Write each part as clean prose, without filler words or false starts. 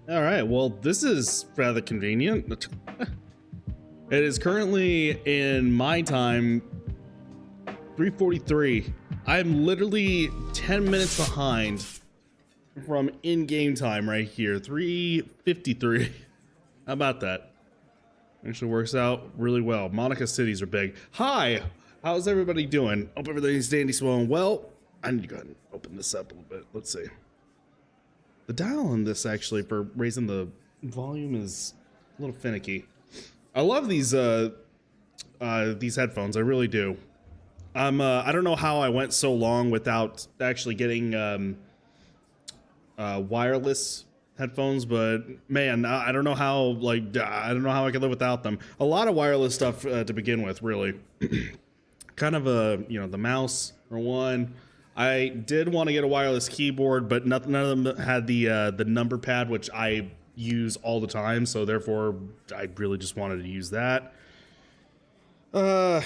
All right, well, this is rather convenient. It is currently in my time 3:43. I'm literally 10 minutes behind from in-game time right here. 3:53. How about that? Actually works out really well. Monica cities are big. Hi, how's everybody doing? Hope everything's dandy swell. Well, I need to go ahead and open this up a little bit. Let's see. The dial on this actually for raising the volume is a little finicky. I love these headphones. I really do. I don't know how I went so long without actually getting wireless headphones, but man, I don't know how. I don't know how I could live without them. A lot of wireless stuff to begin with, really. Kind of the mouse for one. I did want to get a wireless keyboard, but none of them had the number pad, which I use all the time. So therefore, I really just wanted to use that. I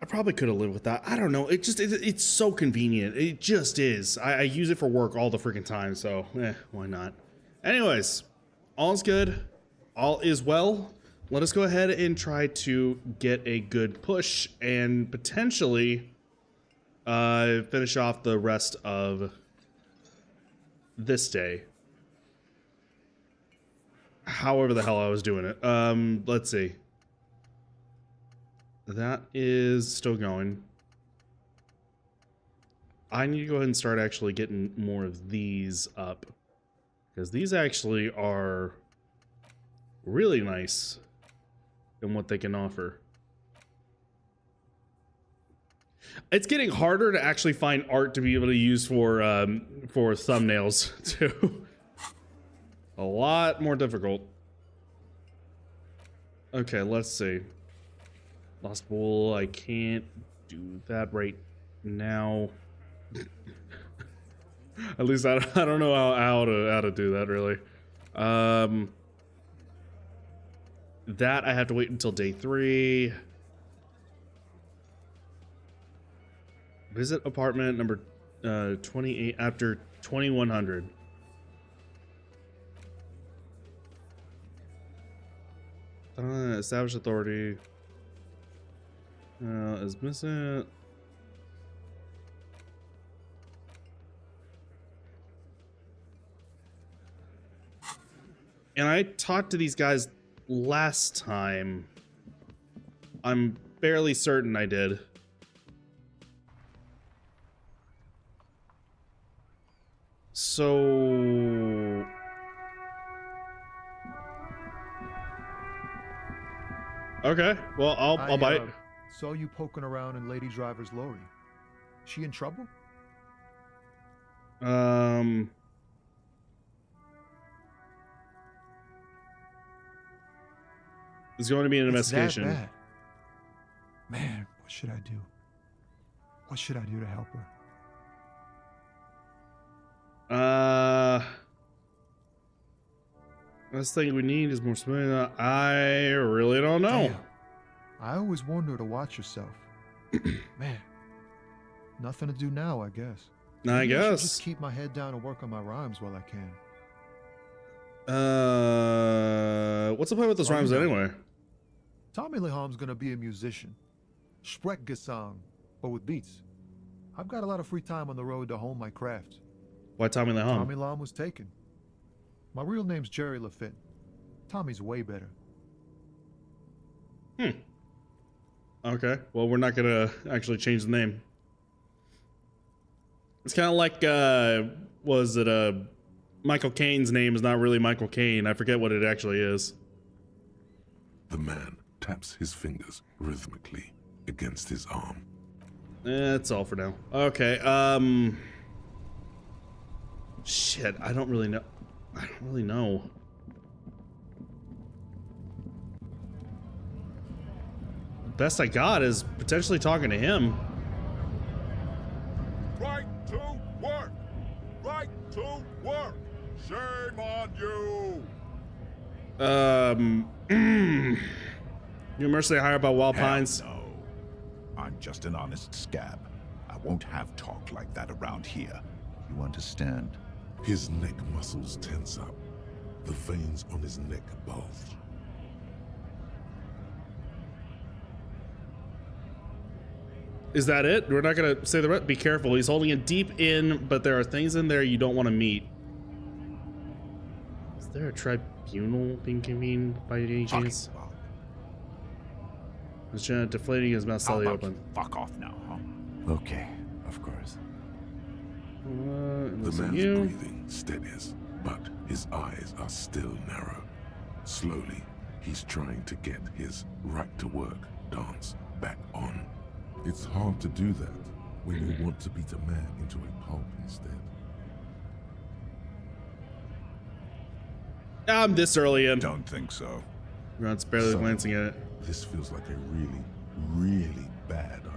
probably could have lived with that. I don't know. It's so convenient. It just is. I use it for work all the freaking time. So why not? Anyways, all is good. All is well. Let us go ahead and try to get a good push and potentially finish off the rest of this day. However the hell I was doing it. Let's see. That is still going. I need to go ahead and start actually getting more of these up, because these actually are really nice in what they can offer. It's getting harder to actually find art to be able to use for thumbnails too. A lot more difficult. Okay, let's see. Lost Bull, I can't do that right now. At least I don't know how to do that really. That I have to wait until day 3. Visit apartment number 28 after 2100. Establish authority. Is missing. And I talked to these guys last time. I'm fairly certain I did. So okay, well I'll bite. Saw you poking around in Lady Driver's lorry. She in trouble? There's going to be an investigation. That bad. Man, what should I do? What should I do to help her? Last thing we need is more smoke. I really don't know. Damn. I always warned her to watch herself. Man, nothing to do now, I guess. I Maybe I guess. should just keep my head down and work on my rhymes while I can. What's the plan with those rhymes anyway? Tommy Leham's gonna be a musician. Sprechgesang, but with beats. I've got a lot of free time on the road to hone my craft. Why Tommy Leham? Tommy Leham was taken. My real name's Jerry Lafitte. Tommy's way better. Okay, well we're not gonna actually change the name. It's kind of like, was it Michael Caine's name is not really Michael Caine. I forget what it actually is. The man taps his fingers rhythmically against his arm. That's all for now. Okay, shit, I don't really know. I don't really know. Best I got is potentially talking to him. Right to work! Right to work! Shame on you! You mercilessly hire about Wild Hell Pines? no. I'm just an honest scab. I won't have talk like that around here. You understand? His neck muscles tense up. The veins on his neck bulge. Is that it? We're not gonna say the rest. Be careful. He's holding it deep in, but there are things in there you don't want to meet. Is there a tribunal being convened by any chance? Is Jenna deflating his mouth slightly open? Fuck off now, huh? Okay, of course. The man's breathing steadies, but his eyes are still narrow. Slowly, he's trying to get his right-to-work dance back on. It's hard to do that when you want to beat a man into a pulp instead. I'm this early in. Don't think so. Grant's barely glancing at it. This feels like a really, really bad idea.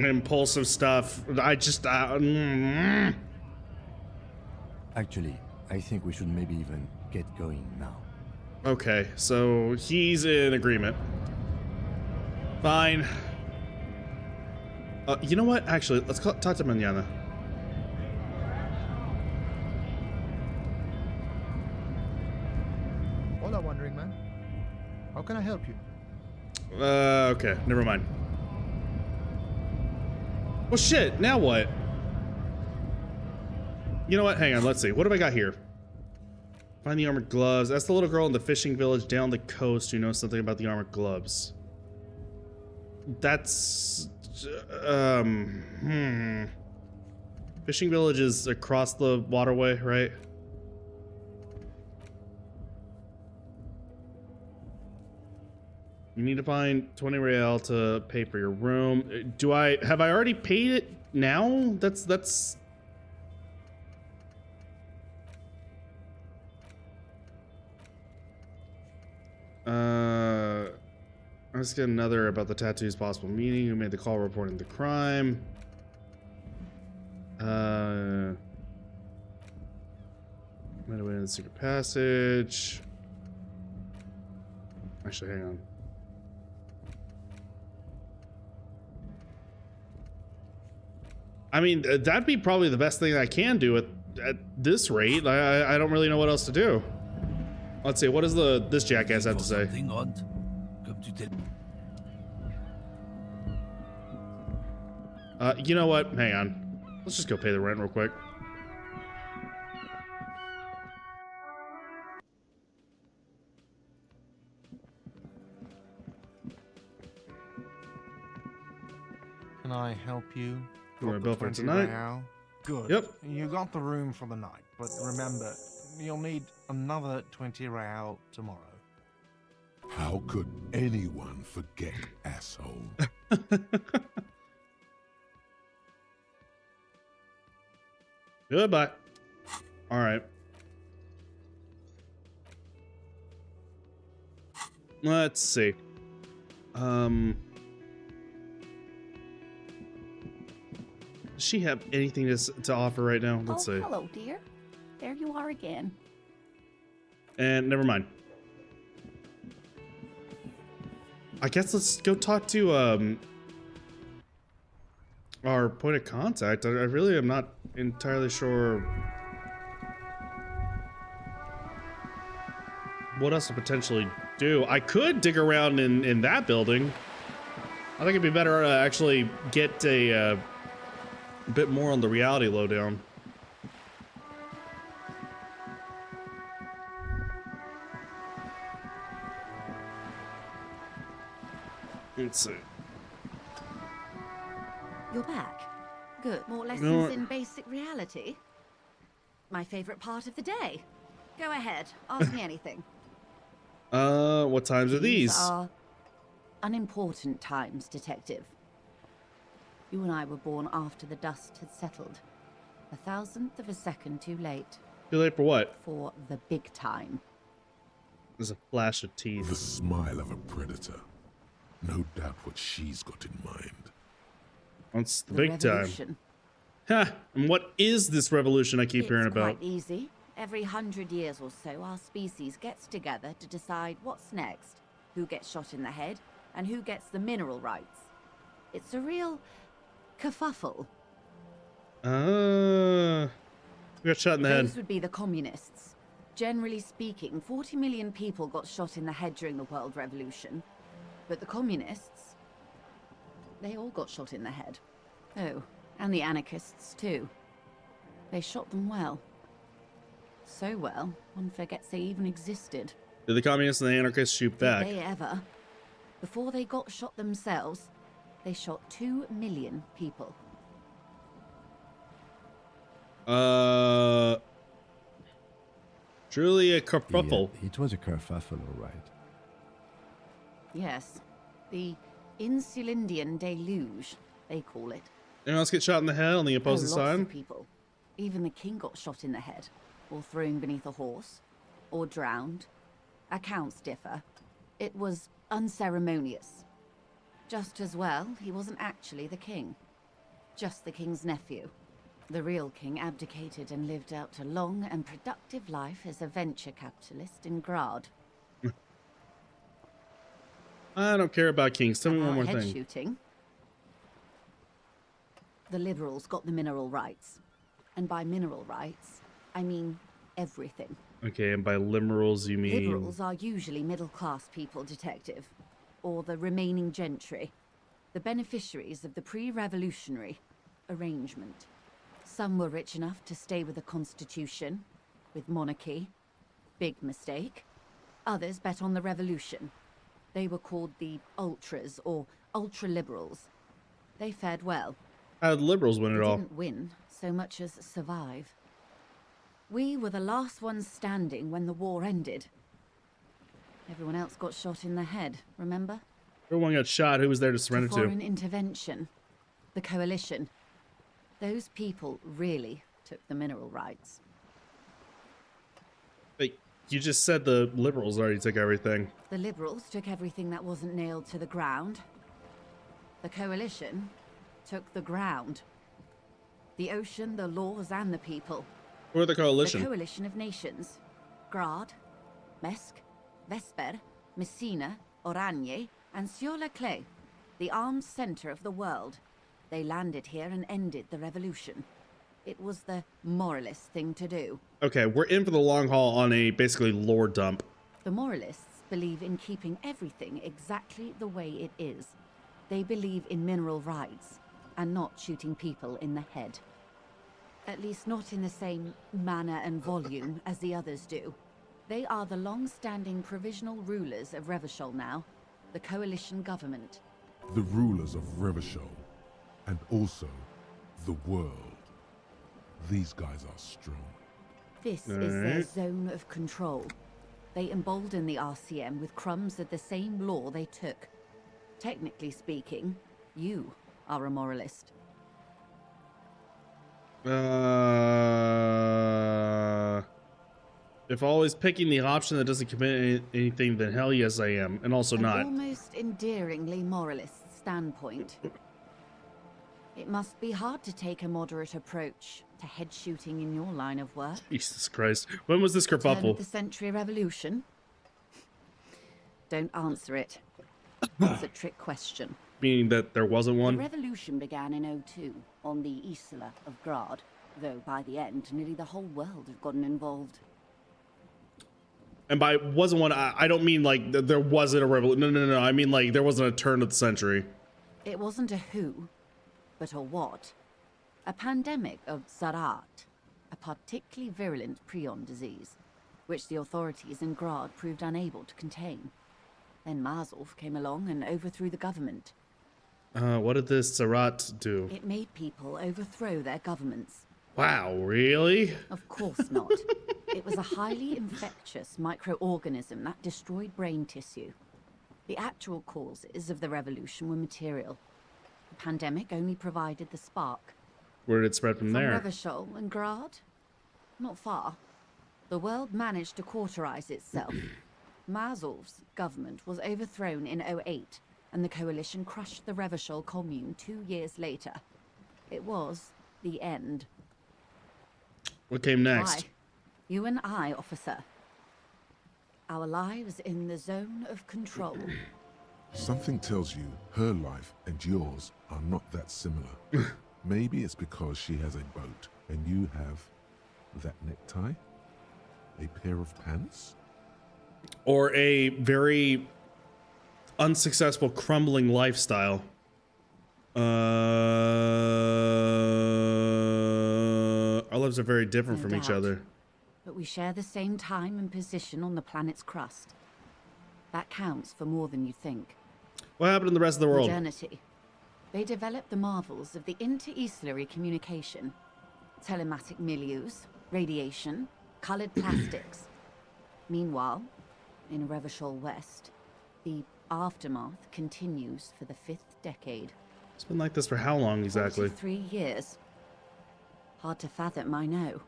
Impulsive stuff. Actually, I think we should maybe even get going now. Okay, so he's in agreement. Fine. You know what? Actually, let's talk to Mañana. Hola, Wandering Man. How can I help you? Okay, never mind. Well, shit, now what? You know what? Hang on, let's see. What have I got here? Find the armored gloves. That's the little girl in the fishing village down the coast who knows something about the armored gloves. That's... Fishing village is across the waterway, right? You need to find 20 real to pay for your room. Have I already paid it now? That's let's get another about the tattoo's possible meaning. Who made the call reporting the crime? Might have went in the secret passage. Actually, hang on. I mean, that'd be probably the best thing I can do at this rate. I don't really know what else to do. Let's see, what does this jackass have to say? You know what? Hang on. Let's just go pay the rent real quick. Can I help you? You want a bill for 20 tonight? real? Good. Yep. You got the room for the night, but remember, you'll need another 20 real tomorrow. How could anyone forget, asshole? Goodbye. All right. Let's see. Does she have anything to offer right now? Let's see. Hello, dear. There you are again. And never mind. I guess let's go talk to our point of contact. I really am not entirely sure what else to potentially do. I could dig around in that building. I think it'd be better to actually get a bit more on the reality lowdown. Let's see. You're back. Good. More lessons in basic reality? My favorite part of the day. Go ahead. Ask me anything. What times are these? Are unimportant times, Detective. You and I were born after the dust had settled. 1,000th of a second too late. Too late for what? For the big time. There's a flash of teeth. The smile of a predator. No doubt what she's got in mind. That's the The big time. revolution. Ha! And what is this revolution I keep hearing It's about? quite easy. Every 100 years or so, our species gets together to decide what's next, who gets shot in the head, and who gets the mineral rights. It's a real kerfuffle. We got shot in the Those head. would be the communists. Generally speaking, 40 million people got shot in the head during the World Revolution. But the communists, they all got shot in the head. Oh, and the anarchists too. They shot them well. So well, one forgets they even existed. Did the communists and the anarchists shoot back? Did they ever? Before they got shot themselves, they shot 2 million people. Truly a Yeah, kerfuffle. it was a kerfuffle, all right. Yes, the Insulindian deluge, they call it. Anyone else get shot in the head on the opposing Lots side? of people. Even the king got shot in the head, or thrown beneath a horse, or drowned. Accounts differ. It was unceremonious. Just as well, he wasn't actually the king. Just the king's nephew. The real king abdicated and lived out a long and productive life as a venture capitalist in Grad. I don't care about kings. Tell me one About more head thing. shooting. The liberals got the mineral rights. And by mineral rights, I mean everything. Okay, and by liberals you mean... Liberals are usually middle-class people, Detective. Or the remaining gentry. The beneficiaries of the pre-revolutionary arrangement. Some were rich enough to stay with the constitution, with monarchy. Big mistake. Others bet on the revolution. They were called the ultras, or ultra-liberals. They fared well. How did the liberals win it They all? didn't win so much as survive. We were the last ones standing when the war ended. Everyone else got shot in the head, remember? Everyone got shot. Who was there to surrender to? Foreign intervention. The coalition. Those people really took the mineral rights. But you just said the liberals already took everything. The liberals took everything that wasn't nailed to the ground. The coalition took the ground. The ocean, the laws, and the people. Who are the coalition? The coalition of nations. Grad, Mesk, Vesper, Messina, Oranje, and Sur-la-Clay, the armed center of the world. They landed here and ended the revolution. It was the moralist thing to do. Okay, we're in for the long haul on a basically lore dump. The moralists believe in keeping everything exactly the way it is. They believe in mineral rights and not shooting people in the head. At least not in the same manner and volume as the others do. They are the long-standing provisional rulers of Revachol now, the coalition government. The rulers of Revachol, and also the world. These guys are strong. This is their zone of control. They embolden the RCM with crumbs of the same law they took. Technically speaking, you are a moralist. If always picking the option that doesn't commit anything, then hell yes I am. And also An not. almost endearingly moralist standpoint. It must be hard to take a moderate approach to head shooting in your line of work. Jesus Christ. When was this Turn of kerfuffle? the century revolution? Don't answer it. It's a trick question. Meaning that there wasn't The one? revolution began in 02 on the Isla of Grad, though by the end, nearly the whole world had gotten involved. And by wasn't one, I don't mean like there wasn't a revolution. No. I mean like there wasn't a turn of the century. It wasn't a who, but a what. A pandemic of Zarat, a particularly virulent prion disease, which the authorities in Grad proved unable to contain. Then Mazov came along and overthrew the government. What did this Sarat do? It made people overthrow their governments. Wow, really? Of course not. It was a highly infectious microorganism that destroyed brain tissue. The actual causes of the revolution were material. The pandemic only provided the spark. Where did it spread from there? Revachol and Grad? Not far. The world managed to cauterize itself. Mazov's government was overthrown in 08, and the Coalition crushed the Revachol commune 2 years later. It was the end. What came next? Why? You and I, officer. Our lives in the zone of control. Something tells you her life and yours are not that similar. Maybe it's because she has a boat and you have that necktie? A pair of pants? Or a very unsuccessful crumbling lifestyle. Our lives are very different No from each doubt. other. But we share the same time and position on the planet's crust. That counts for more than you think. What happened in the rest of the world? Modernity. They developed the marvels of the inter-eastlery communication. Telematic milieus, radiation, colored plastics. Meanwhile, in Revachol West, the aftermath continues for the 5th decade. It's been like this for how long exactly? 3 years. Hard to fathom, I know.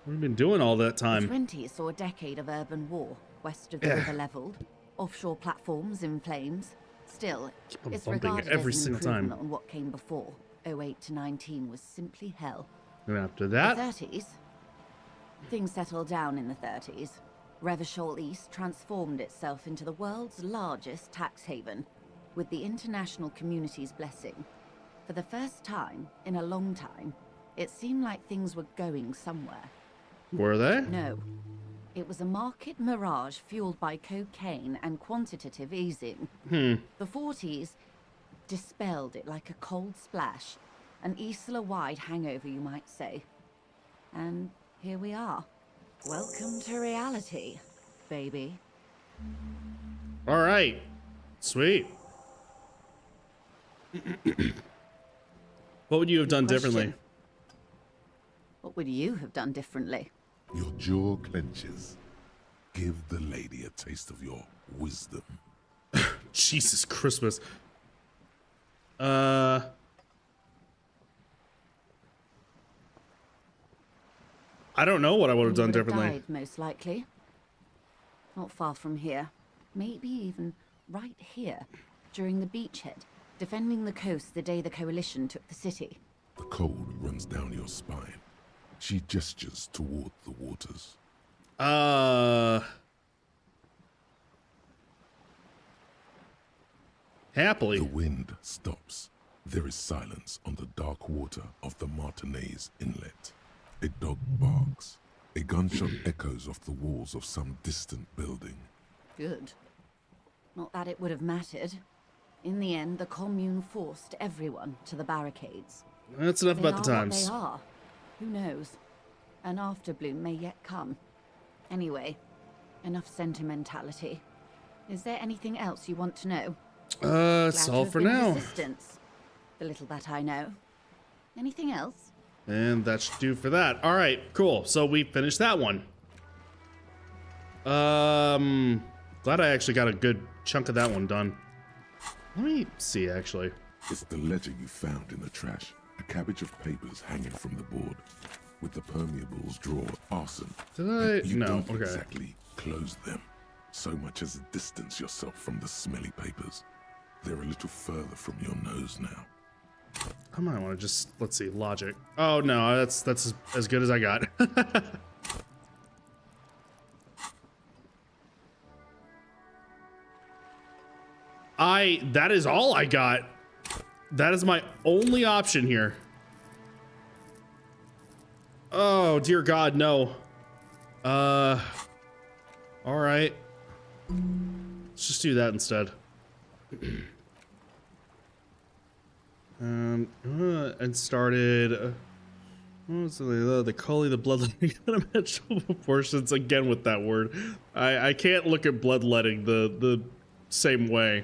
We've been doing all that The time. 20s saw a decade of urban war, west of the river leveled, offshore platforms in flames. Still, Keep on it's bumping regarded every as an single time. improvement on what came before. 08 to 19 was simply hell. And after The that, 30s? Things settled down in the 30s. Revachol East transformed itself into the world's largest tax haven, with the international community's blessing. For the first time in a long time, it seemed like things were going somewhere. were they? No. It was a market mirage fueled by cocaine and quantitative easing. The 40s dispelled it like a cold splash, an Isla-wide hangover, you might say. And here we are. Welcome to reality, baby. All right. Sweet. What would you have done differently? Question. What would you have done differently? Your jaw clenches. Give the lady a taste of your wisdom. Jesus Christmas. I don't know what I would have You done would have differently. died, most likely. Not far from here. Maybe even right here, during the beachhead, defending the coast the day the Coalition took the city. The cold runs down your spine. She gestures toward the waters. Happily. The wind stops. There is silence on the dark water of the Martinez Inlet. A dog barks. A gunshot echoes off the walls of some distant building. Good. Not that it would have mattered. In the end, the commune forced everyone to the barricades. That's enough They about the are what times. They are. Who knows? An afterbloom may yet come. Anyway, enough sentimentality. Is there anything else you want to know? It's Glad to all have for been of now. assistance. The little that I know. Anything else? And that should do for that. All right, cool. So we finished that one. Glad I actually got a good chunk of that one done. Let me see, actually. It's the letter you found in the trash. A cabbage of papers hanging from the board. With the permeables drawn arson. Did I? You No, don't okay. exactly close them. So much as distance yourself from the smelly papers. They're a little further from your nose now. I might want to just, let's see, logic. Oh no, that's as good as I got. That is all I got. That is my only option here. Oh dear God, no. All right. Let's just do that instead. And started. What was the Cully, the bloodletting unimaginable proportions again with that word. I can't look at bloodletting the same way.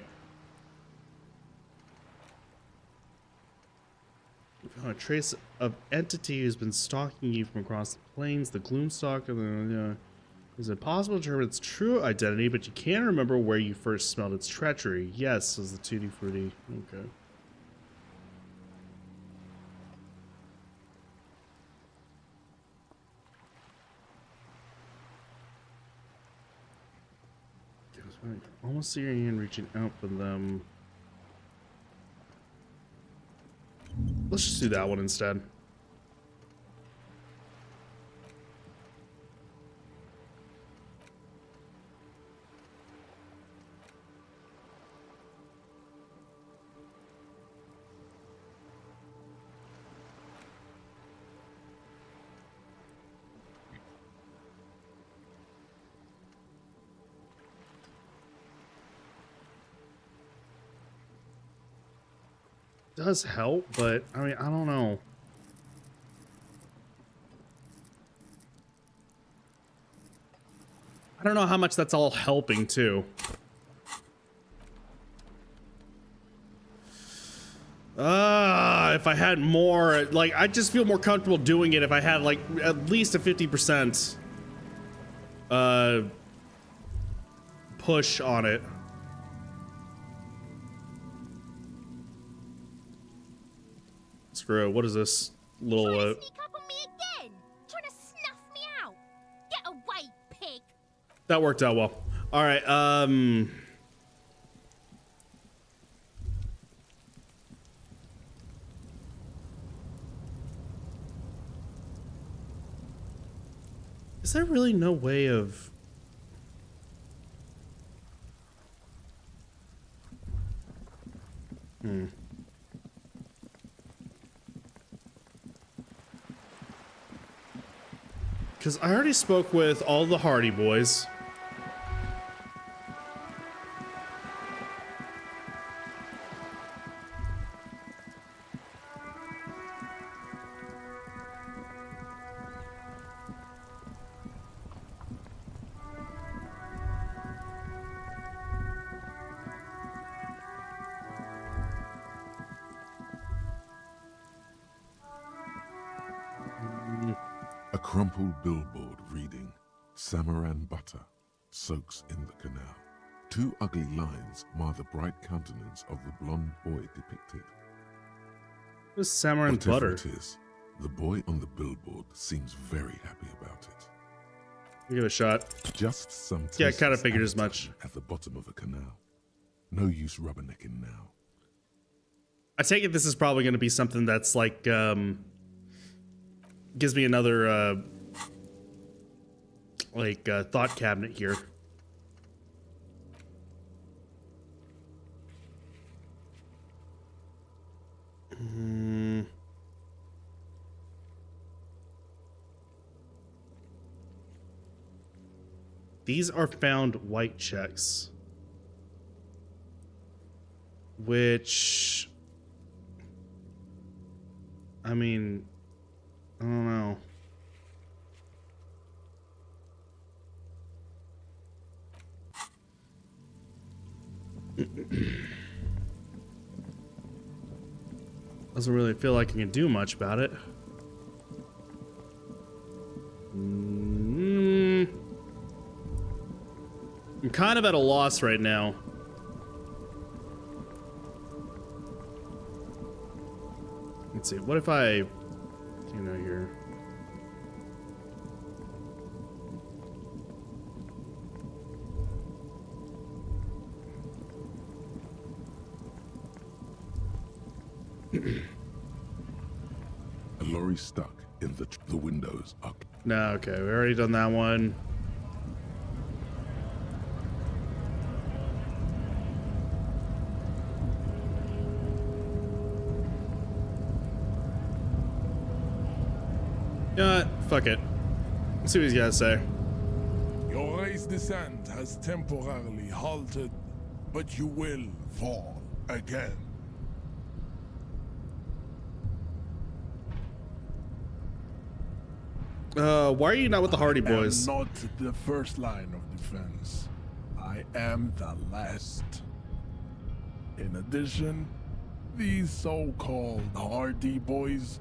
A trace of entity who's been stalking you from across the plains, the gloomstalk, and is it possible to determine its true identity, but you can't remember where you first smelled its treachery? Yes, says the Tutti Frutti. Okay. I almost see your hand reaching out for them. Let's just do that one instead. Does help, but I mean, I don't know. I don't know how much that's all helping too. If I had more, like, I just feel more comfortable doing it if I had like at least a 50% push on it. Screw it. What is this little Trying to sneak up on me again? Trying to snuff me out? Get away, pig! That worked out well. All right. Is there really no way of... Because I already spoke with all the Hardy Boys. A crumpled billboard reading, Samaran butter soaks in the canal. Two ugly lines mar the bright countenance of the blonde boy depicted. What is Samaran Whatever butter? it is, the boy on the billboard seems very happy about it. Give it a shot. Just some Yeah, I kinda tasteless figured as appetite much. at the bottom of a canal. No use rubbernecking now. I take it this is probably going to be something that's like, gives me another, thought cabinet here. These are found white checks. Which... I mean... I don't know. Doesn't really feel like I can do much about it. I'm kind of at a loss right now. Let's see, what if I, you know, here. A lorry stuck in the windows are... No, okay, we already done that one. You know what? Fuck it. Let's see what he's got to say. Your race descent has temporarily halted, but you will fall again. Why are you not with the Hardy Boys? I am not the first line of defense. I am the last. In addition, these so-called Hardy Boys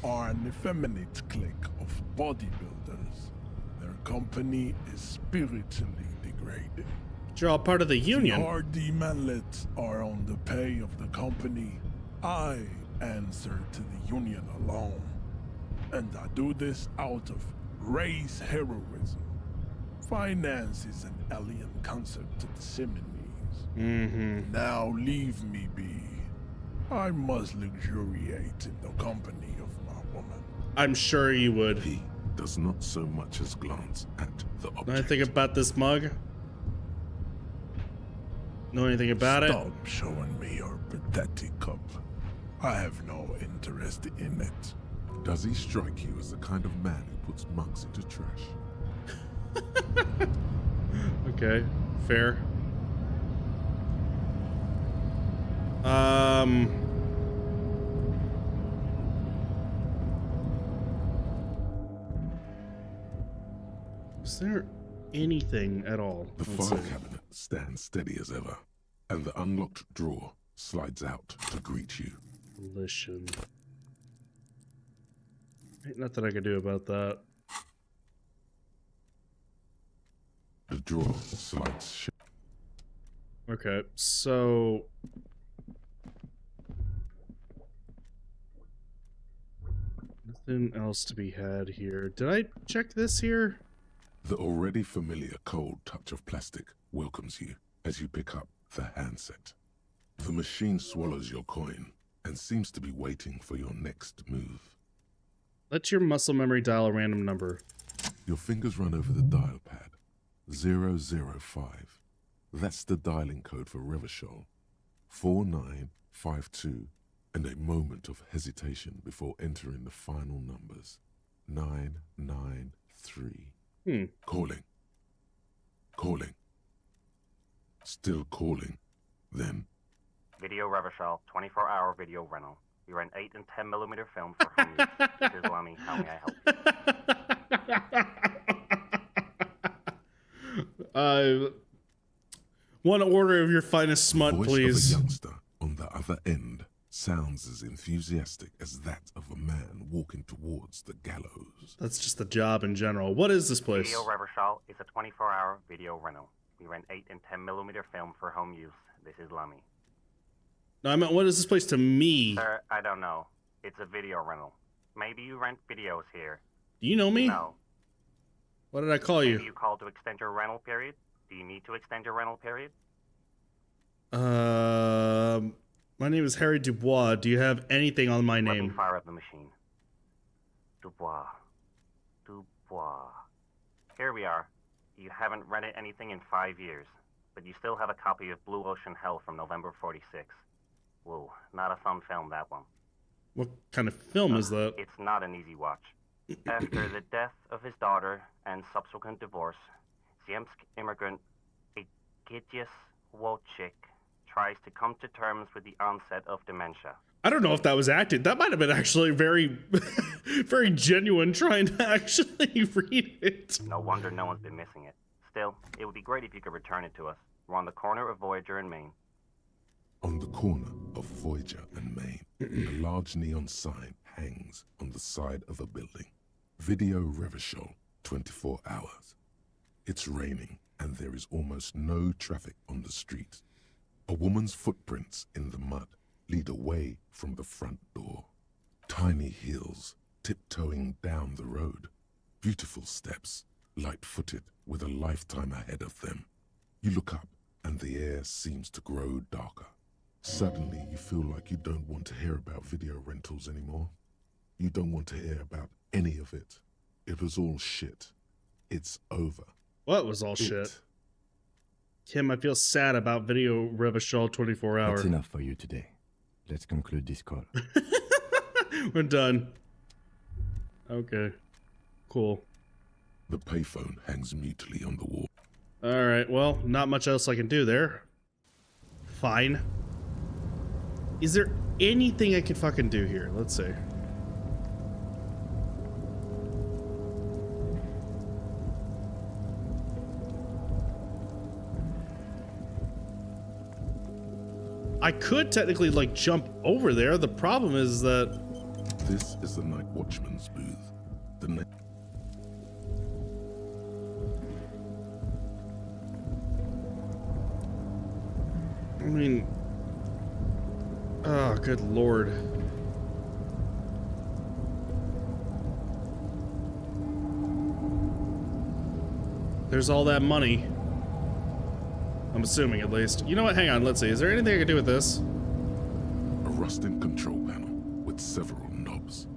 are an effeminate clique of bodybuilders. Their company is spiritually degraded. You're all part of the union. The Hardy manlets are on the pay of the company. I answer to the union alone. And I do this out of race heroism. finances an alien concert to the Simonees. Mm-hmm. Now leave me be. I must luxuriate in the company of my woman. I'm sure you would. He does not so much as glance at the object. Know anything about this mug? Know anything about it? Stop showing me your pathetic cup. I have no interest in it. Does he strike you as the kind of man who puts mugs into trash? Okay, fair. Is there anything at all? The Let's file see. cabinet stands steady as ever, and the unlocked drawer slides out to greet you. Elysium. Ain't nothing I can do about that. The drawer slides shut. Okay, so nothing else to be had here. Did I check this here? The already familiar cold touch of plastic welcomes you as you pick up the handset. The machine swallows your coin and seems to be waiting for your next move. Let your muscle memory dial a random number. Your fingers run over the dial pad. 005. That's the dialing code for Revachol. 4952, and a moment of hesitation before entering the final numbers. 993. Calling. Calling. Still calling. Then. Video Revachol, 24-hour video rental. You rent 8 and 10 millimeter film for home use. This is Lummy. How may I help you? One order of your finest smut, The voice please. of a youngster on the other end sounds as enthusiastic as that of a man walking towards the gallows. That's just the job in general. What is this place? Video Revachol is a 24-hour video rental. We rent 8 and 10 millimeter film for home use. This is Lummy. No, I meant, what is this place to me? Sir, I don't know. It's a video rental. Maybe you rent videos here. Do you know me? No. What did I call Maybe you? you called to extend your rental period? Do you need to extend your rental period? My name is Harry Dubois. Do you have anything on my Let me name? fire up the machine. Dubois. Dubois. Here we are. You haven't rented anything in 5 years, but you still have a copy of Blue Ocean Hell from November '46. Whoa, not a fun film, that one. What kind of film is that? It's not an easy watch. After the death of his daughter and subsequent divorce, Ziemsk immigrant Egidius Wojcik tries to come to terms with the onset of dementia. I don't know if that was acted. That might have been actually very, very genuine trying to actually read it. No wonder no one's been missing it. Still, it would be great if you could return it to us. We're on the corner of Voyager and Maine. On the corner of Voyager and Maine, a large neon sign hangs on the side of a building. Video Revachol, 24 hours. It's raining and there is almost no traffic on the street. A woman's footprints in the mud lead away from the front door. Tiny heels tiptoeing down the road. Beautiful steps, light-footed with a lifetime ahead of them. You look up and the air seems to grow darker. Suddenly, you feel like you don't want to hear about video rentals anymore. You don't want to hear about any of it. It was all shit. It's over. What was all shit? Kim, I feel sad about Video Revachol 24 hour. That's enough for you today. Let's conclude this call. We're done. Okay. Cool. The payphone hangs mutely on the wall. Alright, well, not much else I can do there. Fine. Is there anything I can fucking do here? Let's see. I could technically, like, jump over there. The problem is that... This is the night watchman's booth. The night... I mean... Oh, good lord. there's all that money. I'm assuming, at least. You know what? Hang on. Let's see. Is there anything I can do with this? A rusted control panel with several knobs.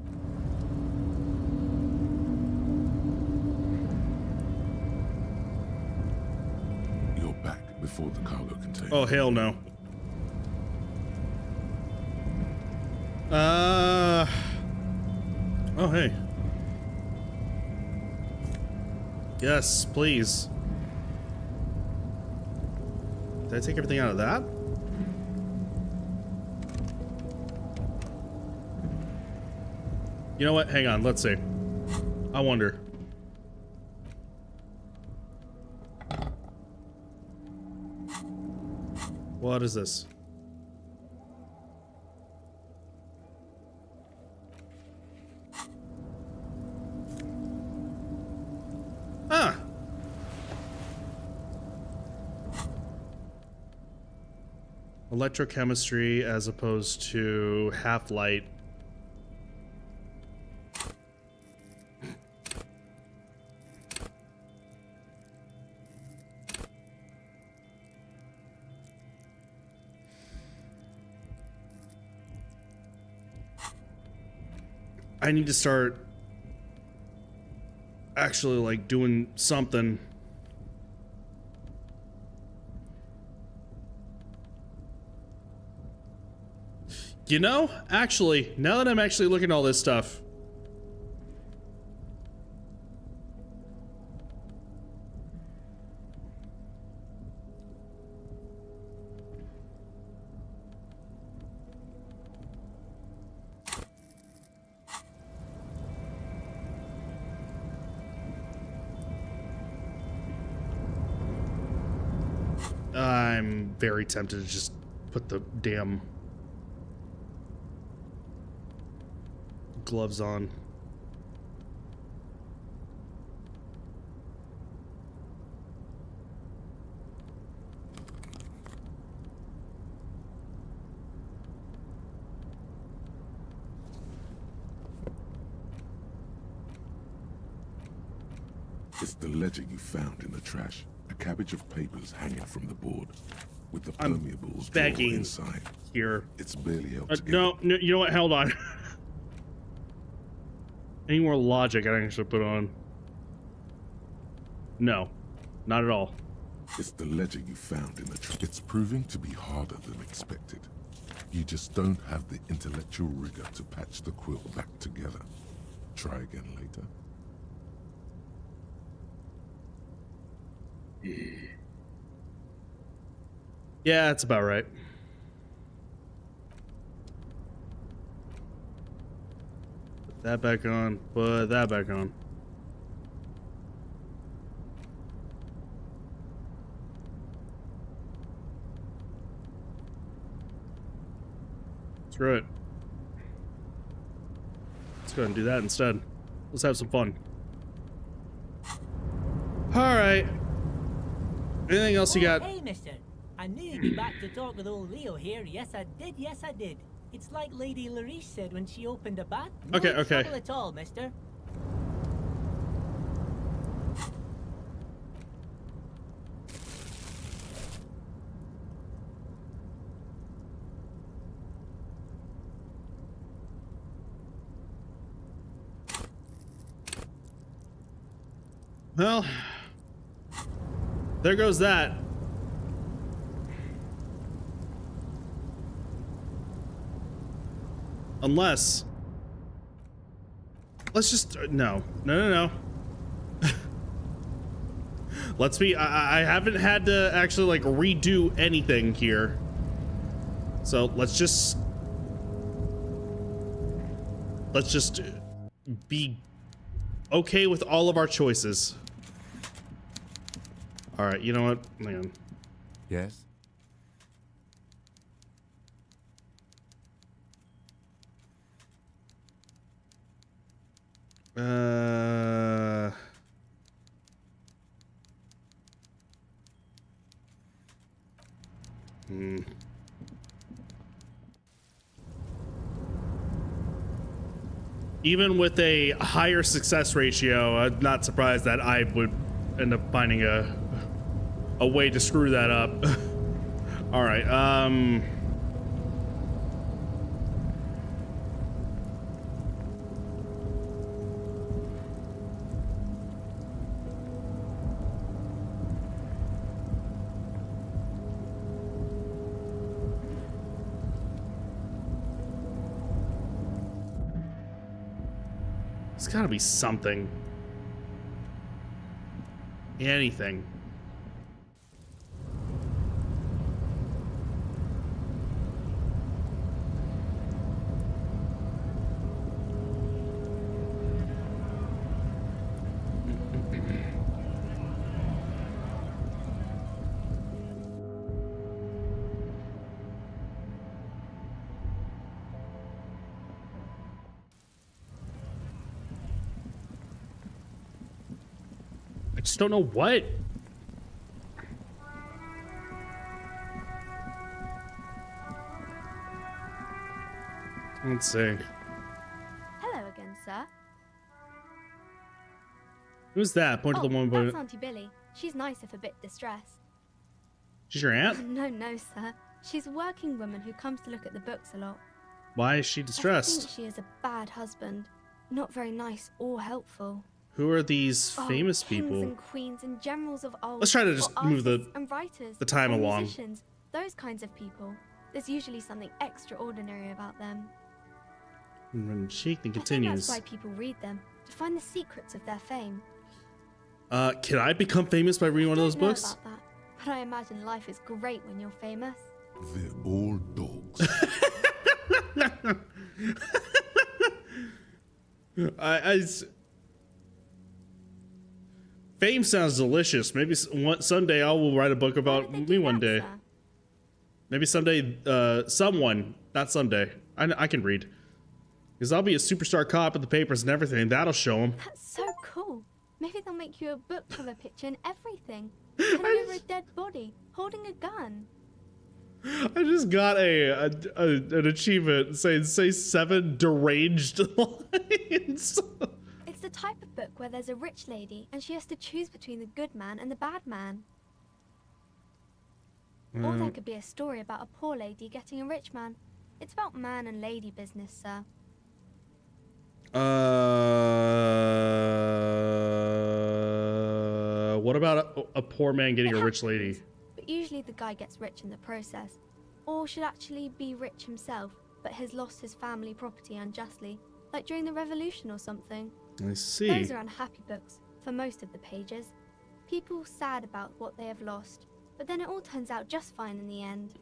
You're back before the cargo container. Oh, hell no. Oh, hey. Yes, please. Did I take everything out of that? You know what? Hang on. Let's see. I wonder. What is this? Ah. Electrochemistry as opposed to half-light. I need to start actually like doing something. You know, actually, now that I'm actually looking at all this stuff, I'm very tempted to just put the damn gloves on. It's the ledger you found in the trash. A cabbage of papers hanging from the board, with the permeables drawn begging inside. Here. It's barely held together. No, you know what? Hold on. Any more logic I should put on? No, not at all. It's the ledger you found in the trash. It's proving to be harder than expected. You just don't have the intellectual rigor to patch the quilt back together. Try again later. Yeah, that's about right. Put that back on. Put that back on. Screw it. Let's go ahead and do that instead. Let's have some fun. Alright. Anything else you got? Hey, mister. I knew you'd be back to talk with old Leo here. Yes, I did. Yes, I did. It's like Lady Larice said when she opened a bath. No Okay. trouble at all, mister. Well, there goes that. Unless, let's just, no. Let's be, I haven't had to actually like redo anything here. So let's just be okay with all of our choices. All right, you know what? Hang on. Yes? Even with a higher success ratio, I'm not surprised that I would end up finding a way to screw that up. All right. It's gotta be something. Anything. I just don't know what. Let's see. Hello again, sir. Who's that? Point to the woman. That's Auntie Billy. She's nice if a bit distressed. She's your aunt? No, sir. She's a working woman who comes to look at the books a lot. Why is she I distressed? think she is a bad husband. Not very nice or helpful. Who are these famous kings people? and queens and generals of old. Let's try to just or move artists and writers the time and along. Musicians, those kinds of people. There's usually something extraordinary about them. And she I think continues. that's why people read them, to find the secrets of their fame. Can I become famous by reading one of those I don't know books? about that, but I imagine life is great when you're famous. They're all dogs. Fame sounds delicious. Maybe someday I will write a book about me one day. Maybe someday, someone, not someday. I can read. Because I'll be a superstar cop in the papers and everything. That'll show them. That's so cool. Maybe they'll make you a book cover picture and everything. And over a dead body, holding a gun. I just got an achievement saying say 7 deranged lines. It's the type of book where there's a rich lady and she has to choose between the good man and the bad man. Or there could be a story about a poor lady getting a rich man. It's about man and lady business, sir. What about a poor man getting a rich lady? But usually the guy gets rich in the process. Or should actually be rich himself, but has lost his family property unjustly, like during the revolution or something. I see. Those are unhappy books, for most of the pages. People sad about what they have lost, but then it all turns out just fine in the end.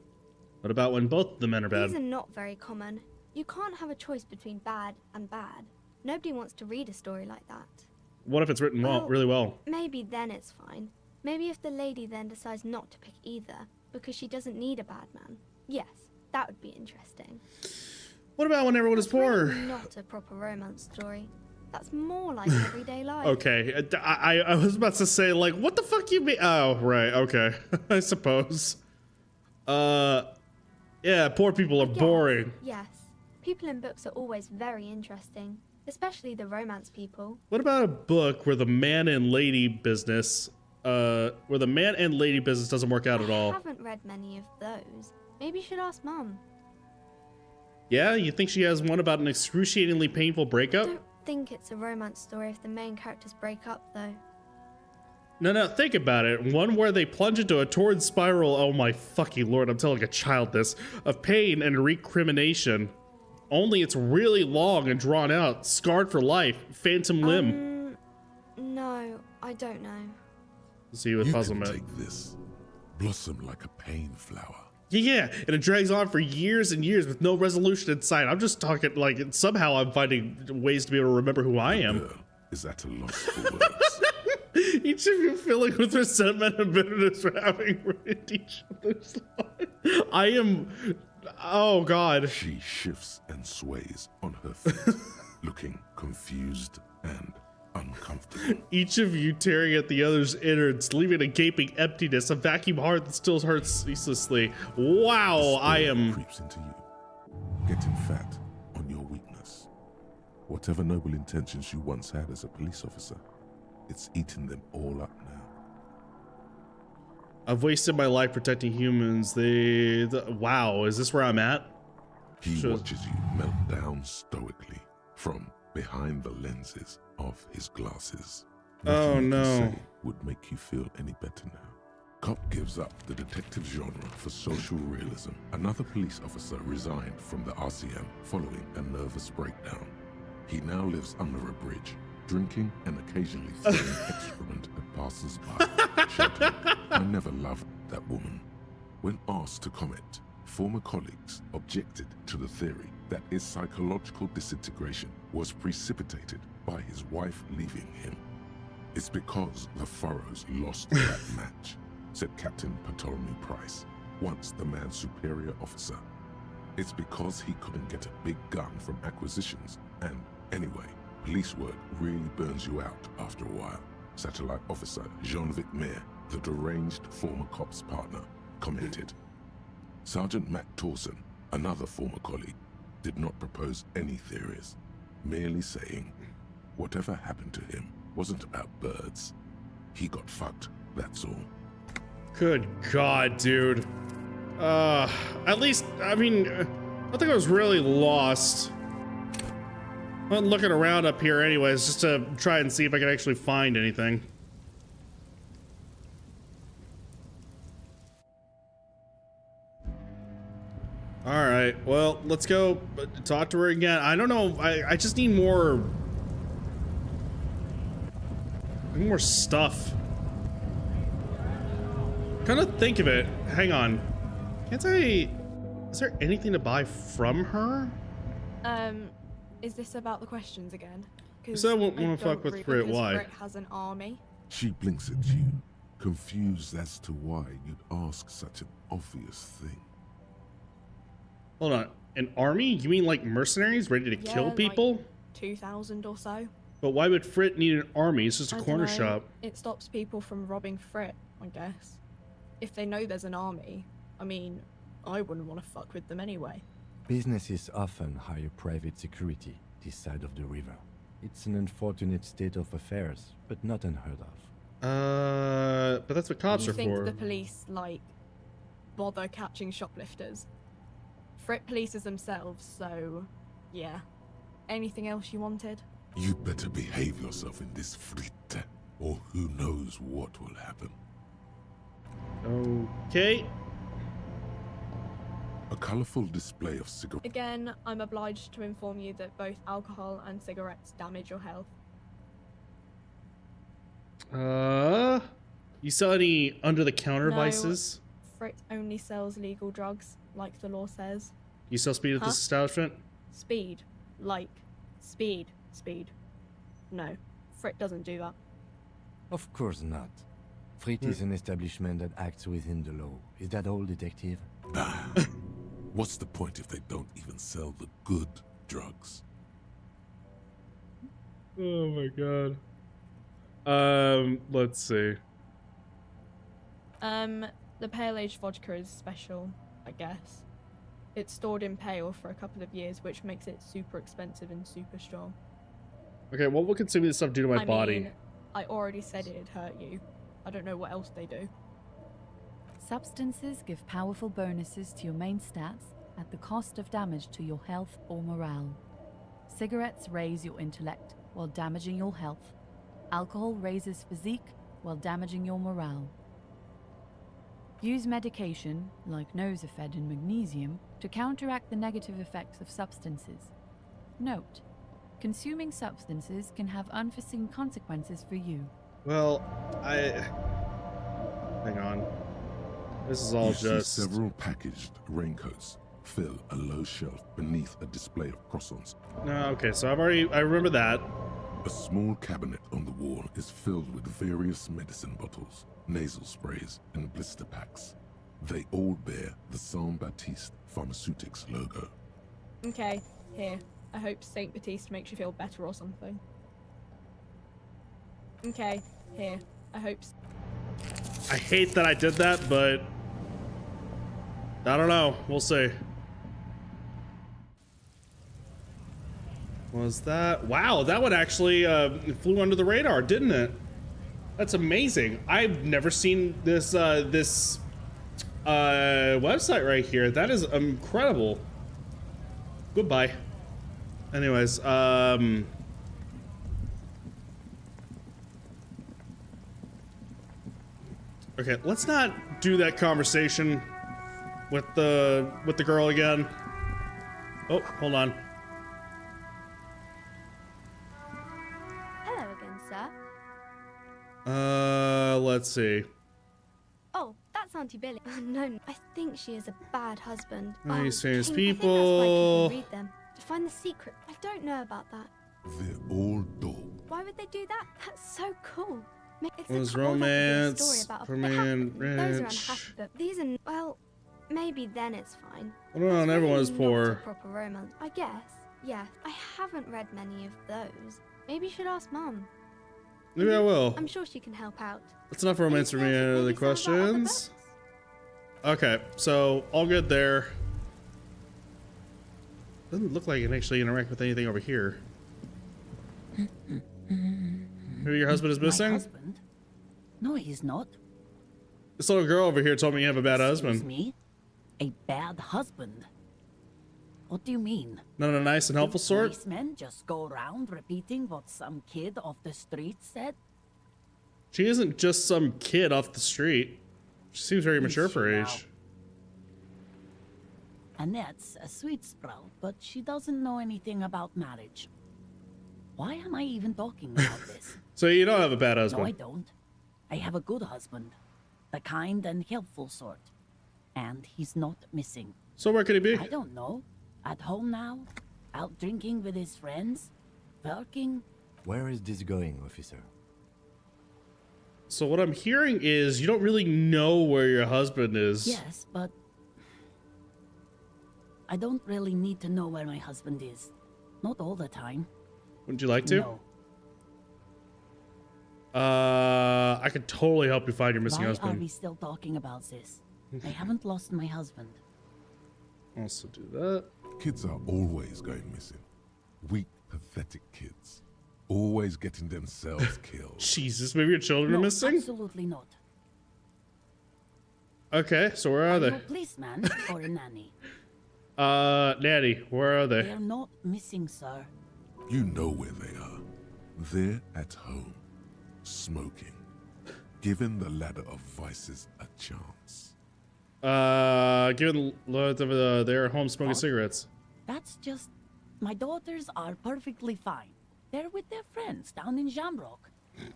What about when both the men are bad? These are not very common. You can't have a choice between bad and bad. Nobody wants to read a story like that. What if it's written really well? Maybe then it's fine. Maybe if the lady then decides not to pick either, because she doesn't need a bad man. Yes, that would be interesting. What about when everyone is poor? Really not a proper romance story. That's more like everyday life. Okay, I was about to say, like, what the fuck you mean? Oh, right, okay. I suppose. Yeah, poor people are boring. Yes. People in books are always very interesting, especially the romance people. What about a book where the man and lady business, doesn't work out at all? I haven't read many of those. Maybe you should ask Mum. Yeah, you think she has one about an excruciatingly painful breakup? I don't think it's a romance story if the main characters break up, though. No, think about it. One where they plunge into a torrid spiral, oh my fucking lord, I'm telling a child this, of pain and recrimination. Only it's really long and drawn out, scarred for life, phantom limb. No, I don't know. See with puzzlement. You can take this, blossom like a pain flower. Yeah, and it drags on for years and years with no resolution in sight. I'm just talking like somehow I'm finding ways to be able to remember who I am. Is at a loss for words. Each of you filling with resentment and bitterness for having read each other's lives. I am. Oh God. She shifts and sways on her feet, looking confused and uncomfortable. Each of you tearing at the other's innards, leaving a gaping emptiness, a vacuum heart that still hurts ceaselessly. Wow, I am. Creeps into you, getting fat on your weakness. Whatever noble intentions you once had as a police officer, it's eating them all up now. I've wasted my life protecting humans. Wow, is this where I'm at? He watches you melt down stoically from behind the lenses of his glasses. Oh, Nothing you no. can say would make you feel any better now. Cop gives up the detective genre for social realism. Another police officer resigned from the RCM following a nervous breakdown. He now lives under a bridge, drinking and occasionally throwing excrement at passers-by, shouting, "I never loved that woman." When asked to comment, former colleagues objected to the theory that his psychological disintegration was precipitated by his wife leaving him. "It's because the Furrows lost that match," said Captain Ptolemy Price, once the man's superior officer. "It's because he couldn't get a big gun from acquisitions, and anyway, police work really burns you out after a while," Satellite Officer Jean-Vic Mayer, the deranged former cop's partner, commented. Sergeant Matt Torson, another former colleague, did not propose any theories, merely saying, "Whatever happened to him wasn't about birds. He got fucked, that's all." Good God, dude. At least, I mean, I think I was really lost. I'm looking around up here anyways, just to try and see if I can actually find anything. Alright, well, let's go talk to her again. I don't know, I just need more stuff. Kind of think of it. Hang on. Can't I... Is there anything to buy from her? Is this about the questions again? So I won't want to fuck with Frit. Why? Frit has an army. She blinks at you, confused as to why you'd ask such an obvious thing. Hold on. An army? You mean like mercenaries ready to kill people? Like 2,000 or so. But why would Frit need an army? It's just a corner shop. It stops people from robbing Frit, I guess. If they know there's an army, I mean, I wouldn't want to fuck with them anyway. Businesses often hire private security this side of the river. It's an unfortunate state of affairs, but not unheard of. But that's what cops are for. You think the police, like, bother catching shoplifters? Frit polices themselves, so, yeah. Anything else you wanted? You better behave yourself in this Frit, or who knows what will happen. Okay. A colorful display of cigarettes. Again, I'm obliged to inform you that both alcohol and cigarettes damage your health. You sell any under-the-counter No, vices? Frit only sells legal drugs, like the law says. You sell speed at this establishment? Speed. Like, speed. No, Frit doesn't do that. Of course not. Frit is an establishment that acts within the law. Is that all, detective? What's the point if they don't even sell the good drugs? Oh my god. Let's see. The pale age vodka is special, I guess. It's stored in pale for a couple of years, which makes it super expensive and super strong. Okay, what will consuming this stuff do to my body? Mean, I already said it'd hurt you. I don't know what else they do. Substances give powerful bonuses to your main stats at the cost of damage to your health or morale. Cigarettes raise your intellect while damaging your health. Alcohol raises physique while damaging your morale. Use medication, like Nosafed and magnesium, to counteract the negative effects of substances. Note: consuming substances can have unforeseen consequences for you. Well, hang on. This is all you just... see several packaged raincoats fill a low shelf beneath a display of croissants. No, okay, so I remember that. A small cabinet on the wall is filled with various medicine bottles, nasal sprays, and blister packs. They all bear the Saint Baptiste Pharmaceutics logo. Okay, here. I hope Saint Baptiste makes you feel better or something. Okay, here. I hope... I hate that I did that, but... I don't know. We'll see. Was that... Wow, that one actually flew under the radar, didn't it? That's amazing. I've never seen this website right here. That is incredible. Goodbye. Anyways, okay, let's not do that conversation with the girl again. Oh, hold on. Hello again, sir. Let's see. Oh, that's Auntie Billy. No, I think she is a bad husband. Nice famous King, people. I think that's why people read them. To find the secret. I don't know about that. They're all dog. Why would they do that? That's so cool. It's Was a romance, story about for a man, Those are rich. unhappy, but these are, well, maybe then it's fine. I don't know, That's everyone really is not poor. a proper romance, I guess. Yeah, I haven't read many of those. Maybe you should ask Mum. Maybe I will. I'm sure she can help out. That's enough romance for me. Any other questions? Okay, so all good there. Doesn't look like it can actually interact with anything over here. Maybe your husband is missing? My husband? No, he's not. This little girl over here told me you have a bad Excuse husband. me? A bad husband? What do you mean? Not a nice and helpful sort? Policemen just go around repeating what some kid off the street said? She isn't just some kid off the street. She seems very mature Is for her she age. Annette's a sweet sprout, but she doesn't know anything about marriage. Why am I even talking about this? So you don't have a bad No, husband? I don't. I have a good husband. The kind and helpful sort. And he's not missing. So where could he be? I don't know. At home now? Out drinking with his friends? Working? Where is this going, officer? So what I'm hearing is you don't really know where your husband is. Yes, but I don't really need to know where my husband is. Not all the time. Wouldn't you like to? No. I could totally help you find your missing Why are husband. we still talking about this? I haven't lost my husband. Also do that. Kids are always going missing. Weak, pathetic kids. Always getting themselves killed. Jesus, maybe your children No, are missing? Absolutely not. Okay, so where are You they? a policeman or a nanny? Nanny, where are they? They're not missing, sir. You know where they are. They're at home, smoking, giving the ladder of vices a chance. Given they're at home smoking What? cigarettes. That's just... My daughters are perfectly fine. They're with their friends down in Jamrock.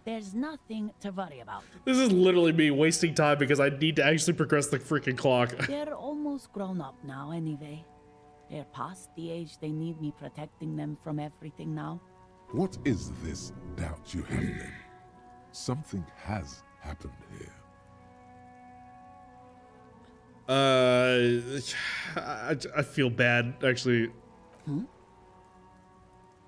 There's nothing to worry about. This is literally me wasting time because I need to actually progress the freaking clock. They're almost grown up now anyway. They're past the age they need me protecting them from everything now. What is this doubt you have then? Something has happened here. I feel bad, actually.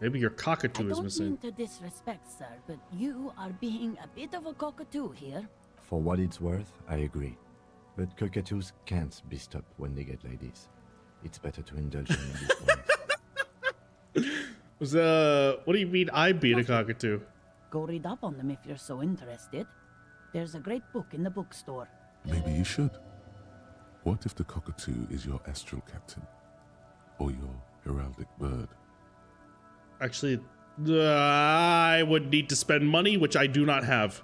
Maybe your cockatoo I is don't missing. mean to disrespect, sir, but you are being a bit of a cockatoo here. For what it's worth, I agree. But cockatoos can't be stopped when they get ladies. It's better to indulge them in this one. What do you mean I'm being a cockatoo? Go read up on them if you're so interested. There's a great book in the bookstore. Maybe you should. What if the cockatoo is your astral captain? Or your heraldic bird? Actually, I would need to spend money, which I do not have.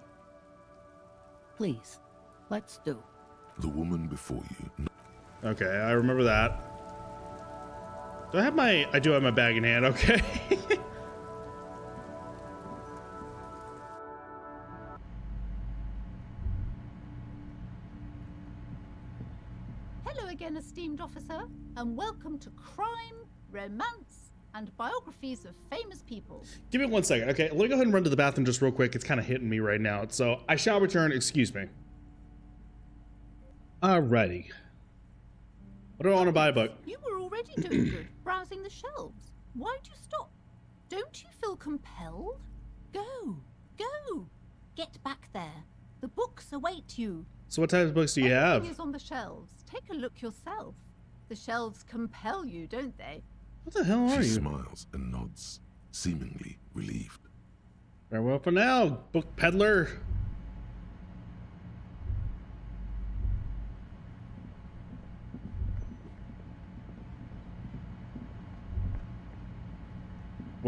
Please, let's do. The woman before you. Okay, I remember that. Do I have my... I do have my bag in hand, okay. Hello again, esteemed officer, and welcome to Crime, Romance, and Biographies of Famous People. Give me 1 second, okay? Let me go ahead and run to the bathroom just real quick. It's kind of hitting me right now. So I shall return. Excuse me. Alrighty. What do I want to buy a book? You were already doing good, browsing the shelves. Why'd you stop? Don't you feel compelled? Go, go, get back there. The books await you. So what type of books do you have? Everything is on the shelves. Take a look yourself. The shelves compel you, don't they? What the hell are She you? smiles and nods, seemingly relieved. Very well for now, book peddler.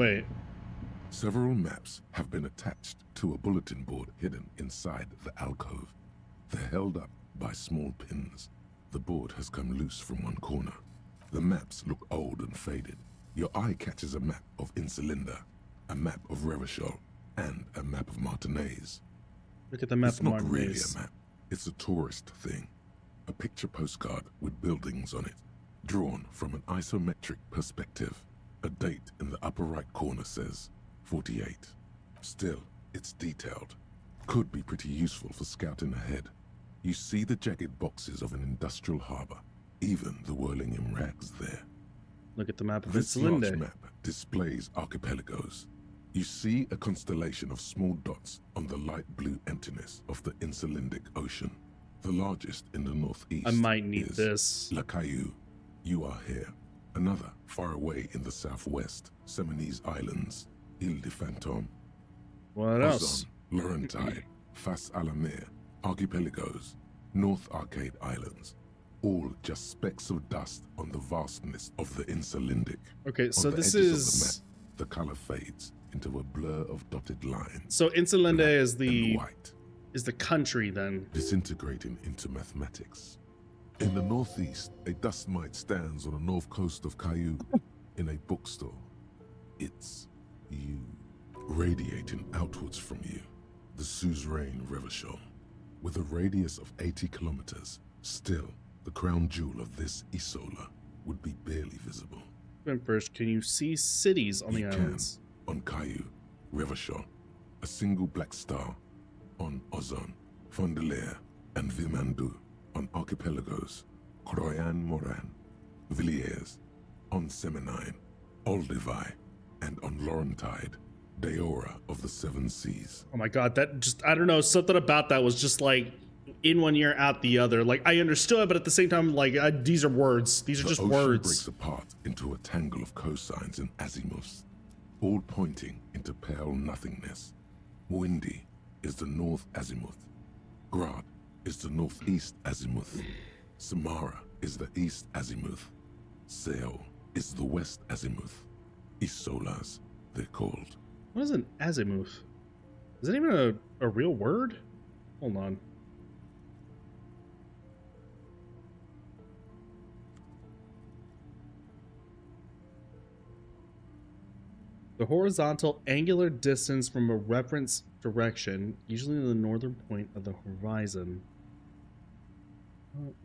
Wait. Several maps have been attached to a bulletin board hidden inside the alcove. They're held up by small pins. The board has come loose from one corner. The maps look old and faded. Your eye catches a map of Insulinda, a map of Revachol, and a map of Martinez. Look at the map It's of not Martinez. really a map. It's a tourist thing. A picture postcard with buildings on it, drawn from an isometric perspective. A date in the upper right corner says 48. Still, it's detailed. Could be pretty useful for scouting ahead. You see the jagged boxes of an industrial harbor, even the whirling in rags there. Look at the map of This large Insulinde. map displays archipelagos. You see a constellation of small dots on the light blue emptiness of the Insulindic Ocean. The largest in the northeast I might need is this. La Caillou. You are here. Another far away in the southwest, Seminese Islands, Ile de Fantôme. What else? Laurentide, Fas a la Mer, Archipelagos, North Arcade Islands. All just specks of dust on the vastness of the Insulindic. Okay, so On the this edges is... of the map, the color fades into a blur of dotted lines. So Insulinde is the... White. Is the country then? Disintegrating into mathematics. In the northeast, a dust mite stands on the north coast of Caillou in a bookstore. It's you. Radiating outwards from you, the suzerain Revachol. With a radius of 80 kilometers, still, the crown jewel of this Isola would be barely visible. First, can you see cities on the You islands? can, on Caillou, Revachol, a single black star. On Ozon, Fondelier, and Vilmandu. On archipelagos, Croyan Moran, Villiers. On Seminine, Olduvai, and on Laurentide, Deora of the Seven Seas. Oh my god, that just, I don't know, something about that was just like, in one ear, out the other. Like, I understood, but at the same time, like, these are words. These are just The ocean words. breaks apart into a tangle of cosines and azimuths, all pointing into pale nothingness. Windy is the north azimuth. Grad is the northeast azimuth. Samara is the east azimuth. Seol is the west azimuth. Isolas, they're called. What is an azimuth? Is that even a real word? Hold on. The horizontal angular distance from a reference direction, usually the northern point of the horizon. Hold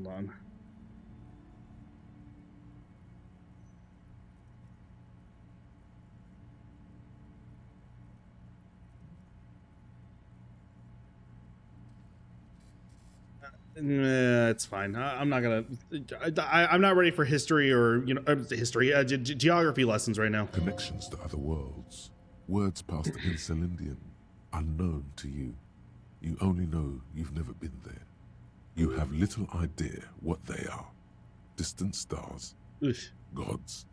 on. It's fine. I'm not gonna. I'm not ready for history or geography lessons right now. Connections to other worlds. Words past the Insulindian, unknown to you. You only know you've never been there. You have little idea what they are. Distant stars, gods.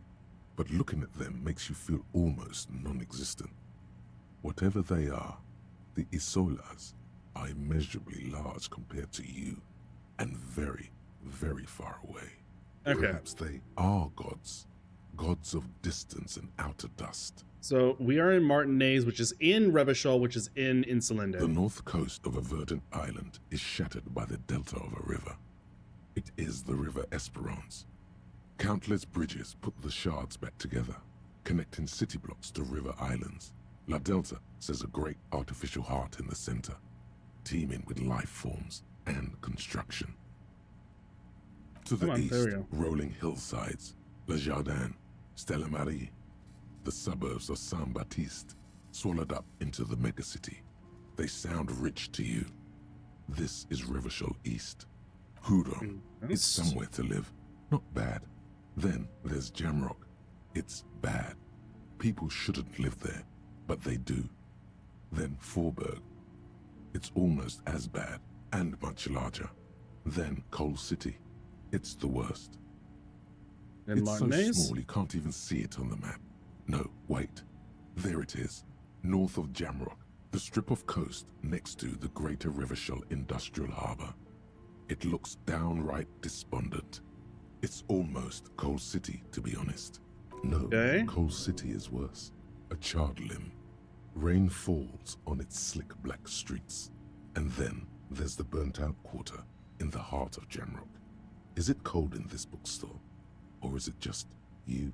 But looking at them makes you feel almost non-existent. Whatever they are, the Isolas are immeasurably large compared to you, and very, very far away. Okay. Perhaps they are gods. Gods of distance and outer dust. So we are in Martinez, which is in Revachol, which is in Insulinde. The north coast of a verdant island is shattered by the delta of a river. It is the River Esperance. Countless bridges put the shards back together, connecting city blocks to river islands. La Delta says a great artificial heart in the center, teeming with life forms and construction. To the east, rolling hillsides, Le Jardin, Stella Marie, the suburbs of Saint-Baptiste, swallowed up into the megacity. They sound rich to you. This is Revachol East. Hudon, it's somewhere to live. Not bad. Then there's Jamrock. It's bad. People shouldn't live there, but they do. Then Forberg. It's almost as bad, and much larger. Then Coal City. It's the worst. And it's so Martinez? small you can't even see it on the map. No, wait. There it is. North of Jamrock. The strip of coast next to the Greater Revachol Industrial Harbor. It looks downright despondent. It's almost Coal City, to be honest. No, Coal City is worse. A charred limb. Rain falls on its slick black streets. And then there's the burnt-out quarter in the heart of Jamrock. Is it cold in this bookstore? Or is it just you?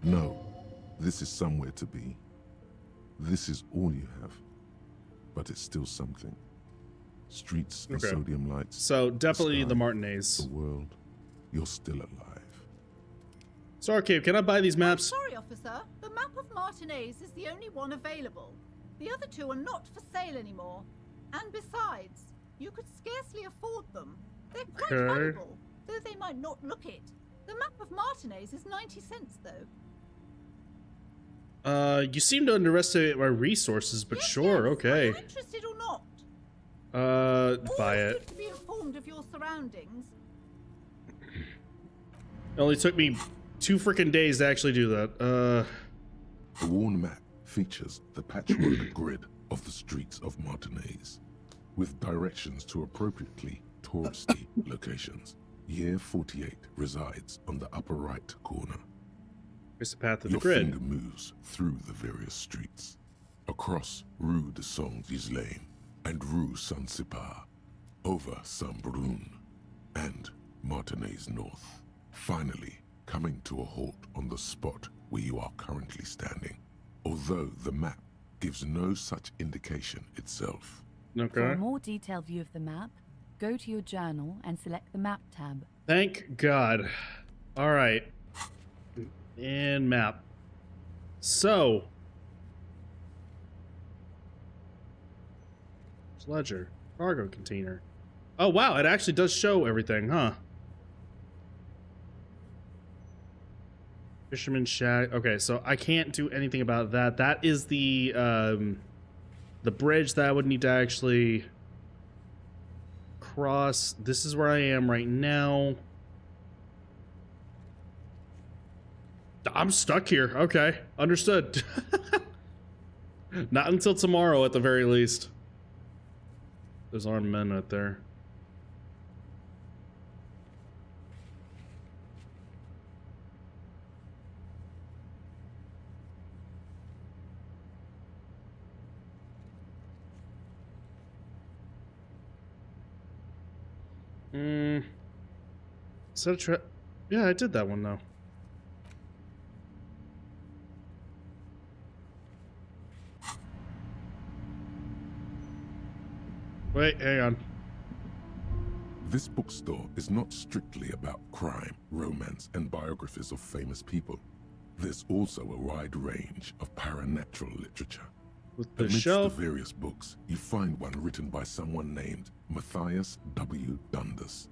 No, this is somewhere to be. This is all you have. But it's still something. Streets and sodium lights. So definitely the Martinez. The world. You're still alive. Sorry, Cave, can I buy these maps? Sorry, officer. The map of Martinez is the only one available. The other two are not for sale anymore. And besides, you could scarcely afford them. They're quite valuable, though they might not look it. The map of Martinez is 90 cents, though. You seem to underestimate my resources, but sure, okay. Are you interested or not? Buy Always it. good to be informed of your surroundings. It only took me 2 freaking days to actually do that. The worn map features the patchwork grid of the streets of Martinez, with directions to appropriately touristy locations. Year 48 resides on the upper right corner. Here's the path of the Your grid. finger moves through the various streets, across Rue de Saint-Ghislain and Rue Saint-Sipar, over Saint-Brun and Martinez North, finally coming to a halt on the spot where you are currently standing, although the map gives no such indication itself. For a more detailed view of the map, go to your journal and select the map tab. Thank God. All right. And map. So. Ledger. Cargo container. Oh, wow. It actually does show everything, huh? Fisherman shack. Okay, so I can't do anything about that. That is the bridge that I would need to actually cross. This is where I am right now. I'm stuck here. Okay, understood. Not until tomorrow at the very least. There's armed men right there. Is that a yeah, I did that one though. Wait, hang on. This bookstore is not strictly about crime, romance, and biographies of famous people. There's also a wide range of paranatural literature. With the Amidst shelf. the various books, you find one written by someone named Matthias W. Dundas.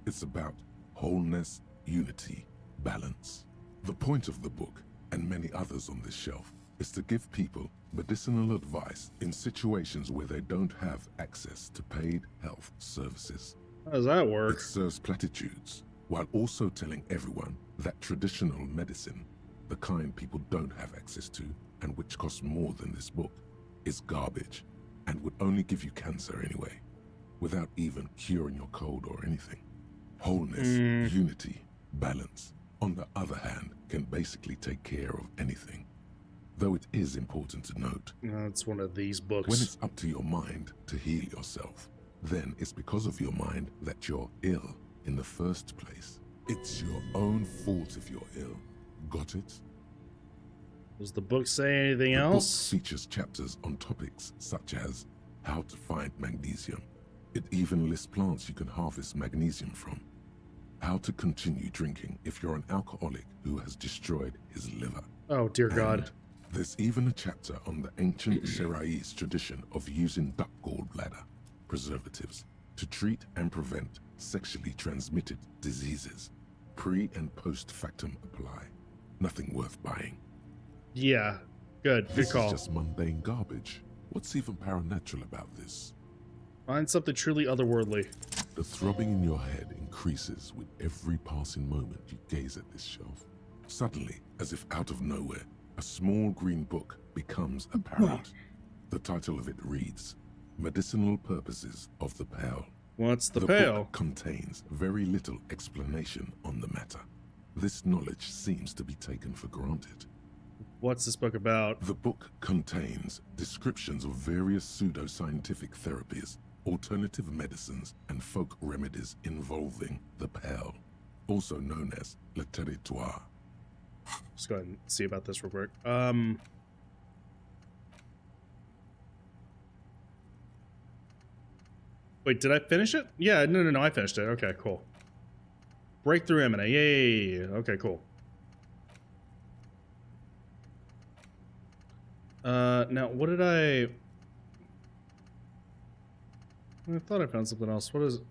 It's about wholeness, unity, balance. The point of the book, and many others on this shelf, is to give people medicinal advice in situations where they don't have access to paid health services. How does that work? It serves platitudes, while also telling everyone that traditional medicine, the kind people don't have access to, and which costs more than this book, is garbage, and would only give you cancer anyway, without even curing your cold or anything. Wholeness, unity, balance, on the other hand, can basically take care of anything. Though it is important to note, it's one of these books. When it's up to your mind to heal yourself, then it's because of your mind that you're ill in the first place. It's your own fault if you're ill. Got it? Does the book say anything The else? book features chapters on topics such as how to find magnesium. It even lists plants you can harvest magnesium from. How to continue drinking if you're an alcoholic who has destroyed his liver. Oh, dear God. And there's even a chapter on the ancient Seraïs tradition of using duck gallbladder preservatives to treat and prevent sexually transmitted diseases. Pre and post factum apply. Nothing worth buying. Yeah, good This call. is just mundane garbage. What's even paranatural about this? Find something truly otherworldly. The throbbing in your head increases with every passing moment you gaze at this shelf. Suddenly, as if out of nowhere, a small green book becomes apparent. The title of it reads, Medicinal Purposes of the Pearl. What's the book pail? contains very little explanation on the matter. This knowledge seems to be taken for granted. What's this book about? The book contains descriptions of various pseudoscientific therapies, alternative medicines, and folk remedies involving the pale, also known as le territoire. Let's go ahead and see about this real quick. Wait, did I finish it? Yeah, no, I finished it. Okay, cool. Breakthrough imminent. Yay. Okay, cool. Now, what did I thought I found something else. What is it?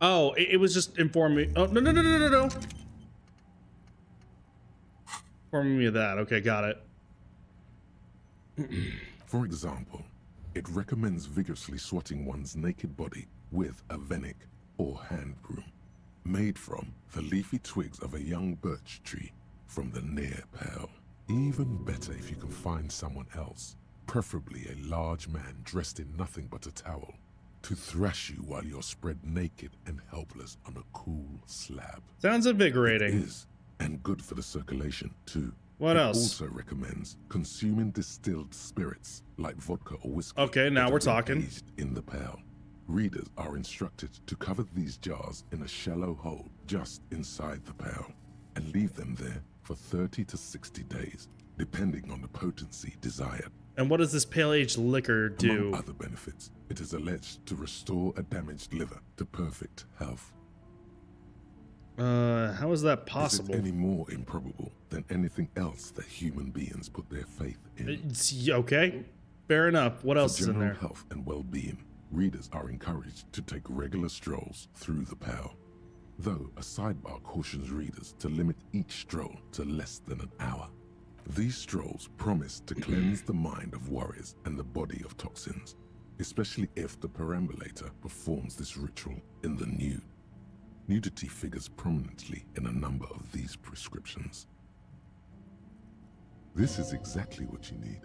Oh, it was just informing me. Oh, no. Informing me of that. Okay, got it. For example, it recommends vigorously swatting one's naked body with a venik or hand broom, made from the leafy twigs of a young birch tree from the near pale. Even better if you can find someone else, preferably a large man dressed in nothing but a towel, to thrash you while you're spread naked and helpless on a cool slab. Sounds invigorating. It is, and good for the circulation too. What else? It also recommends consuming distilled spirits like vodka or whiskey. Okay, now we're talking. Aged in the pale. Readers are instructed to cover these jars in a shallow hole just inside the pale and leave them there for 30 to 60 days, depending on the potency desired. And what does this pale-aged liquor do? Among other benefits, it is alleged to restore a damaged liver to perfect health. How is that possible? Is it any more improbable than anything else that human beings put their faith in? Okay, fair enough. What else is in there? For general health and well-being, readers are encouraged to take regular strolls through the pale, though a sidebar cautions readers to limit each stroll to less than an hour. These strolls promise to cleanse the mind of worries and the body of toxins, especially if the perambulator performs this ritual in the nude. Nudity figures prominently in a number of these prescriptions. This is exactly what you need.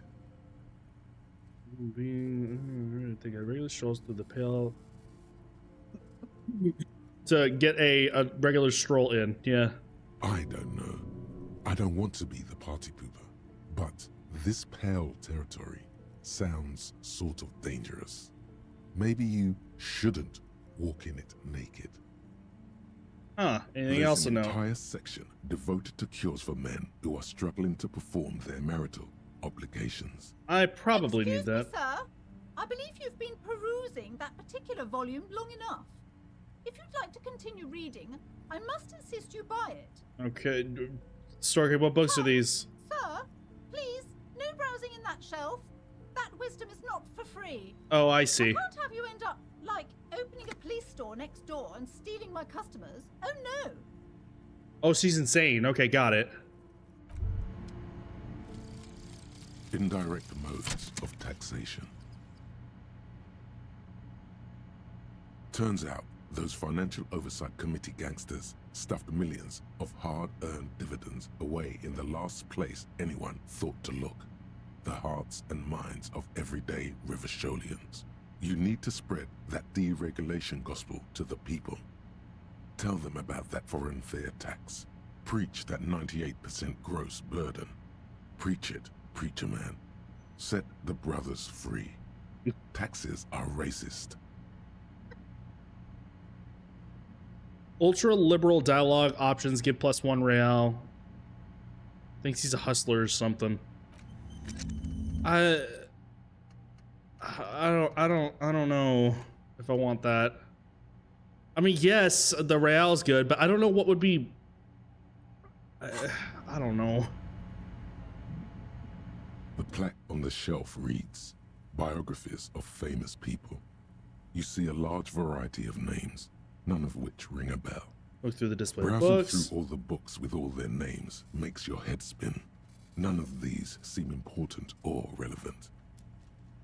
Take a regular strolls through the pale to get a regular stroll in. Yeah. I don't know. I don't want to be the party pooper, but this pale territory sounds sort of dangerous. Maybe you shouldn't walk in it naked. Huh, anything else to know? There's an entire section devoted to cures for men who are struggling to perform their marital obligations. I probably need that. Excuse me, sir. I believe you've been perusing that particular volume long enough. If you'd like to continue reading, I must insist you buy it. Okay, Storky, what books are these? Sir, please, no browsing in that shelf. That wisdom is not for free. Oh, I see. I can't have you end up, like, opening a police store next door and stealing my customers. Oh, no. Oh, she's insane. Okay, got it. Indirect modes of taxation. Turns out, those Financial Oversight Committee gangsters stuffed millions of hard-earned dividends away in the last place anyone thought to look. The hearts and minds of everyday Riversholians. You need to spread that deregulation gospel to the people. Tell them about that foreign fair tax. Preach that 98% gross burden. Preach it, preacher man. Set the brothers free. Taxes are racist. Ultra-liberal dialogue options give +1 real. Thinks he's a hustler or something. I don't know if I want that. I mean, yes, the real's good, but I don't know what would be. I don't know. The plaque on the shelf reads, "Biographies of famous people." You see a large variety of names, none of which ring a bell. Look through the display Browsing books. through all the books with all their names makes your head spin. None of these seem important or relevant.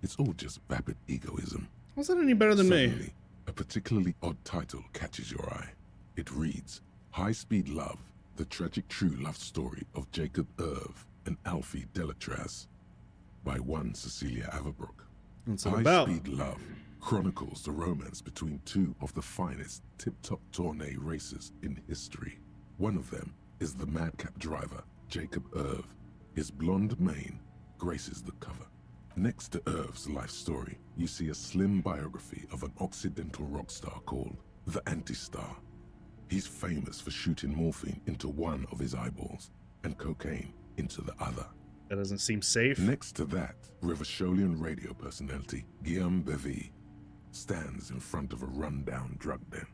It's all just vapid egoism. How's that any better than Suddenly, me? a particularly odd title catches your eye. It reads, High Speed Love, the tragic true love story of Jacob Irv and Alfie Delatraz, by one Cecilia Averbrook. What's it about? High-Speed Love chronicles the romance between two of the finest tip-top tourney racers in history. One of them is the madcap driver, Jacob Irv. His blonde mane graces the cover. Next to Irv's life story, you see a slim biography of an Occidental rock star called the Anti-Star. He's famous for shooting morphine into one of his eyeballs and cocaine into the other. That doesn't seem safe. Next to that, Rivasholian radio personality Guillaume Bevy stands in front of a rundown drug den.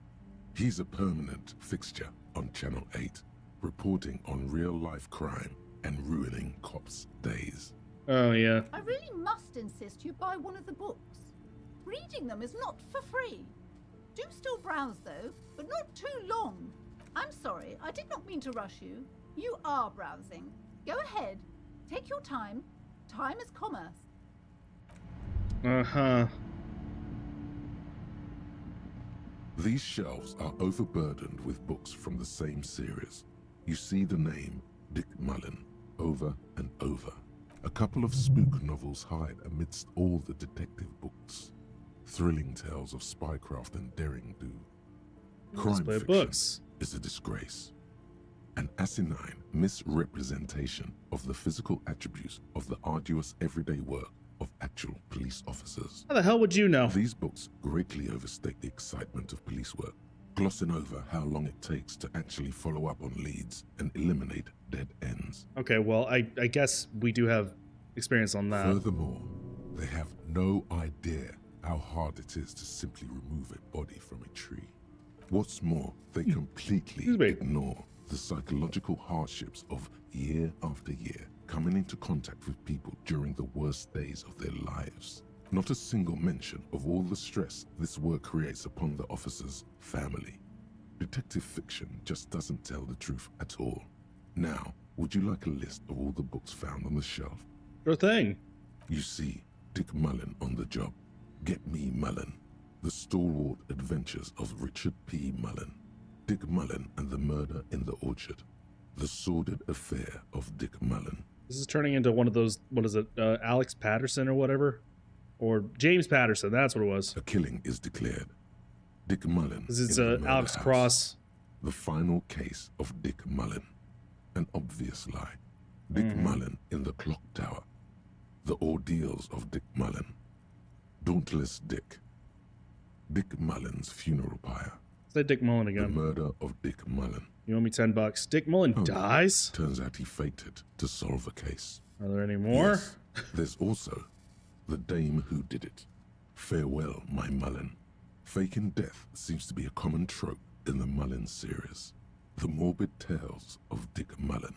He's a permanent fixture on Channel 8, reporting on real-life crime and ruining cops' days. Oh, yeah. I really must insist you buy one of the books. Reading them is not for free. Do still browse, though, but not too long. I'm sorry, I did not mean to rush you. You are browsing. Go ahead. Take your time. Time is commerce. Uh-huh. These shelves are overburdened with books from the same series. You see the name Dick Mullen over and over. A couple of spook novels hide amidst all the detective books. Thrilling tales of spycraft and daring-do. Crime fiction books. is a disgrace. An asinine misrepresentation of the physical attributes of the arduous everyday work of actual police officers. How the hell would you know? These books greatly overstate the excitement of police work, glossing over how long it takes to actually follow up on leads and eliminate dead ends. Okay, well, I guess we do have experience on that. Furthermore, they have no idea how hard it is to simply remove a body from a tree. What's more, they completely ignore the psychological hardships of year after year coming into contact with people during the worst days of their lives. Not a single mention of all the stress this work creates upon the officer's family. Detective fiction just doesn't tell the truth at all. Now, would you like a list of all the books found on the shelf? Sure thing. You see Dick Mullen on the job. Get Me Mullen. The Stalwart Adventures of Richard P. Mullen. Dick Mullen and the Murder in the Orchard. The Sordid Affair of Dick Mullen. This is turning into one of those, what is it, Alex Patterson or whatever? Or James Patterson, that's what it was. A killing is declared. Dick Mullen. This is in the murder Alex house. Cross. The final case of Dick Mullen. An obvious lie. Dick Mullen in the clock tower. The ordeals of Dick Mullen. Dauntless Dick. Dick Mullen's funeral pyre. Say Dick Mullen again. The murder of Dick Mullen. You owe me $10. Dick Mullen dies? Turns out he faked it to solve a case. Are there any more? Yes, there's also the dame who did it. Farewell, my Mullen. Faking death seems to be a common trope in the Mullen series. The morbid tales of Dick Mullen.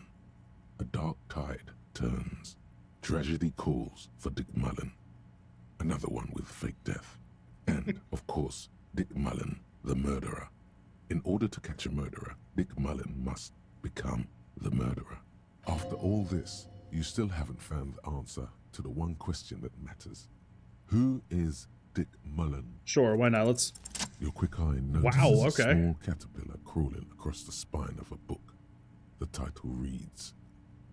A dark tide turns. Tragedy calls for Dick Mullen. Another one with fake death. And, of course, Dick Mullen, the murderer. In order to catch a murderer, Dick Mullen must become the murderer. After all this, you still haven't found the answer to the one question that matters. Who is Dick Mullen? Sure, why not? Let's... Your quick eye notices a small caterpillar crawling across the spine of a book. The title reads,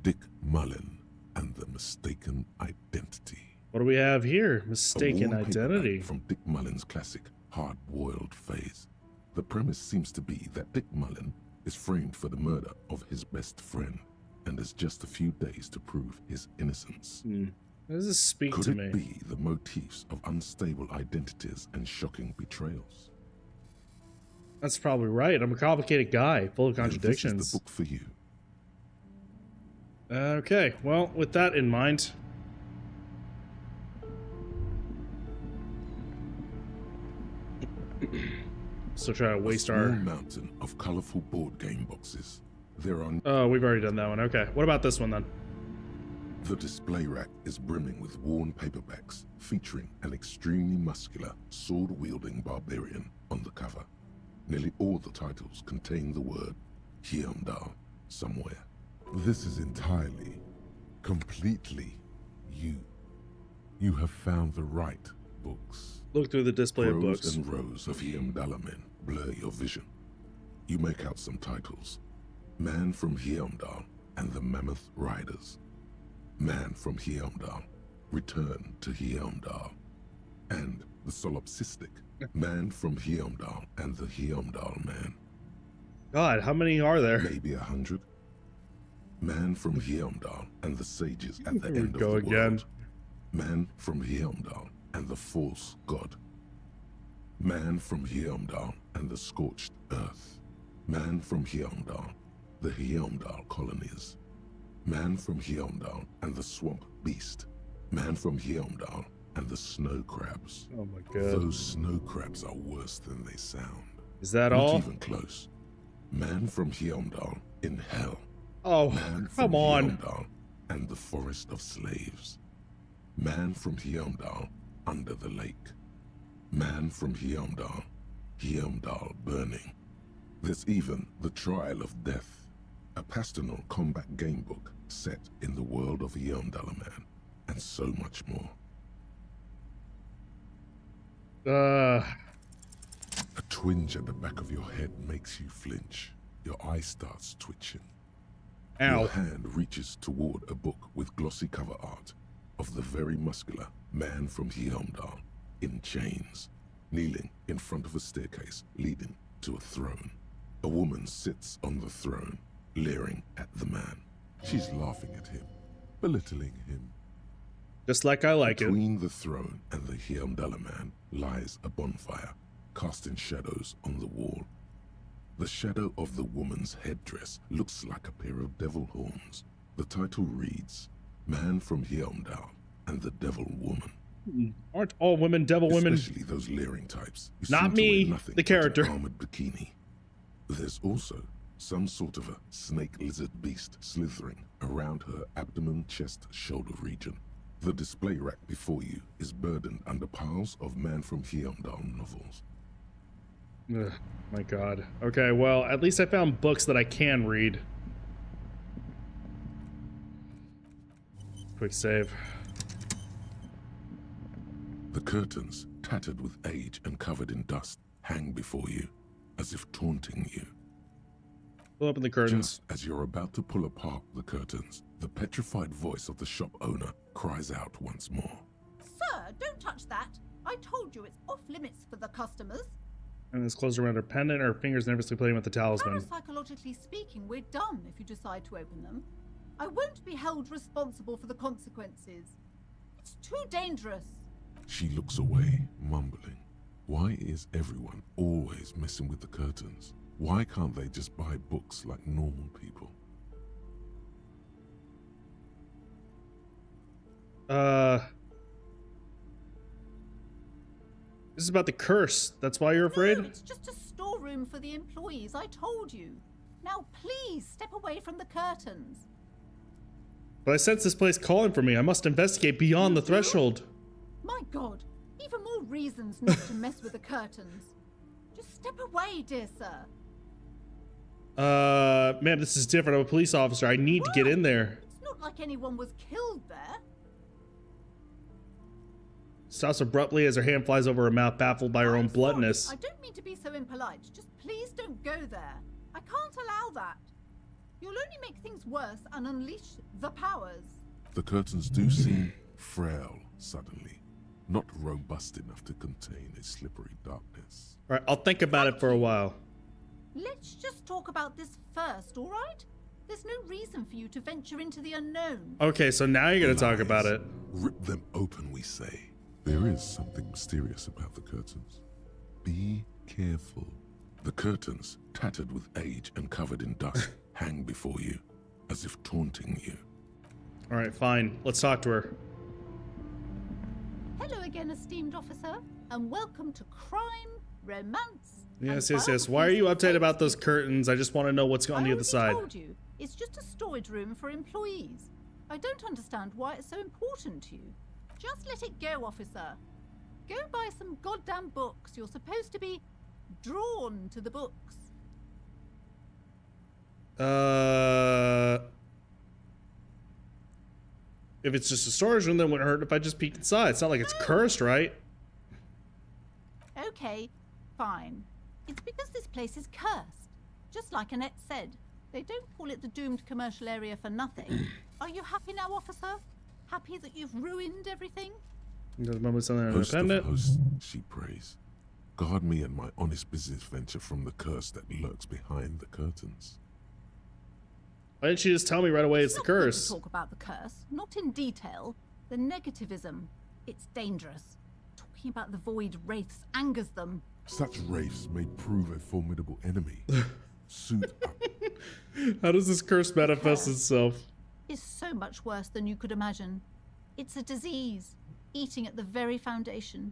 Dick Mullen and the Mistaken Identity. What do we have here? Mistaken A wallpaper identity. from Dick Mullen's classic hard-boiled phase. The premise seems to be that Dick Mullen is framed for the murder of his best friend and has just a few days to prove his innocence. Does this speak Could to it me? be the motifs of unstable identities and shocking betrayals? That's probably right. I'm a complicated guy, full of Then contradictions. This is the book for you. Okay, well, with that in mind... So try to waste a small our... mountain of colorful board game boxes. There are... Oh, we've already done that one. Okay, what about this one then? The display rack is brimming with worn paperbacks featuring an extremely muscular, sword-wielding barbarian on the cover. Nearly all the titles contain the word Hyundai somewhere. This is entirely, completely you. You have found the right books. Look through the display of Rows books. and rows of Hyundai men blur your vision. You make out some titles. Man from Hyundai and the Mammoth Riders. Man from Hyundai. Return to Hyundai. And the solipsistic, man from Heimdall and the Heimdall man. God, how many are there? Maybe 100. Man from Heimdall and the sages at the Here we end of go the again. world. Man from Heimdall and the false god. Man from Heimdall and the scorched earth. Man from Heimdall, the Heimdall colonies. Man from Heimdall and the swamp beast. Man from Heimdall and the snow crabs. Oh my god. Those snow crabs are worse than they sound. Is that Not all? even close. Man from Heimdall in hell. Oh, Man come from on. Heimdall and the forest of slaves. Man from Heimdall under the lake. Man from Heimdall, Heimdall burning. There's even The Trial of Death, a Pastanal combat gamebook set in the world of Heimdallaman, and so much more. A twinge at the back of your head makes you flinch. Your eye starts twitching. Ow. Your hand reaches toward a book with glossy cover art of the very muscular man from Heimdall in chains, kneeling in front of a staircase leading to a throne. A woman sits on the throne, leering at the man. She's laughing at him, belittling him. Just like I like it. Between the throne and the Heimdallaman lies a bonfire, casting shadows on the wall. The shadow of the woman's headdress looks like a pair of devil horns. The title reads, Man from Heimdall and the Devil Woman. Aren't all women devil women? Especially those leering types. who Not seem to wear me, nothing the but an character. armored bikini. There's also some sort of a snake lizard beast slithering around her abdomen, chest, shoulder region. The display rack before you is burdened under piles of Man from Heimdall novels. Ugh, my god. Okay, well, at least I found books that I can read. Quick save. The curtains, tattered with age and covered in dust, hang before you, as if taunting you. Pull open the curtains. Just as you're about to pull apart the curtains, the petrified voice of the shop owner cries out once more. Sir, don't touch that. I told you it's off limits for the customers. And it's closed around her pendant, her fingers nervously playing with the talisman. Parapsychologically speaking, we're done if you decide to open them. I won't be held responsible for the consequences. It's too dangerous. She looks away, mumbling. Why is everyone always messing with the curtains? Why can't they just buy books like normal people? This is about the curse. That's why you're afraid? No, it's just a storeroom for the employees, I told you. Now please step away from the curtains. But I sense this place calling for me. I must investigate beyond the threshold. My God, even more reasons not to mess with the curtains. Just step away, dear sir. Ma'am, this is different. I'm a police officer. I need to get in there. It's not like anyone was killed there. Stops abruptly as her hand flies over her mouth, baffled by her own bluntness. I don't mean to be so impolite. Just please don't go there. I can't allow that. You'll only make things worse and unleash the powers. The curtains do seem frail suddenly, not robust enough to contain a slippery darkness. All right, I'll think about it for a while. Let's just talk about this first, all right? There's no reason for you to venture into the unknown. Okay, so now you're gonna talk about it. Rip them open, we say. There is something mysterious about the curtains. Be careful. The curtains, tattered with age and covered in dust, hang before you, as if taunting you. All right, fine. Let's talk to her. Hello again, esteemed officer, and welcome to Crime, Romance. Yes, yes, yes. Why are you uptight about those curtains? I just want to know what's on the other side. I told you, it's just a storage room for employees. I don't understand why it's so important to you. Just let it go, officer. Go buy some goddamn books. You're supposed to be drawn to the books. If it's just a storage room, then it wouldn't hurt if I just peeked inside. It's not like it's cursed, right? Okay, fine. It's because this place is cursed. Just like Annette said, they don't call it the doomed commercial area for nothing. Are you happy now, officer? Happy that you've ruined everything? There's probably something Host of independent. hosts, she prays. Guard me and my honest business venture from the curse that lurks behind the curtains. Why didn't you just tell me right away it's the not good to curse? talk about the curse, not in detail. The negativism. It's dangerous. Talking about the void wraiths angers them. Such wraiths may prove a formidable enemy. Suit up. How does this curse manifest itself? Is so much worse than you could imagine. It's a disease, eating at the very foundation.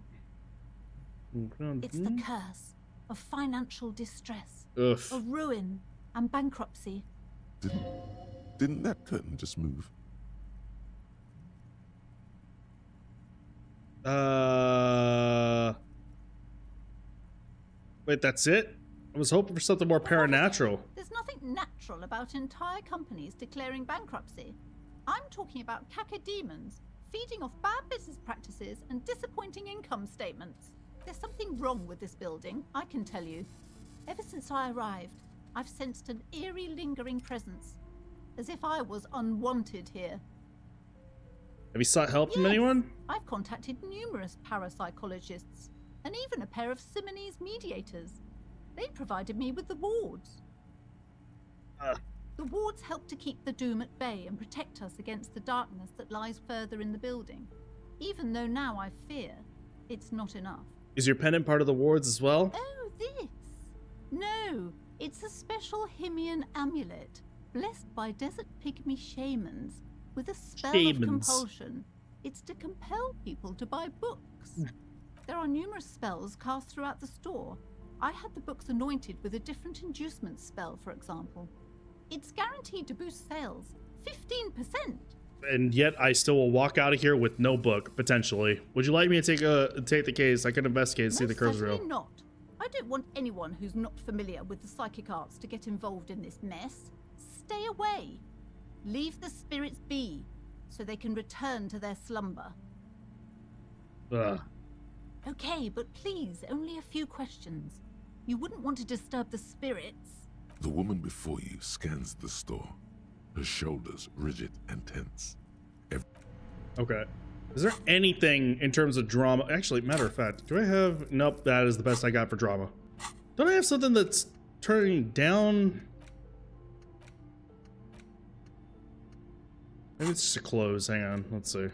It's the curse of financial distress, Ugh. of ruin and bankruptcy. Didn't that curtain just move? Wait, that's it? I was hoping for something more paranatural. There's nothing natural about entire companies declaring bankruptcy. I'm talking about cacodemons feeding off bad business practices and disappointing income statements. There's something wrong with this building, I can tell you. Ever since I arrived, I've sensed an eerie, lingering presence, as if I was unwanted here. Have you sought help from anyone? I've contacted numerous parapsychologists, and even a pair of Simonese mediators. They provided me with the wards. The wards help to keep the doom at bay and protect us against the darkness that lies further in the building. Even though now I fear, it's not enough. Is your pendant part of the wards as well? Oh, this? No, it's a special Himian amulet, blessed by desert pygmy shamans, with a spell of compulsion. It's to compel people to buy books. There are numerous spells cast throughout the store. I had the books anointed with a different inducement spell, for example. It's guaranteed to boost sales 15%. And yet I still will walk out of here with no book, potentially. Would you like me to take the case? I can investigate and see if the curse is real. Certainly not. I don't want anyone who's not familiar with the psychic arts to get involved in this mess. Stay away. Leave the spirits be, so they can return to their slumber. Ugh. Okay, but please, only a few questions. You wouldn't want to disturb the spirits. The woman before you scans the store, her shoulders rigid and tense. Okay. Is there anything in terms of drama? Actually, matter of fact, do I have... Nope, that is the best I got for drama. Don't I have something that's turning down? Maybe it's just a close. Hang on, let's see.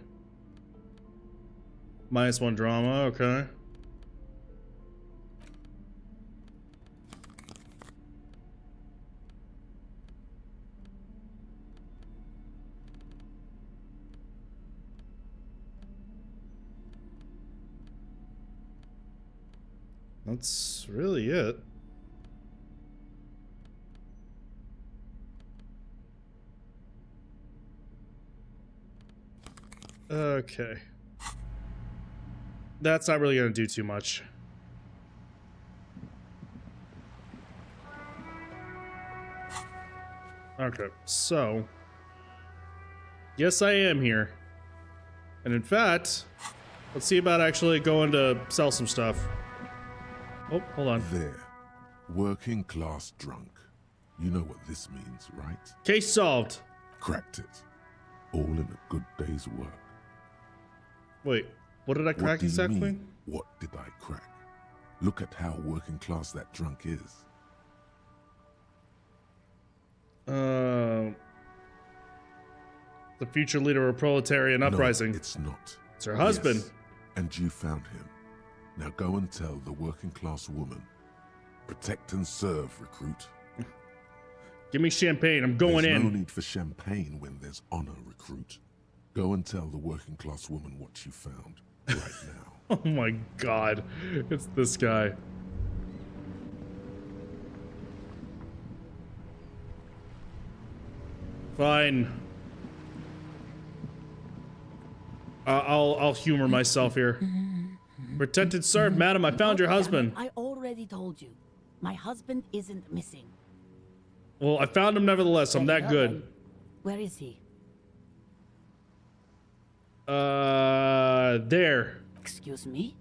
-1 drama, okay. That's really it. Okay. That's not really going to do too much. Okay, so... Yes, I am here. And in fact, let's see about actually going to sell some stuff. Oh, hold on. There. Working class drunk. You know what this means, right? Case solved. Cracked it. All in a good day's work. Wait, what did I crack What do you exactly? mean, what did I crack? Look at how working class that drunk is. The future leader of proletarian uprising. No, it's not. It's her husband. Yes, and you found him. Now go and tell the working class woman. Protect and serve, recruit. Give me champagne, I'm going There's in. no need for champagne when there's honor, recruit. Go and tell the working class woman what you found right now. Oh my god, it's this guy. Fine. I'll humor myself here. Protect and serve, madam. I found your husband. I already told you. My husband isn't missing. Well, I found him nevertheless. I'm that good. Where is he? There. Excuse me?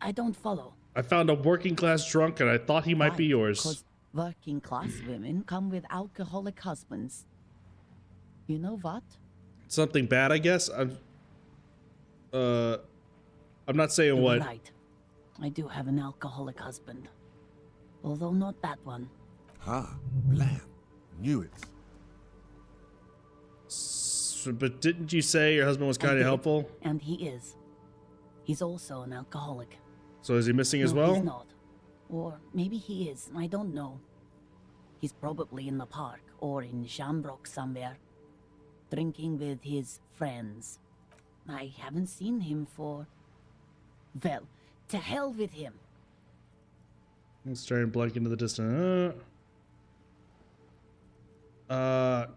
I don't follow. I found a working class drunk and I thought he might be yours. 'Cause working class women come with alcoholic husbands. You know what? Something bad, I guess? I'm not saying You're what. right. I do have an alcoholic husband. Although not that one. Ah, blam. Knew it. But didn't you say your husband was I kind of did, helpful? And he is. He's also an alcoholic. So is he missing as No, well? he's not. Or maybe he is, I don't know. He's probably in the park or in Shamrock somewhere, drinking with his friends. I haven't seen him for... Well, to hell with him. Let's try and blank into the distance.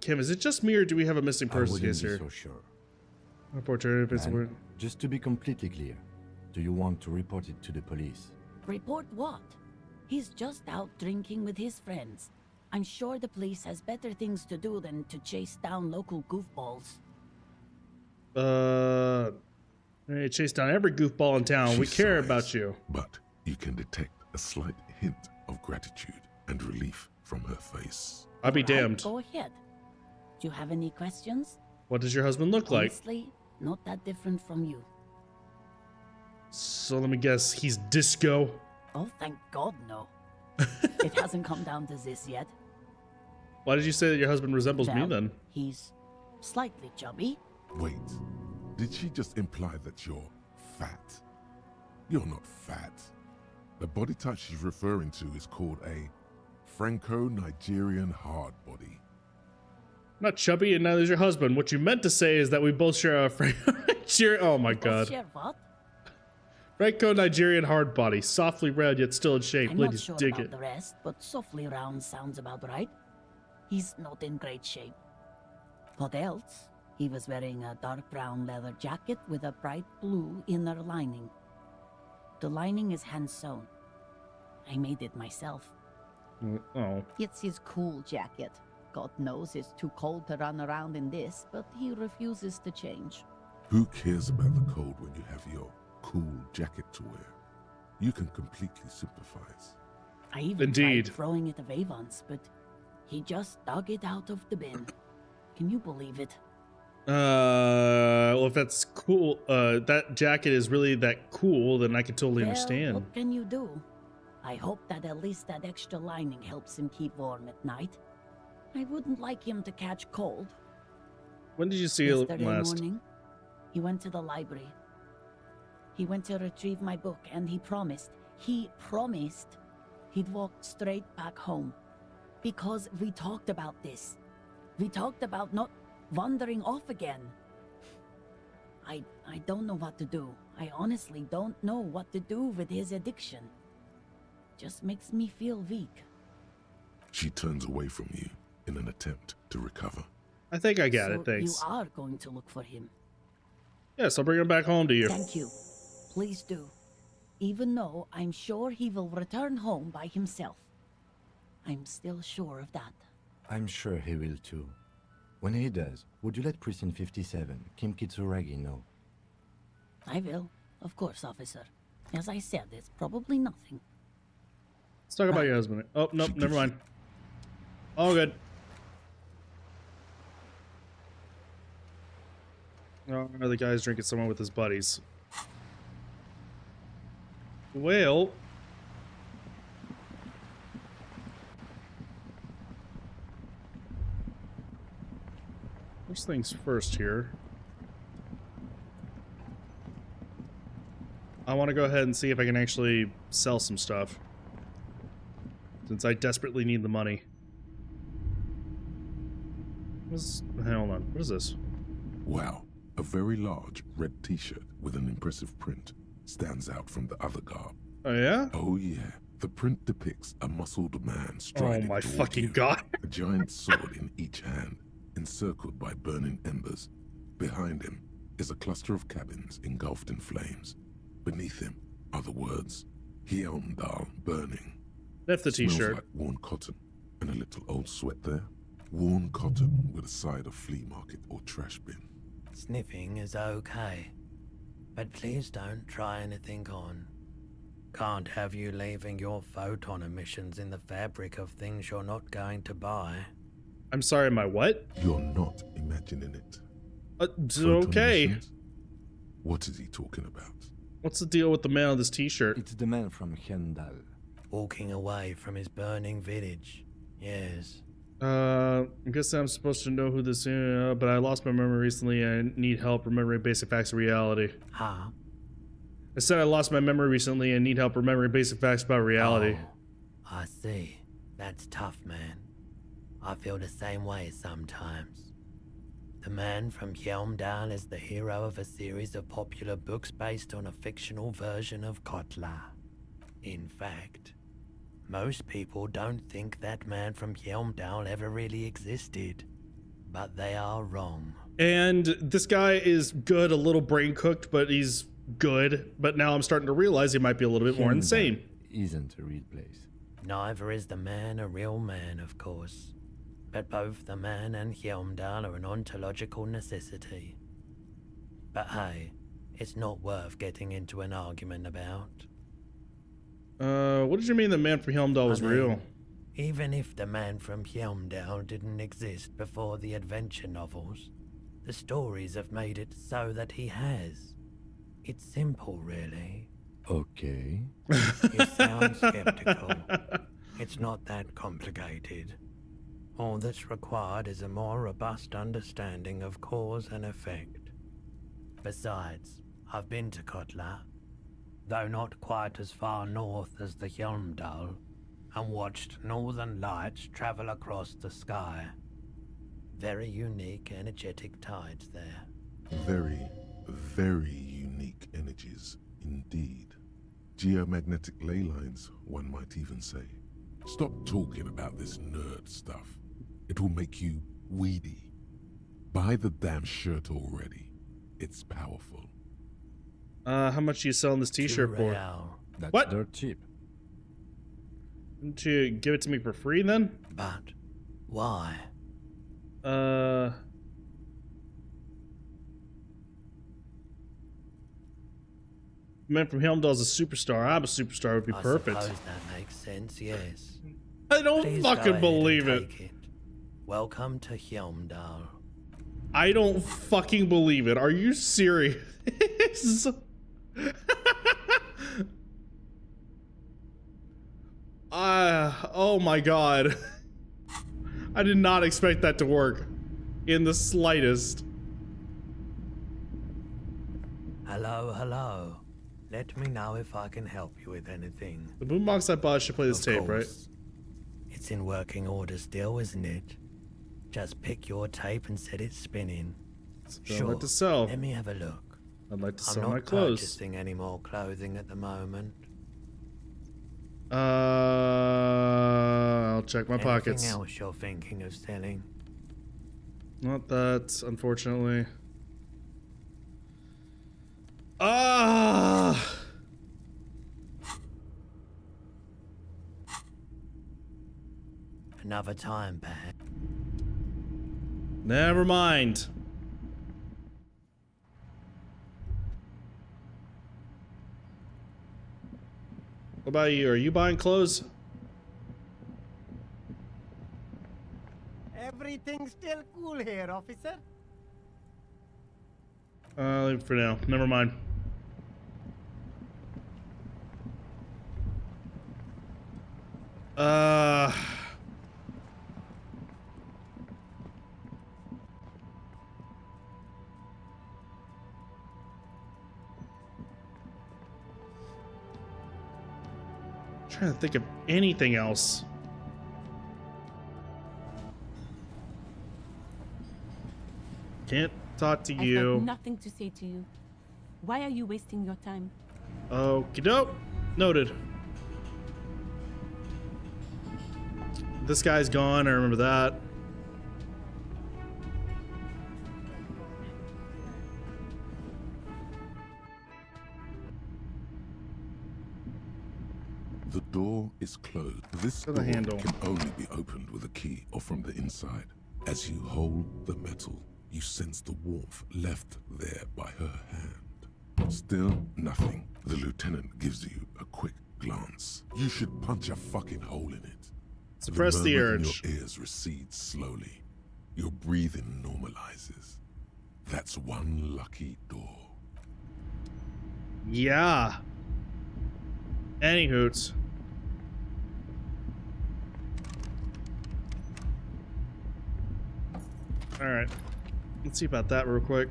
Kim, is it just me or do we have a missing person case here? So sure. Portrait, And just to be completely clear, do you want to report it to the police? Report what? He's just out drinking with his friends. I'm sure the police has better things to do than to chase down local goofballs. Hey, chase down every goofball in town. We care about you. But you can detect a slight hint of gratitude and relief from her face. I'll be Right, damned. Go ahead. Do you have any questions? What does your husband look like? Honestly, not that different from you. So let me guess, he's disco. Oh, thank God, no. It hasn't come down to this yet. Why did you say that your husband resembles me Well, then? He's slightly chubby. Wait, did she just imply that you're fat? You're not fat. The body type she's referring to is called a Franco-Nigerian hard body. Not chubby, and neither is your husband. What you meant to say is that we both share a Oh my god. Share what? Franco-Nigerian hard body, softly round yet still in shape. I'm not Ladies sure dig about it. the rest, but softly round sounds about right. He's not in great shape. What else? He was wearing a dark brown leather jacket with a bright blue inner lining. The lining is hand-sewn. I made it myself. Oh. It's his cool jacket. God knows it's too cold to run around in this, but he refuses to change. Who cares about the cold when you have your cool jacket to wear? You can completely sympathize. I even Indeed. tried throwing it away once, but he just dug it out of the bin. Can you believe it? Well, if that's cool, that jacket is really that cool, then I can totally Well, understand. what can you do? I hope that at least that extra lining helps him keep warm at night. I wouldn't like him to catch cold. When did you see it Yesterday last? morning, he went to the library. He went to retrieve my book, and he promised he'd walk straight back home. Because we talked about this. We talked about not wandering off again. I don't know what to do. I honestly don't know what to do with his addiction. Just makes me feel weak. She turns away from you in an attempt to recover. I think I got So it, thanks. You are going to look for him. Yes, I'll bring him back home to you. Thank you. Please do. Even though I'm sure he will return home by himself. I'm still sure of that. I'm sure he will too. When he does, would you let Precinct 57, Kim Kitsuragi, know? I will. Of course, officer. As I said, it's probably nothing. Let's talk about your husband. Oh, nope, never mind. All good. Oh, the guy's drinking someone with his buddies. Well... First things first here. I want to go ahead and see if I can actually sell some stuff. Since I desperately need the money. Hold on, what is this? Wow, a very large red t-shirt with an impressive print stands out from the other garb. Oh yeah? Oh yeah, the print depicts a muscled man striding Oh my toward fucking you, god. a giant sword in each hand, encircled by burning embers. Behind him is a cluster of cabins engulfed in flames. Beneath him are the words, Hyundai burning. That's the Smells t-shirt. like worn cotton and a little old sweat there. Worn cotton with a side of flea market or trash bin. Sniffing is okay, but please don't try anything on. Can't have you leaving your photon emissions in the fabric of things you're not going to buy. I'm sorry, my what? You're not imagining it. It's Photon okay. emissions? What is he talking about? What's the deal with the man on this t-shirt? It's the man from Hendal. Walking away from his burning village. Yes. I guess I'm supposed to know who this is, but I lost my memory recently and I need help remembering basic facts of reality. Huh? I said I lost my memory recently and need help remembering basic facts about reality. Oh, I see. That's tough, man. I feel the same way sometimes. The man from Helmdal is the hero of a series of popular books based on a fictional version of Kotla. In fact, most people don't think that man from Helmdal ever really existed. But they are wrong. And this guy is good, a little brain cooked, but he's good. But now I'm starting to realize he might be a little bit more insane. Isn't a real place. Neither is the man a real man, of course. But both the man and Helmdal are an ontological necessity. But hey, it's not worth getting into an argument about. What did you mean the man from Helmdal was real? Even if the man from Helmdal didn't exist before the adventure novels, the stories have made it so that he has. It's simple, really. Okay. You sound skeptical. It's not that complicated. All that's required is a more robust understanding of cause and effect. Besides, I've been to Kotla, though not quite as far north as the Helmdal, and watched northern lights travel across the sky. Very unique, energetic tides there. Very, very unique energies indeed. Geomagnetic ley lines, one might even say. Stop talking about this nerd stuff. It will make you weedy. Buy the damn shirt already. It's powerful. How much are you selling this t-shirt for? That's What? dirt cheap. Didn't you give it to me for free then? But why? Man from Helmdal's a superstar. I'm a superstar. Would be perfect. I suppose that makes sense, yes. I don't Please go fucking ahead believe and it. take it. Welcome to Helmdal. I don't fucking believe it. Are you serious? Oh my god. I did not expect that to work in the slightest. Hello, hello. Let me know if I can help you with anything. The boombox I bought should play this tape, right? It's in working order still, isn't it? Just pick your tape and set it spinning. I'd like to sell. Let me have a look. I'd like to I'm sell not my clothes. purchasing any more clothing at the moment. I'll check my pockets. Anything else you're thinking of selling? Not that, unfortunately. Ah! Another time, perhaps. Never mind. What about you? Are you buying clothes? Everything's still cool here, officer. Leave it for now. Never mind. Trying to think of anything else. Can't talk to I've you. got nothing to say to you. Why are you wasting your time? Okie doke. Noted. This guy's gone, I remember that. The door is closed. This To door the handle. can only be opened with a key or from the inside. As you hold the metal, you sense the warmth left there by her hand. Still nothing. The lieutenant gives you a quick glance. You should punch a fucking hole in it. Suppress the murmur in urge. your ears recedes slowly. Your breathing normalizes. That's one lucky door. Yeah. Any hoots. Alright. Let's see about that real quick.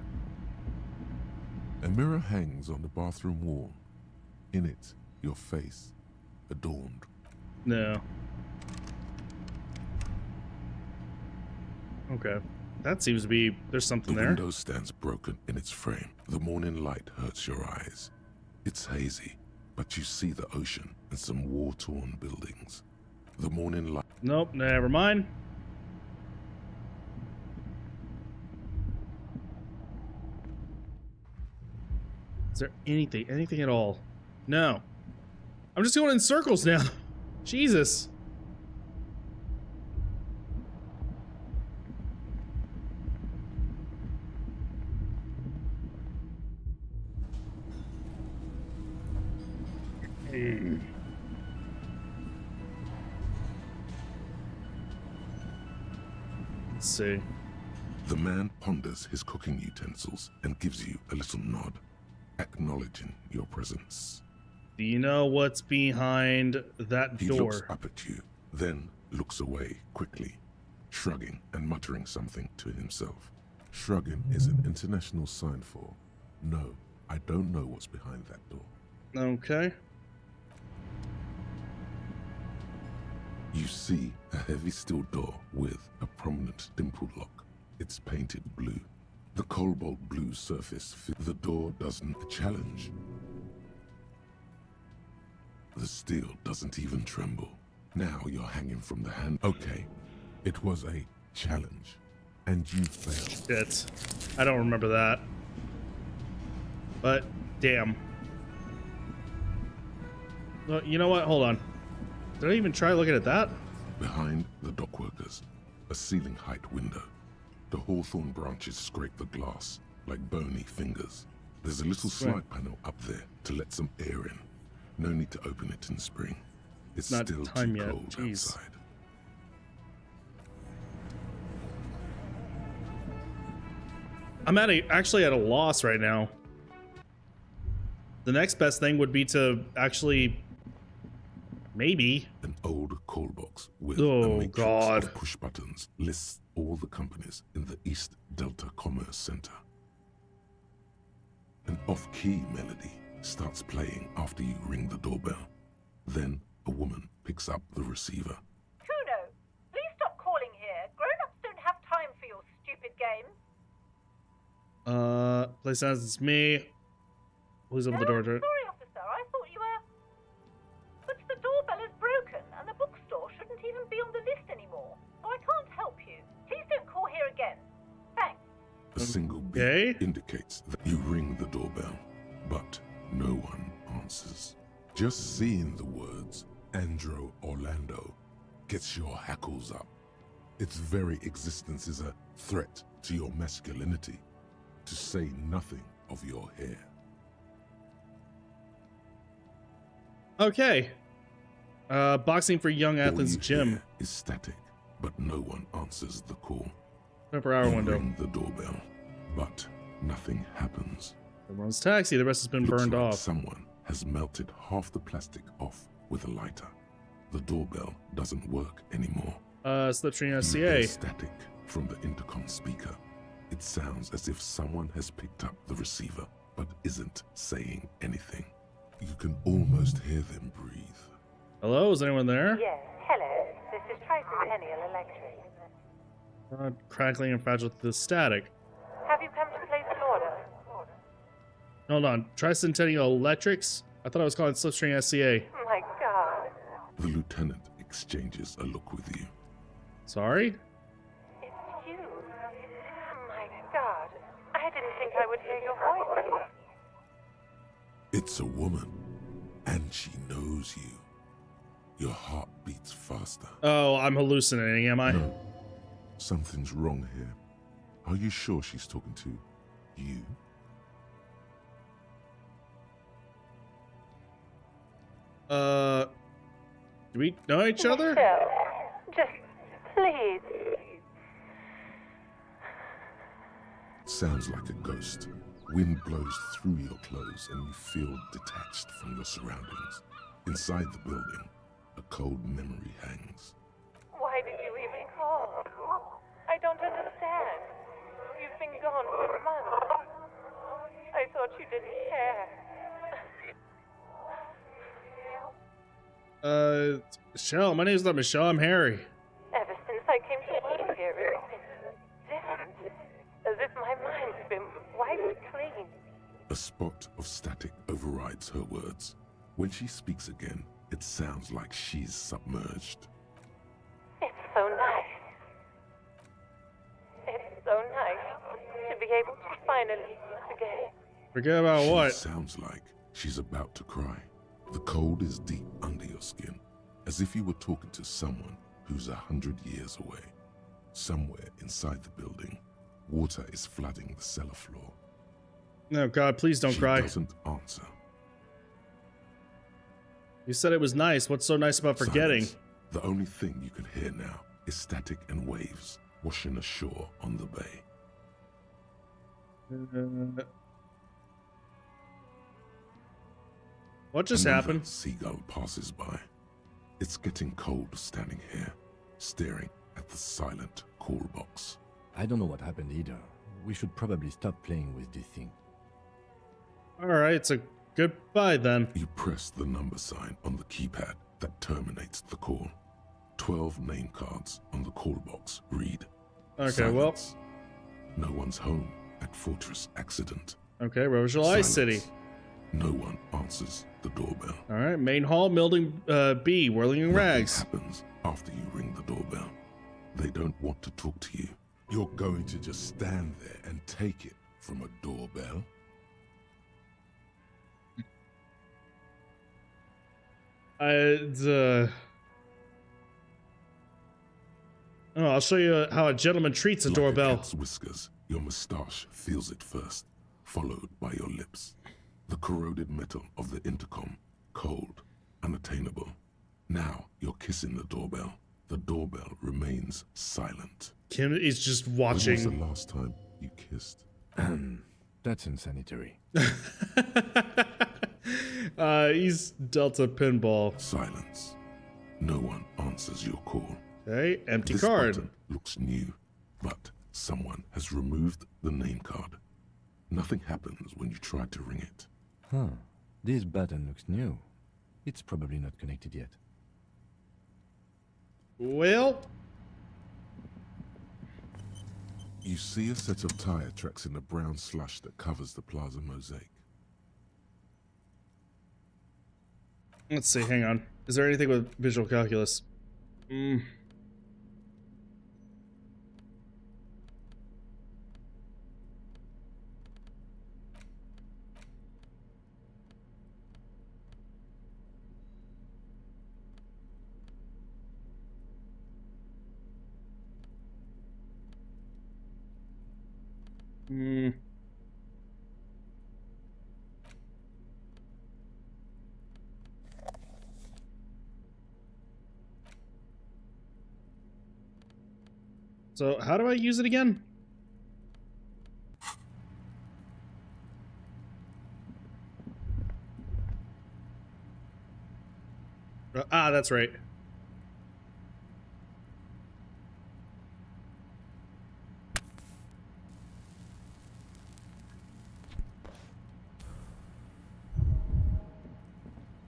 A mirror hangs on the bathroom wall. In it, your face, adorned. No. Okay. That seems to be... There's something there. The window stands broken in its frame. The morning light hurts your eyes. It's hazy, but you see the ocean and some war-torn buildings. The morning light... Nope, never mind. Is there anything at all? No. I'm just going in circles now. Jesus. Let's see. The man ponders his cooking utensils and gives you a little nod, acknowledging your presence. Do you know what's behind that He door? looks up at you, then looks away quickly, shrugging and muttering something to himself. Shrugging is an international sign for, no, I don't know what's behind that door. Okay. You see a heavy steel door with a prominent dimple lock. It's painted blue. The cobalt blue surface the door doesn't challenge. The steel doesn't even tremble. Now you're hanging from the hand. Okay, it was a challenge, and you failed. Shit. I don't remember that. But, damn. Well, you know what? Hold on. Did I even try looking at that? Behind the dockworkers, a ceiling height window. The hawthorn branches scrape the glass like bony fingers. There's a little slide panel up there to let some air in. No need to open it in spring. It's not still time too yet. cold Jeez. outside. I'm actually at a loss right now. The next best thing would be to actually... Maybe. An old call box with Oh, a matrix God. of push buttons lists all the companies in the East Delta Commerce Center. An off-key melody starts playing after you ring the doorbell. Then a woman picks up the receiver. Kuno, please stop calling here. Grown-ups don't have time for your stupid games. Place says it's me. Who's over the door? Sorry, officer. I thought you were... But the doorbell is broken, and the bookstore shouldn't even be on the list anymore. So I can't help you. Please don't call here again. Thanks. A single beep indicates that you ring the doorbell, but no one answers. Just seeing the words Andro Orlando gets your hackles up. Its very existence is a threat to your masculinity, to say nothing of your hair. Okay. Boxing for Young Athens Gym. Is static, but no one answers the call. 24-hour You window. ring the doorbell, but nothing happens. Everyone's taxi. The rest has been Looks burned like off. Someone has melted half the plastic off with a lighter. The doorbell doesn't work anymore. Slipstream You hear SCA. static from the intercom speaker. It sounds as if someone has picked up the receiver, but isn't saying anything. You can almost hear them breathe. Hello, is anyone there? Yes, hello. This is Tricentennial Electric. Crackling and fragile to the static. Have you come to place an order? Hold on. Tricentennial Electrics? I thought I was calling Slipstream SCA. My God. The lieutenant exchanges a look with you. Sorry? It's you. My God. I didn't think I would hear your voice. It's a woman, and she knows you. Your heart beats faster. Oh, I'm hallucinating, am I? No, something's wrong here. Are you sure she's talking to you? Do we know each other? Michelle, just please. Sounds like a ghost. Wind blows through your clothes and you feel detached from your surroundings. Inside the building, a cold memory hangs. Why did you even call? I don't understand. You've been gone for months. I thought you didn't care. Michelle, my name's not Michelle, I'm Harry. Ever since I came to work here, it's been different. As if my mind's been wiped clean. A spot of static overrides her words. When she speaks again, it sounds like she's submerged. It's so nice. It's so nice to be able to finally again. Forget about what? She sounds like she's about to cry. The cold is deep under your skin, as if you were talking to someone who's 100 years away. Somewhere inside the building, water is flooding the cellar floor. No, God, please don't cry. She doesn't answer. You said it was nice. What's so nice about forgetting? Silence. The only thing you can hear now is static and waves washing ashore on the bay. What just happened? Seagull passes by. It's getting cold standing here, staring at the silent call box. I don't know what happened either. We should probably stop playing with this thing. Alright, so goodbye then. You press the number sign on the keypad that terminates the call. 12 name cards on the call box read. Okay, Silence. No one's home at Fortress Accident. Okay, Roguelike City. No one answers the doorbell. Alright, main hall, building B, whirling rags. What happens after you ring the doorbell? They don't want to talk to you. You're going to just stand there and take it from a doorbell? Oh, I'll show you how a gentleman treats a Like doorbell. A cat's whiskers, your moustache feels it first, followed by your lips. The corroded metal of the intercom, cold, unattainable. Now you're kissing the doorbell. The doorbell remains silent. Kim is just When watching. was the last time you kissed? That's unsanitary. He's Delta Pinball. Silence. No one answers your call. Okay, empty This card. button looks new, but someone has removed the name card. Nothing happens when you try to ring it. Huh. This button looks new. It's probably not connected yet. Well, you see a set of tire tracks in the brown slush that covers the plaza mosaic. let's see, hang on. Is there anything with visual calculus? So, how do I use it again? That's right.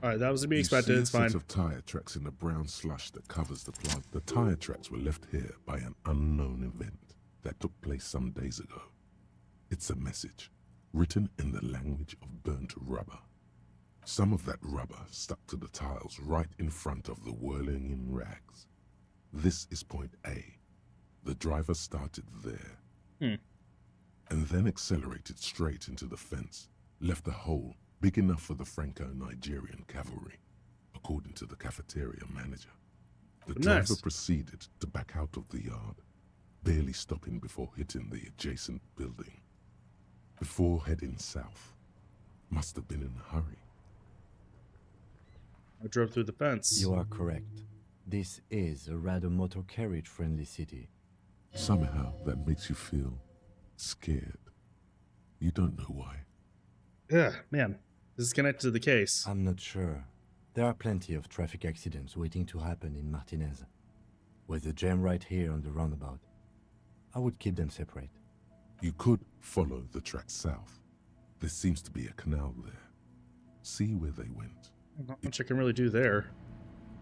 Alright, that was to be expected, it's fine. You see a set of tire tracks in the brown slush that covers the plaza. The tire tracks were left here by an unknown event that took place some days ago. It's a message, written in the language of burnt rubber. Some of that rubber stuck to the tiles right in front of the whirling in rags. This is point A. The driver started there. And then accelerated straight into the fence, left a hole big enough for the Franco-Nigerian cavalry, according to the cafeteria manager. The driver proceeded to back out of the yard, barely stopping before hitting the adjacent building. Before heading south, must have been in a hurry. I drove through the fence. You are correct. This is a rather motor carriage-friendly city. Somehow that makes you feel scared. You don't know why. Yeah, man. This is connected to the case. I'm not sure. There are plenty of traffic accidents waiting to happen in Martinez. With a jam right here on the roundabout, I would keep them separate. You could follow the track south. There seems to be a canal there. See where they went. Not much I can really do there.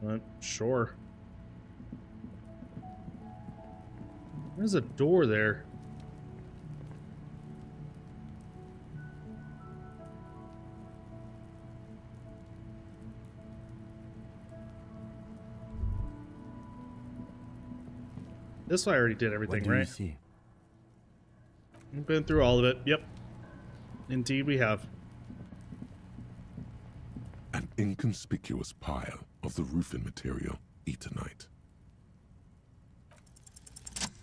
But sure. There's a door there. This I already did everything, What do right? you see? We've been through all of it. Yep. Indeed we have. An inconspicuous pile of the roofing material, Eternite.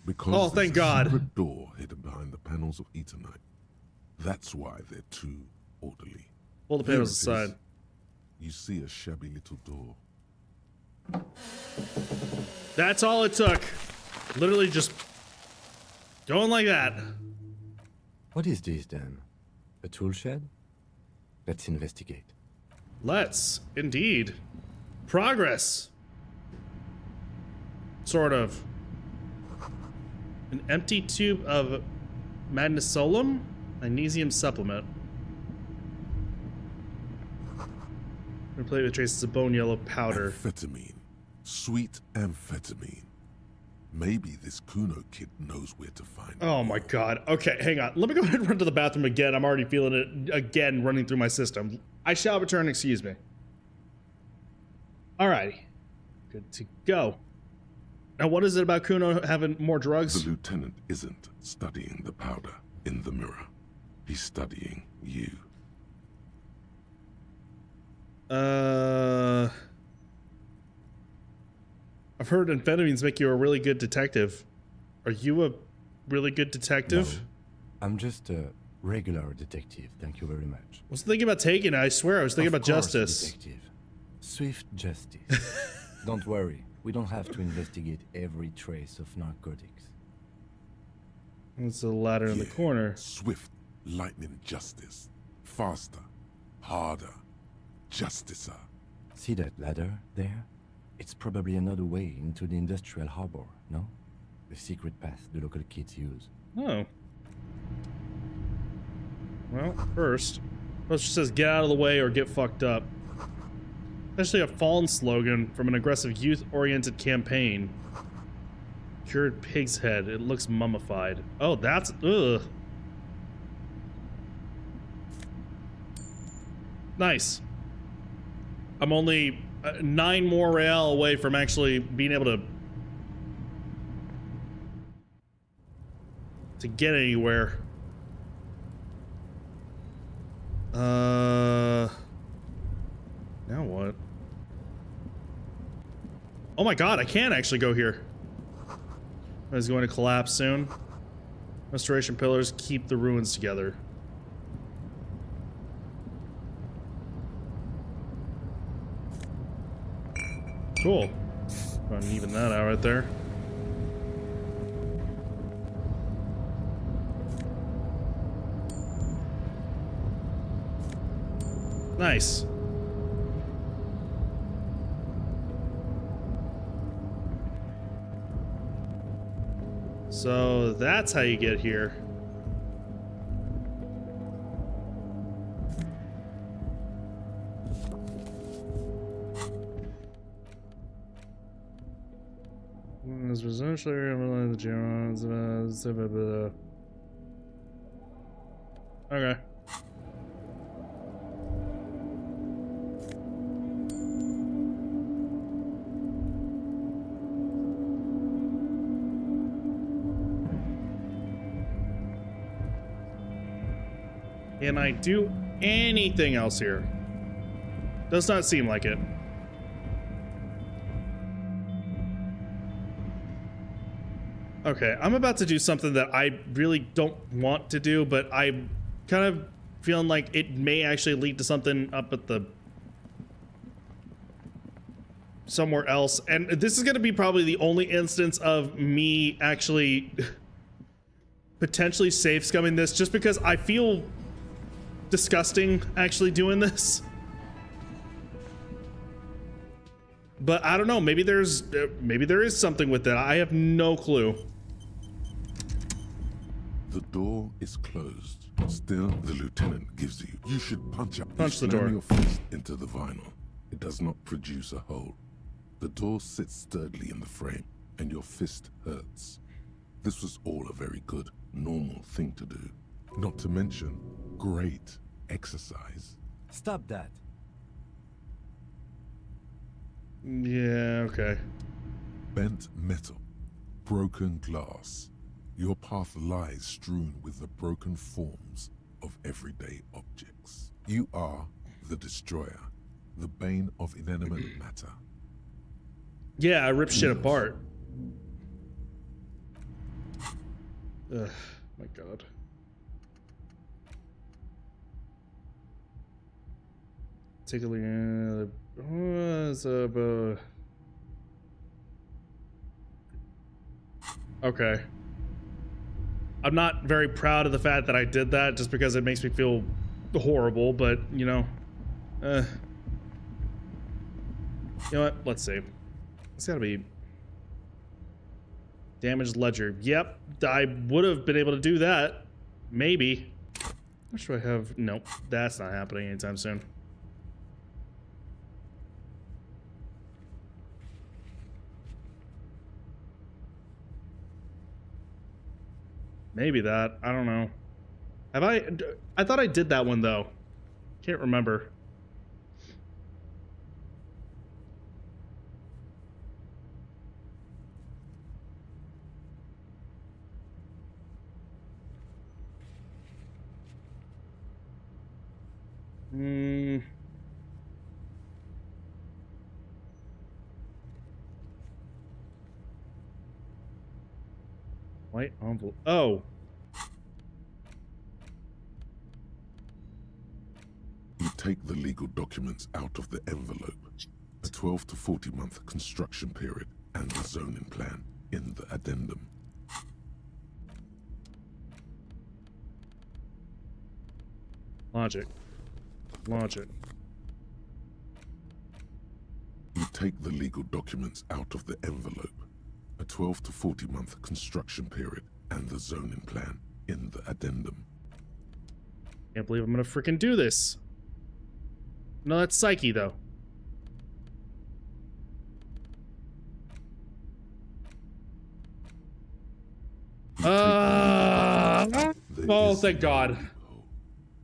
Because Oh, thank God. There's a secret door hidden behind the panels of Eternite. That's why they're too orderly. Pull the There panels it is. aside. You see a shabby little door. That's all it took. Literally just going like that. What is this then? A tool shed? Let's investigate. Let's, indeed. Progress. Sort of. An empty tube of magnesolum? Magnesium supplement. Replete with traces of bone yellow powder. Amphetamine. Sweet amphetamine. Maybe this Kuno kid knows where to find it. Oh my god. Okay, hang on. Let me go ahead and run to the bathroom again. I'm already feeling it again running through my system. I shall return, excuse me. Alrighty. Good to go. Now what is it about Kuno having more drugs? The lieutenant isn't studying the powder in the mirror. He's studying you. I've heard amphetamines make you a really good detective. Are you a really good detective? No, I'm just a regular detective, thank you very much. I was thinking about taking it, I swear. I was thinking about justice. Detective. Swift justice. Don't worry, we don't have to investigate every trace of narcotics. There's a ladder in the corner. Swift, lightning justice. Faster, harder, justicer. See that ladder there? It's probably another way into the industrial harbor, no? The secret path the local kids use. Oh. Well, first, it just says get out of the way or get fucked up. Especially a fallen slogan from an aggressive youth-oriented campaign. Cured pig's head. It looks mummified. Oh, that's... Ugh. Nice. I'm only 9 more real away from actually being able to get anywhere. Now what? Oh my god, I can actually go here. It's going to collapse soon. Restoration pillars keep the ruins together. Cool. Go and even that out right there. Nice. So that's how you get here. Okay. Can I do anything else here? Does not seem like it. Okay, I'm about to do something that I really don't want to do, but I'm kind of feeling like it may actually lead to something up at the... somewhere else. And this is going to be probably the only instance of me actually potentially safe scumming this just because I feel disgusting actually doing this. But I don't know, maybe there is something with that. I have no clue. The door is closed. Still, the lieutenant gives you. You should punch up. Punch the door. Slam your fist into the vinyl. It does not produce a hole. The door sits sturdily in the frame, and your fist hurts. This was all a very good, normal thing to do. Not to mention, great exercise. Stop that. Yeah, okay. Bent metal, broken glass. Your path lies strewn with the broken forms of everyday objects. You are the destroyer, the bane of inanimate matter. Yeah, I rip shit apart. Ugh, my god. Take a look. Okay. I'm not very proud of the fact that I did that just because it makes me feel horrible, but you know. You know what? Let's see. It's gotta be damaged ledger. Yep, I would have been able to do that. Maybe. What should I have? Nope, that's not happening anytime soon. Maybe that. I don't know. Have I thought I did that one though. Can't remember. White envelope. Oh. You take the legal documents out of the envelope. A 12 to 40 month construction period and the zoning plan in the addendum. Logic. Logic. You take the legal documents out of the envelope. A 12 to 40 month construction period and the zoning plan in the addendum. Can't believe I'm gonna freaking do this. No, that's Psyche though. Oh, thank God.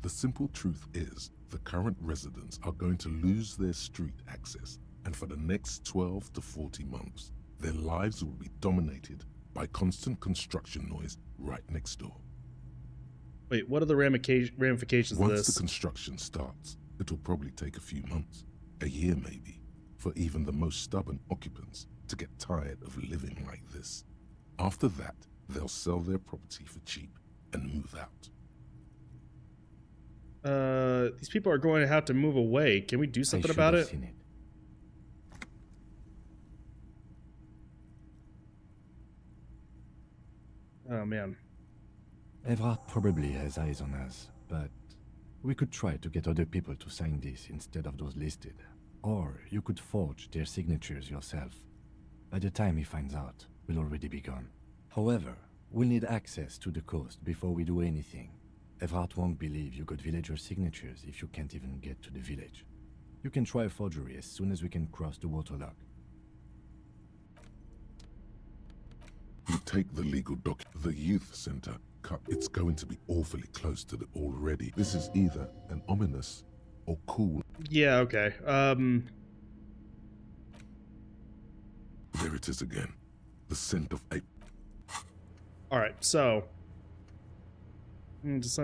The simple truth is, the current residents are going to lose their street access, and for the next 12 to 40 months, their lives will be dominated by constant construction noise right next door. Wait, what are the ramifications of this? Once the construction starts, it'll probably take a few months, a year maybe, for even the most stubborn occupants to get tired of living like this. After that, they'll sell their property for cheap and move out. These people are going to have to move away. Can we do something about it? Oh man. Evrard probably has eyes on us, but we could try to get other people to sign this instead of those listed. Or you could forge their signatures yourself. By the time he finds out, we'll already be gone. However, we'll need access to the coast before we do anything. Evrard won't believe you got villager signatures if you can't even get to the village. You can try a forgery as soon as we can cross the waterlock. You take the legal the youth center. It's going to be awfully close to the already. This is either an ominous or cool. Yeah, okay. There it is again. The scent of a. All right, so instead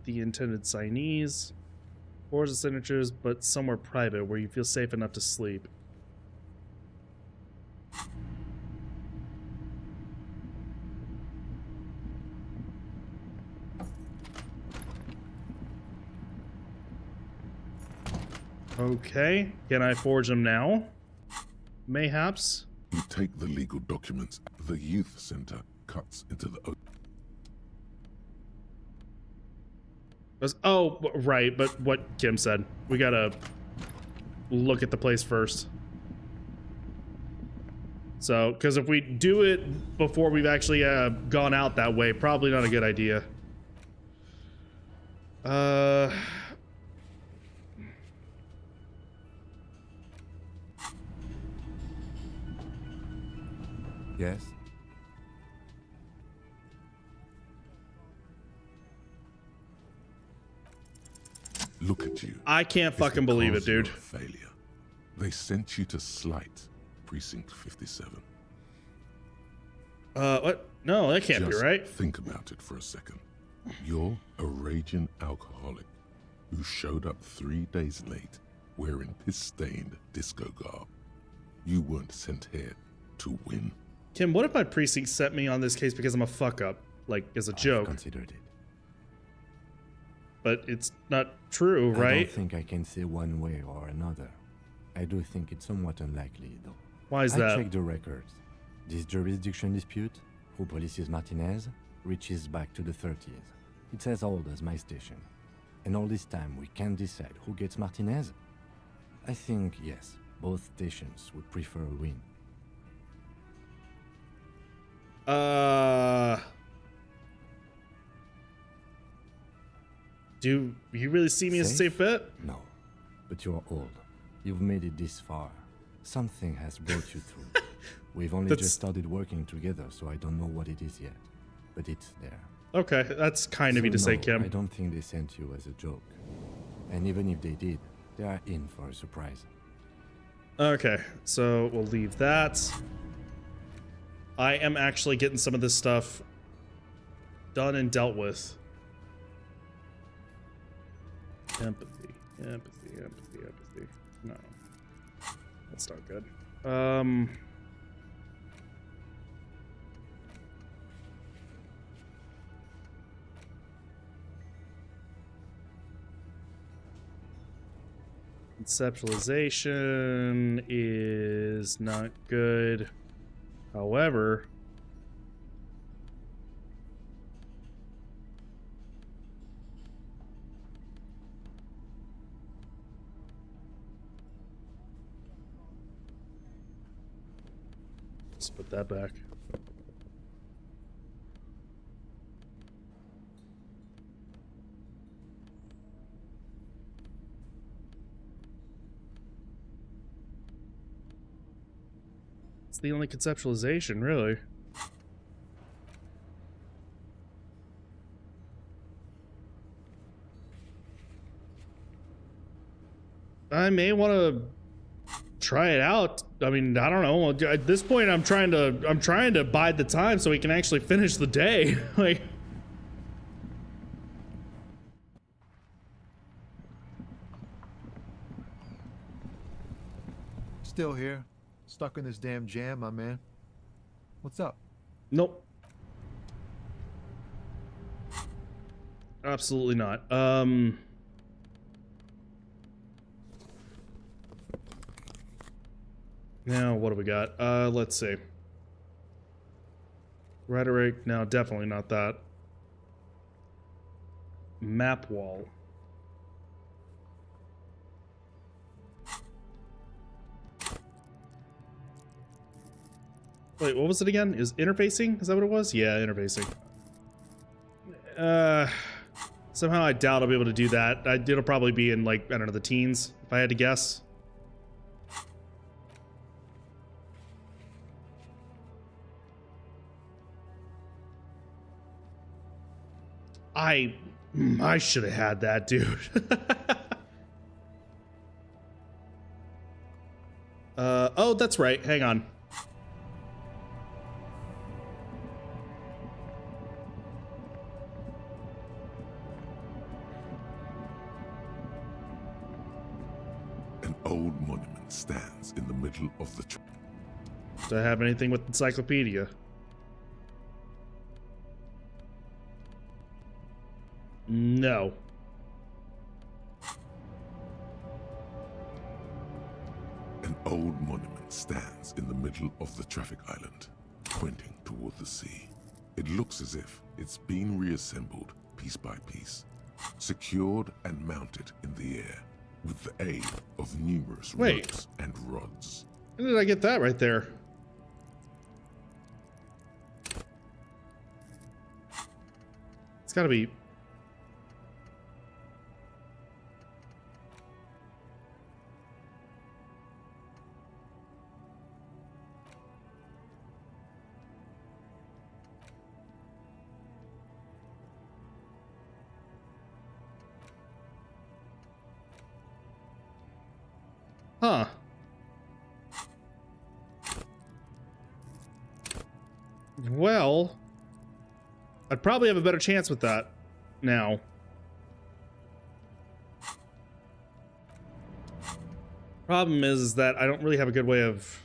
the intended signees, forge the signatures, but somewhere private where you feel safe enough to sleep. Okay, can I forge them now? mayhaps. You take the legal documents. The youth center cuts into the... Oh, right, but what Kim said. We gotta look at the place first. So, because if we do it before we've actually gone out that way, probably not a good idea. Yes? Look at you. I can't fucking believe it, dude. Failure. They sent you to Slight, Precinct 57. What? No, that can't be right. Think about it for a second. You're a raging alcoholic who showed up 3 days late wearing piss-stained disco garb. You weren't sent here to win. Kim, what if my precinct sent me on this case because I'm a fuck-up? Like, as a joke? I've considered it. But it's not true, right? I don't think I can say one way or another. I do think it's somewhat unlikely, though. Why is that? I checked the records. This jurisdiction dispute, who polices Martinez, reaches back to the 30s. It's as old as my station. And all this time, we can't decide who gets Martinez? I think, yes, both stations would prefer a win. Do you really see me as a safe bet? No, but you're old. You've made it this far. Something has brought you through. We've only just started working together, so I don't know what it is yet. But it's there. Okay, that's kind of you to say, Kim. I don't think they sent you as a joke. And even if they did, they are in for a surprise. Okay, so we'll leave that. I am actually getting some of this stuff done and dealt with. Empathy, empathy, empathy, empathy. No. That's not good. Conceptualization is not good. However, let's put that back. It's the only conceptualization, really. I may want to try it out. I mean, I don't know. At this point, I'm trying to bide the time so we can actually finish the day. Like, Still here. Stuck in this damn jam, my man. What's up? Nope. Absolutely not. Now, what do we got? Let's see. Rhetoric. No, definitely not that. Map wall. Wait, what was it again? Is interfacing? Is that what it was? Yeah, interfacing. Somehow I doubt I'll be able to do that. It'll probably be in, like, I don't know, the teens, if I had to guess. I should have had that, dude. Oh, that's right. Hang on. An old monument stands in the middle of the... Do I have anything with encyclopedia? No. An old monument stands in the middle of the traffic island, pointing toward the sea. It looks as if it's been reassembled piece by piece, secured and mounted in the air with the aid of numerous ropes and rods. When did I get that right there? It's gotta be... Huh. Well, I'd probably have a better chance with that now. Problem is that I don't really have a good way of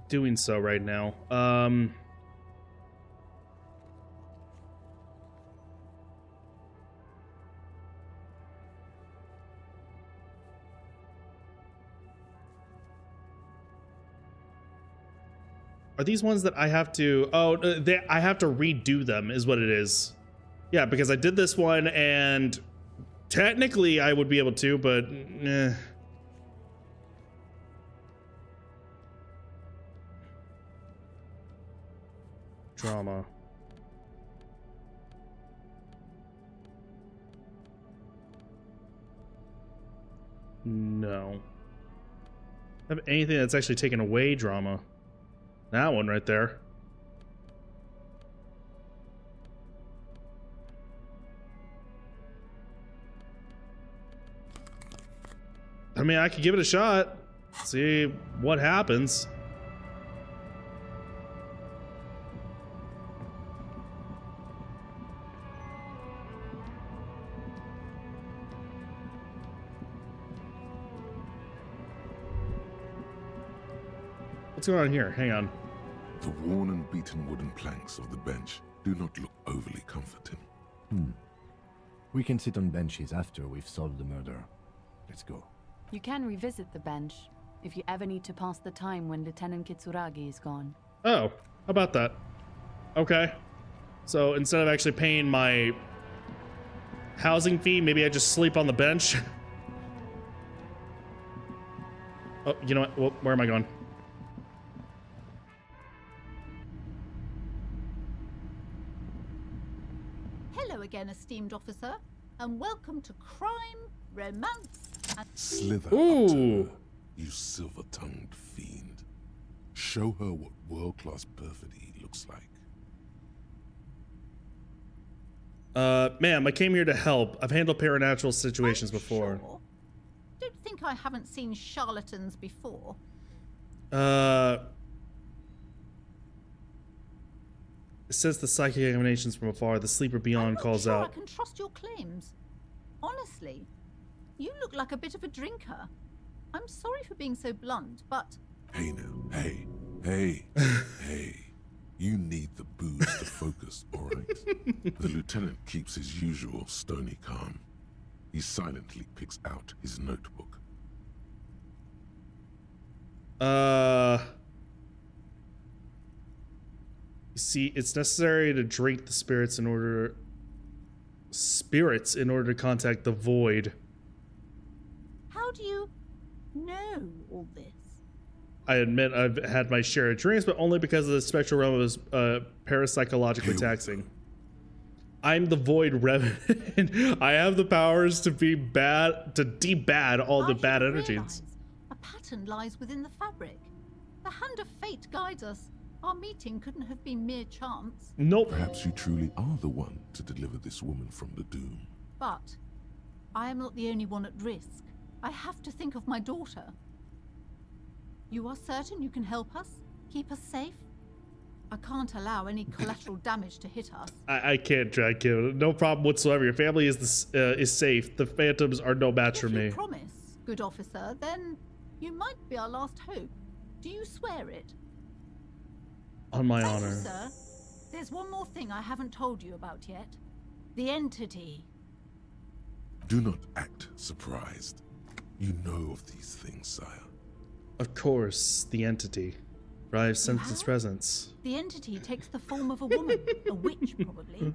doing so right now. Are these ones that I have to... Oh, I have to redo them is what it is. Yeah, because I did this one and technically I would be able to, but... Drama. No. Have anything that's actually taken away drama. That one right there. I mean, I could give it a shot. See what happens. What's going on here? Hang on. The worn and beaten wooden planks of the bench do not look overly comforting. We can sit on benches after we've solved the murder. Let's go. You can revisit the bench if you ever need to pass the time when Lieutenant Kitsuragi is gone. Oh, how about that? Okay. So instead of actually paying my housing fee, maybe I just sleep on the bench. Oh, you know what? Well, where am I going? Hello again, esteemed officer, and welcome to Crime, Romance, and... Slither up to her, you silver-tongued fiend. Show her what world-class perfidy looks like. Ma'am, I came here to help. I've handled paranatural situations before. Sure. Don't think I haven't seen charlatans before. Since the psychic emanations from afar, the sleeper beyond calls sure out. I can trust your claims. Honestly, you look like a bit of a drinker. I'm sorry for being so blunt, but... Hey now, hey. You need the booze to focus, alright? The lieutenant keeps his usual stony calm. He silently picks out his notebook. You see, it's necessary to drink the spirits in order to contact the void. How do you know all this? I admit I've had my share of drinks, but only because of the spectral realm is parapsychologically taxing. I'm the void revenant. I have the powers to be bad, to debad all the bad energies. A pattern lies within the fabric. The hand of fate guides us. Our meeting couldn't have been mere chance. Nope. Perhaps you truly are the one to deliver this woman from the doom. But I am not the only one at risk. I have to think of my daughter. You are certain you can help us? Keep us safe? I can't allow any collateral damage to hit us. I can't drag you. No problem whatsoever. Your family is safe. The phantoms are no match for me. If you promise, good officer, then you might be our last hope. Do you swear it? On my Thank honor. you, sir. There's one more thing I haven't told you about yet. The entity. Do not act surprised. You know of these things, sire. Of course, the entity. For I have sensed its presence. The entity takes the form of a woman, a witch probably.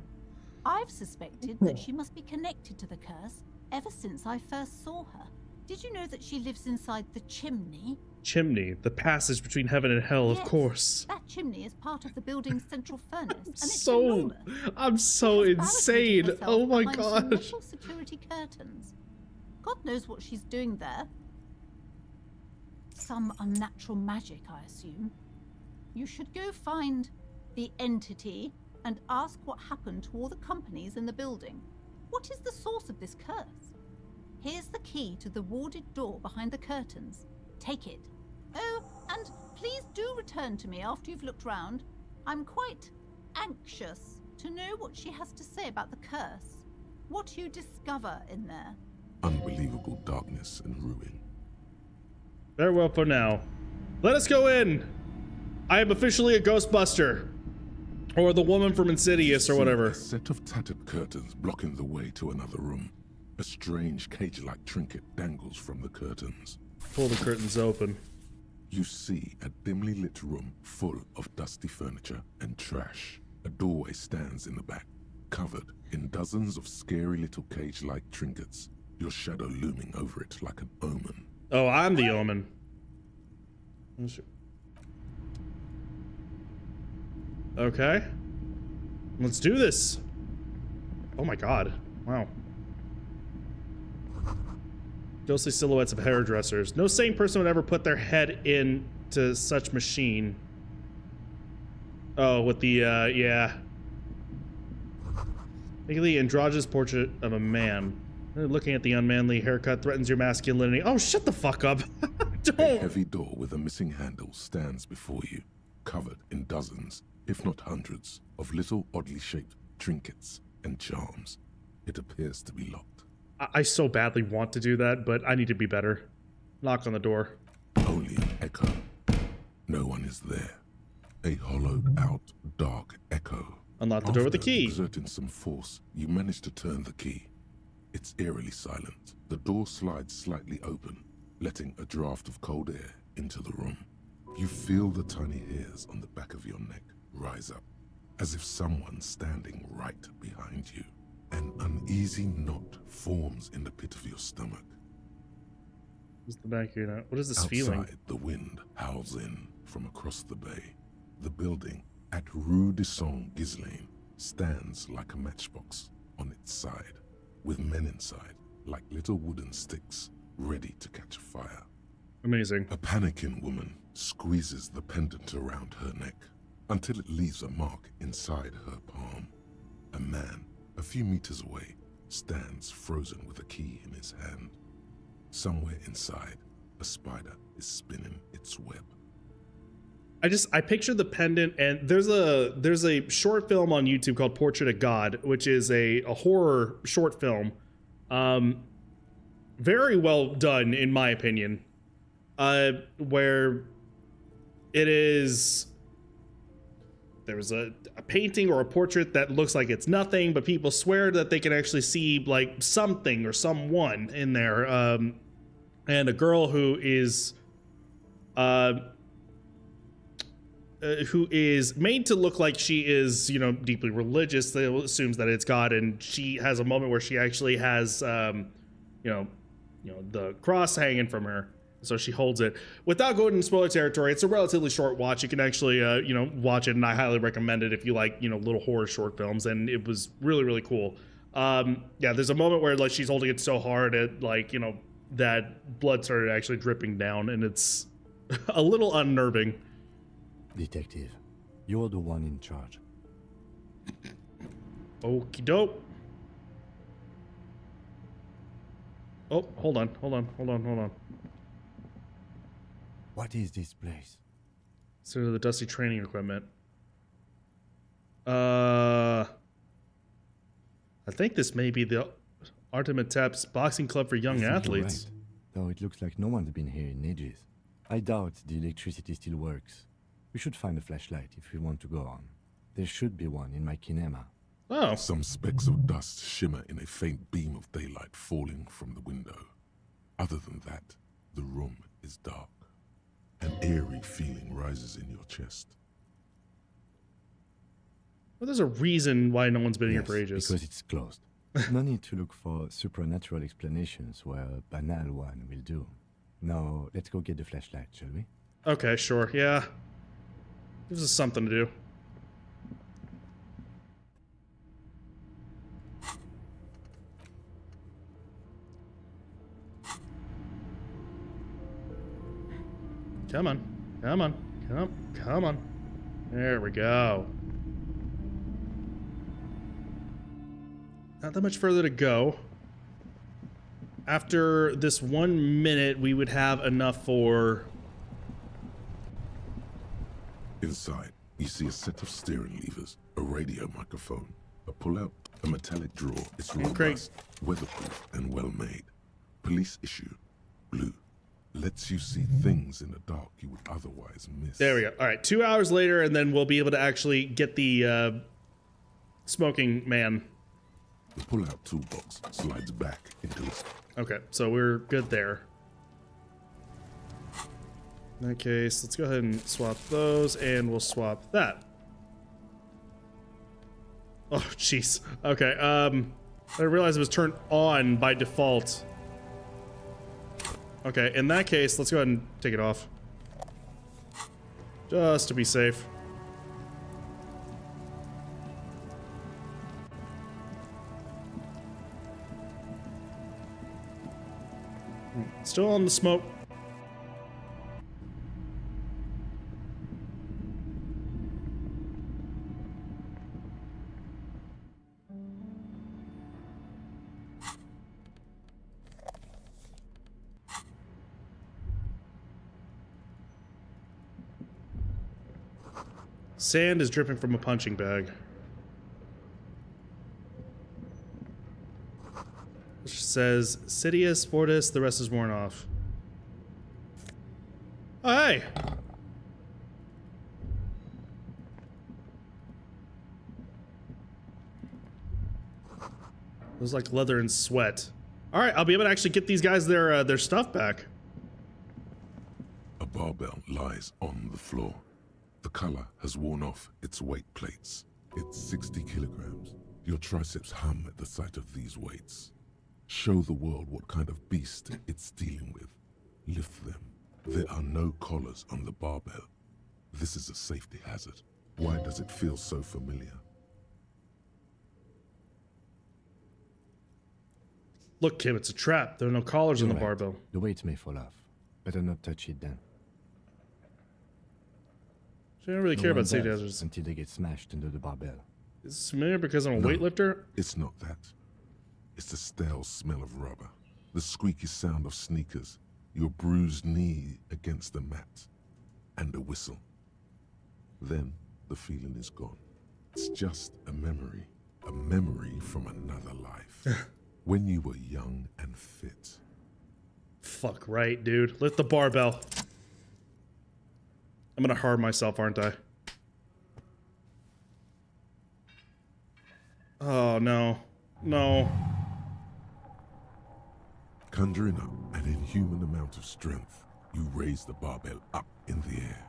I've suspected that she must be connected to the curse ever since I first saw her. Did you know that she lives inside the chimney? Chimney, the passage between heaven and hell, Yes, of course. That chimney is part of the building's central furnace, and it's So, enormous. I'm so insane. Herself Oh my behind some gosh. metal security curtains. God knows what she's doing there. Some unnatural magic, I assume. You should go find the entity and ask what happened to all the companies in the building. What is the source of this curse? Here's the key to the warded door behind the curtains. Take it. Oh, and please do return to me after you've looked round. I'm quite anxious to know what she has to say about the curse. What you discover in there. Unbelievable darkness and ruin. Very well for now. Let us go in. I am officially a Ghostbuster. Or the woman from Insidious or whatever. A set of tattered curtains blocking the way to another room. A strange cage-like trinket dangles from the curtains. Pull the curtains open. You see a dimly lit room full of dusty furniture and trash. A doorway stands in the back, covered in dozens of scary little cage-like trinkets, your shadow looming over it like an omen. Oh, I'm the omen. Okay. Let's do this. Oh my god. Wow. Ghostly silhouettes of hairdressers. No sane person would ever put their head into such machine. Oh, with the, yeah. Vaguely androgynous portrait of a man. Looking at the unmanly haircut threatens your masculinity. Oh, shut the fuck up. A heavy door with a missing handle stands before you, covered in dozens, if not hundreds, of little oddly shaped trinkets and charms. It appears to be locked. I so badly want to do that, but I need to be better. Knock on the door. Only an echo. No one is there. A hollowed out, dark echo. Unlock the door with the After key. Exerting some force, you manage to turn the key. It's eerily silent. The door slides slightly open, letting a draft of cold air into the room. You feel the tiny hairs on the back of your neck rise up, as if someone's standing right behind you. An uneasy knot forms in the pit of your stomach. What's the back here now? What is this Outside, feeling? the wind howls in from across the bay. The building at Rue de Saint Ghislaine stands like a matchbox on its side, with men inside like little wooden sticks ready to catch fire. Amazing. A panicking woman squeezes the pendant around her neck until it leaves a mark inside her palm. A man, a few meters away, stands frozen with a key in his hand. Somewhere inside, a spider is spinning its web. I picture the pendant, and there's a short film on YouTube called Portrait of God, which is a horror short film. Very well done, in my opinion. Where it is, there's a painting or a portrait that looks like it's nothing, but people swear that they can actually see like something or someone in there. And a girl who is made to look like she is, you know, deeply religious. They assumes that it's God, and she has a moment where she actually has, you know, the cross hanging from her. So she holds it. Without going into spoiler territory, it's a relatively short watch. You can actually, you know, watch it, and I highly recommend it if you like, you know, little horror short films. And it was really, really cool. Yeah, there's a moment where like she's holding it so hard, it like, you know, that blood started actually dripping down, and it's a little unnerving. Detective, you're the one in charge. Okie doke. Oh, hold on. What is this place? Sort of the dusty training equipment. I think this may be the Artemetep's boxing club for young I think you're athletes. right, though it looks like no one's been here in ages. I doubt the electricity still works. We should find a flashlight if we want to go on. There should be one in my kinema. Oh. Some specks of dust shimmer in a faint beam of daylight falling from the window. Other than that, the room is dark. An eerie feeling rises in your chest. Well, there's a reason why no one's been here for Yes, ages. because it's closed. No need to look for supernatural explanations where a banal one will do. Now, let's go get the flashlight, shall we? Okay, sure, yeah. Gives us something to do. Come on, come on, come on. There we go. Not that much further to go. After this 1 minute, we would have enough for... Inside, you see a set of steering levers, a radio microphone, a pull-out, a metallic drawer. It's robust, weatherproof, and well-made. Police issue, blue. Lets you see things in the dark you would otherwise miss. There we go. All right, 2 hours later, and then we'll be able to actually get the smoking man. The pull-out toolbox slides back into its... Okay, so we're good there. In that case, let's go ahead and swap those, and we'll swap that. Oh, jeez. Okay, I realized it was turned on by default. Okay, in that case, let's go ahead and take it off. Just to be safe. Still on the smoke. Sand is dripping from a punching bag. Which says, Sidious, Fortis, the rest is worn off. Oh, hey! It was like leather and sweat. Alright, I'll be able to actually get these guys their stuff back. A barbell lies on the floor. The color has worn off its weight plates. It's 60 kilograms. Your triceps hum at the sight of these weights. Show the world what kind of beast it's dealing with. Lift them. There are no collars on the barbell. This is a safety hazard. Why does it feel so familiar? Look, Kim, it's a trap. There are no collars on the barbell. The weight may fall off. Better not touch it then. So I don't really care about safety hazards. Until they get smashed into the barbell. Is this familiar because I'm a weightlifter? It's not that. It's the stale smell of rubber, the squeaky sound of sneakers, your bruised knee against the mat, and a whistle. Then the feeling is gone. It's just a memory from another life. When you were young and fit. Fuck right, dude. Lift the barbell. I'm gonna harm myself, aren't I? Oh, no. No. Conjuring up an inhuman amount of strength, you raise the barbell up in the air.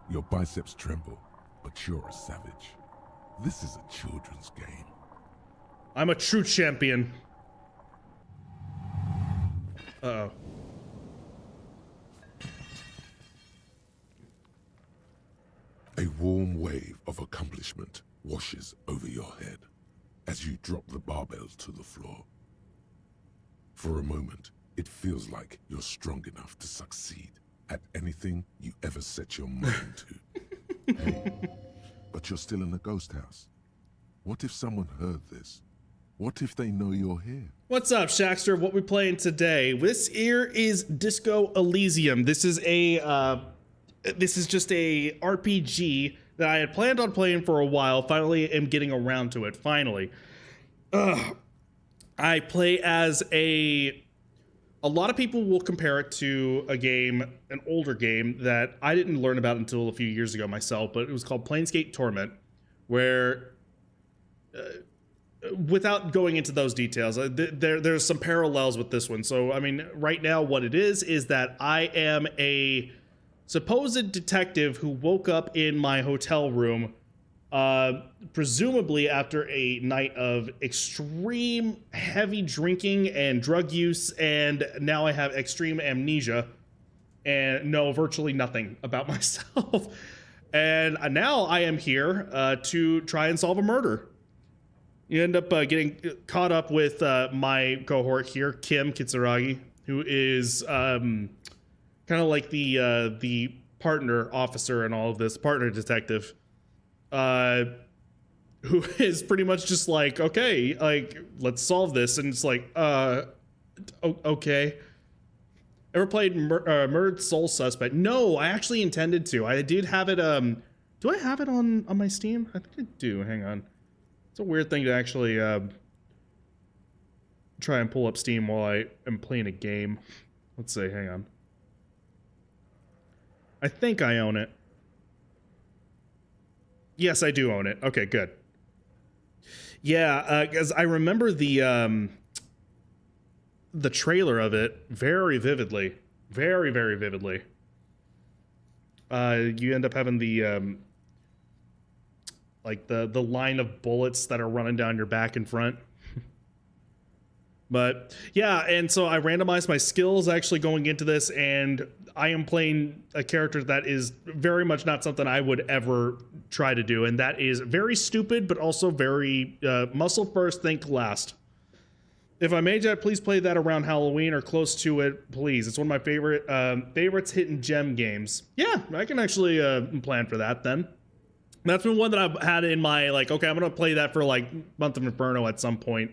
Your biceps tremble, but you're a savage. This is a children's game. I'm a true champion. Uh-oh. A warm wave of accomplishment washes over your head as you drop the barbell to the floor. For a moment, it feels like you're strong enough to succeed at anything you ever set your mind to. Hey, but you're still in a ghost house. What if someone heard this? What if they know you're here? What's up, Shaxter? What we playing today? This here is Disco Elysium. This is just a RPG that I had planned on playing for a while. Finally am getting around to it. Finally. I play as a lot of people will compare it to a game, an older game that I didn't learn about until a few years ago myself, but it was called Planescape Torment, where without going into those details, there's some parallels with this one. So, I mean, right now what it is that I am a supposed detective who woke up in my hotel room, presumably after a night of extreme heavy drinking and drug use, and now I have extreme amnesia and know virtually nothing about myself. And now I am here to try and solve a murder. You end up getting caught up with my cohort here, Kim Kitsuragi, who is kind of like the partner officer in all of this, partner detective, who is pretty much just like, okay, like, let's solve this. And it's like, okay. Ever played Murdered Soul Suspect? No, I actually intended to. I did have it, do I have it on my Steam? I think I do, hang on. It's a weird thing to actually try and pull up Steam while I am playing a game. Let's see, hang on. I think I own it. Yes, I do own it. Okay, good. Yeah, because I remember the trailer of it very vividly. Very, very vividly. You end up having the like the line of bullets that are running down your back and front. But yeah, and so I randomized my skills actually going into this, and I am playing a character that is very much not something I would ever try to do, and that is very stupid, but also very muscle first, think last. If I made that, please play that around Halloween or close to it, please. It's one of my favorite favorites hidden gem games. Yeah, I can actually plan for that then. That's been one that I've had in my, like, okay, I'm gonna play that for like Month of Inferno at some point.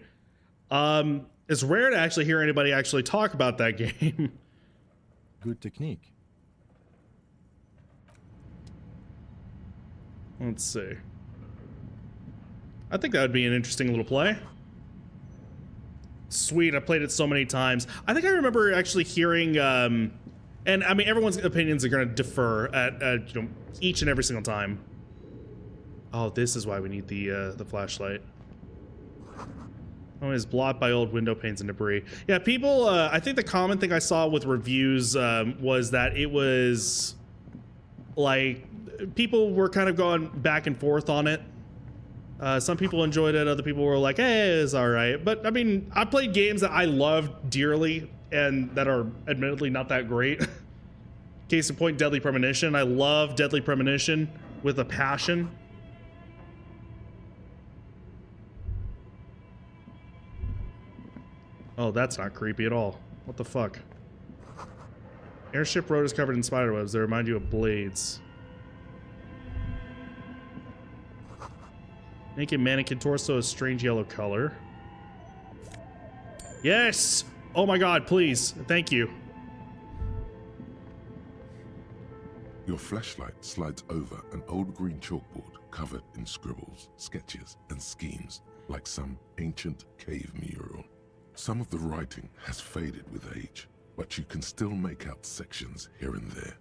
It's rare to actually hear anybody actually talk about that game. Good technique. Let's see. I think that would be an interesting little play. Sweet, I played it so many times. I think I remember actually hearing, and I mean, everyone's opinions are gonna differ at you know, each and every single time. Oh, this is why we need the flashlight. Oh, it's blocked by old window panes and debris. Yeah, people, I think the common thing I saw with reviews was that it was like people were kind of going back and forth on it. Some people enjoyed it, other people were like, hey, it's all right. But I mean, I played games that I love dearly and that are admittedly not that great. Case in point, Deadly Premonition. I love Deadly Premonition with a passion. Oh, that's not creepy at all. What the fuck? Airship road is covered in spiderwebs that remind you of blades. Naked mannequin torso is strange yellow color. Yes! Oh my god, please. Thank you. Your flashlight slides over an old green chalkboard covered in scribbles, sketches, and schemes like some ancient cave mural. Some of the writing has faded with age, but you can still make out sections here and there.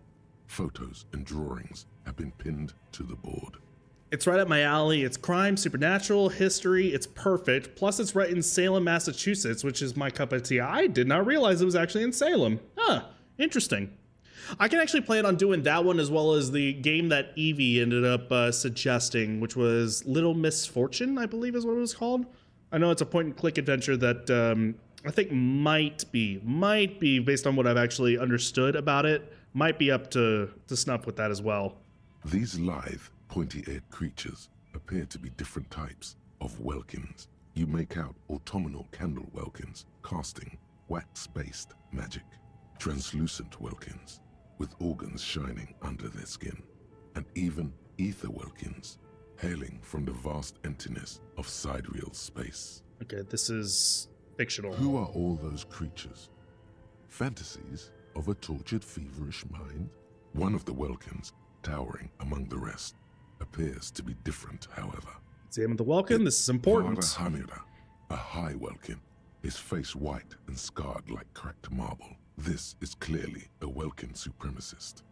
Photos and drawings have been pinned to the board. It's right up my alley. It's crime, supernatural, history. It's perfect. Plus, it's right in Salem, Massachusetts, which is my cup of tea. I did not realize it was actually in Salem. Huh, interesting. I can actually plan on doing that one as well as the game that Evie ended up suggesting, which was Little Misfortune, I believe is what it was called. I know it's a point-and-click adventure that I think might be, based on what I've actually understood about it, might be up to snuff with that as well. These lithe, pointy-eared creatures appear to be different types of welkins. You make out autumnal candle welkins, casting wax-based magic, translucent welkins, with organs shining under their skin, and even ether welkins, hailing from the vast emptiness of sidereal space. Okay, this is fictional. Who are all those creatures? Fantasies of a tortured, feverish mind? One of the welkins, towering among the rest, appears to be different, however. Examine the welkin, this is important. Hamira, a high welkin, his face white and scarred like cracked marble. This is clearly a welkin supremacist.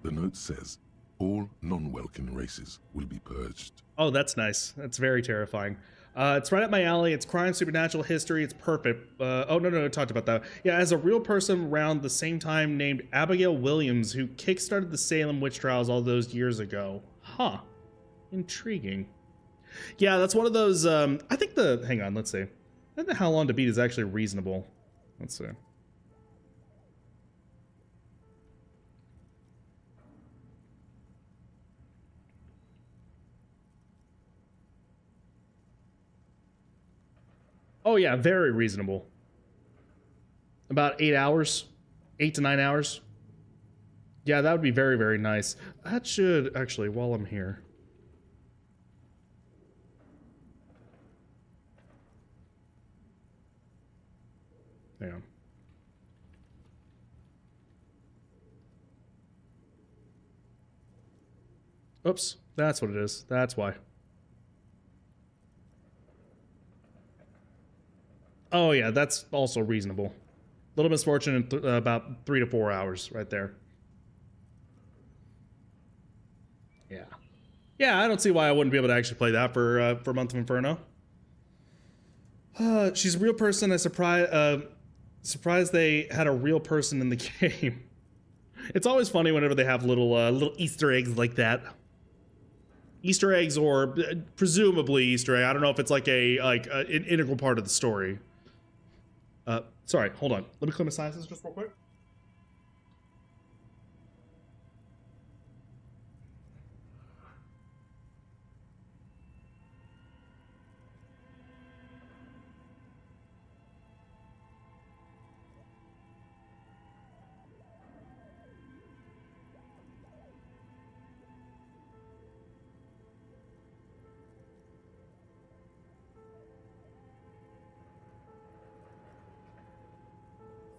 The note says, all non-welkin races will be purged. Oh, that's nice. That's very terrifying. It's right up my alley. It's crime, supernatural, history. It's perfect. Oh, no, I talked about that. Yeah, as a real person around the same time named Abigail Williams, who kickstarted the Salem witch trials all those years ago. Huh. Intriguing. Yeah, that's one of those, I think hang on, let's see. I don't know how long to beat is actually reasonable. Let's see. Oh yeah, very reasonable. About 8 hours, 8 to 9 hours. Yeah, that would be very, very nice. That should actually, while I'm here. Hang on. Oops, that's what it is. That's why. Oh yeah, that's also reasonable. A little misfortune in about 3 to 4 hours right there. Yeah. Yeah, I don't see why I wouldn't be able to actually play that for Month of Inferno. She's a real person. Surprised they had a real person in the game. It's always funny whenever they have little Easter eggs like that. Easter eggs, or presumably Easter egg. I don't know if it's like an integral part of the story. Sorry, hold on. Let me clear my sinuses just real quick.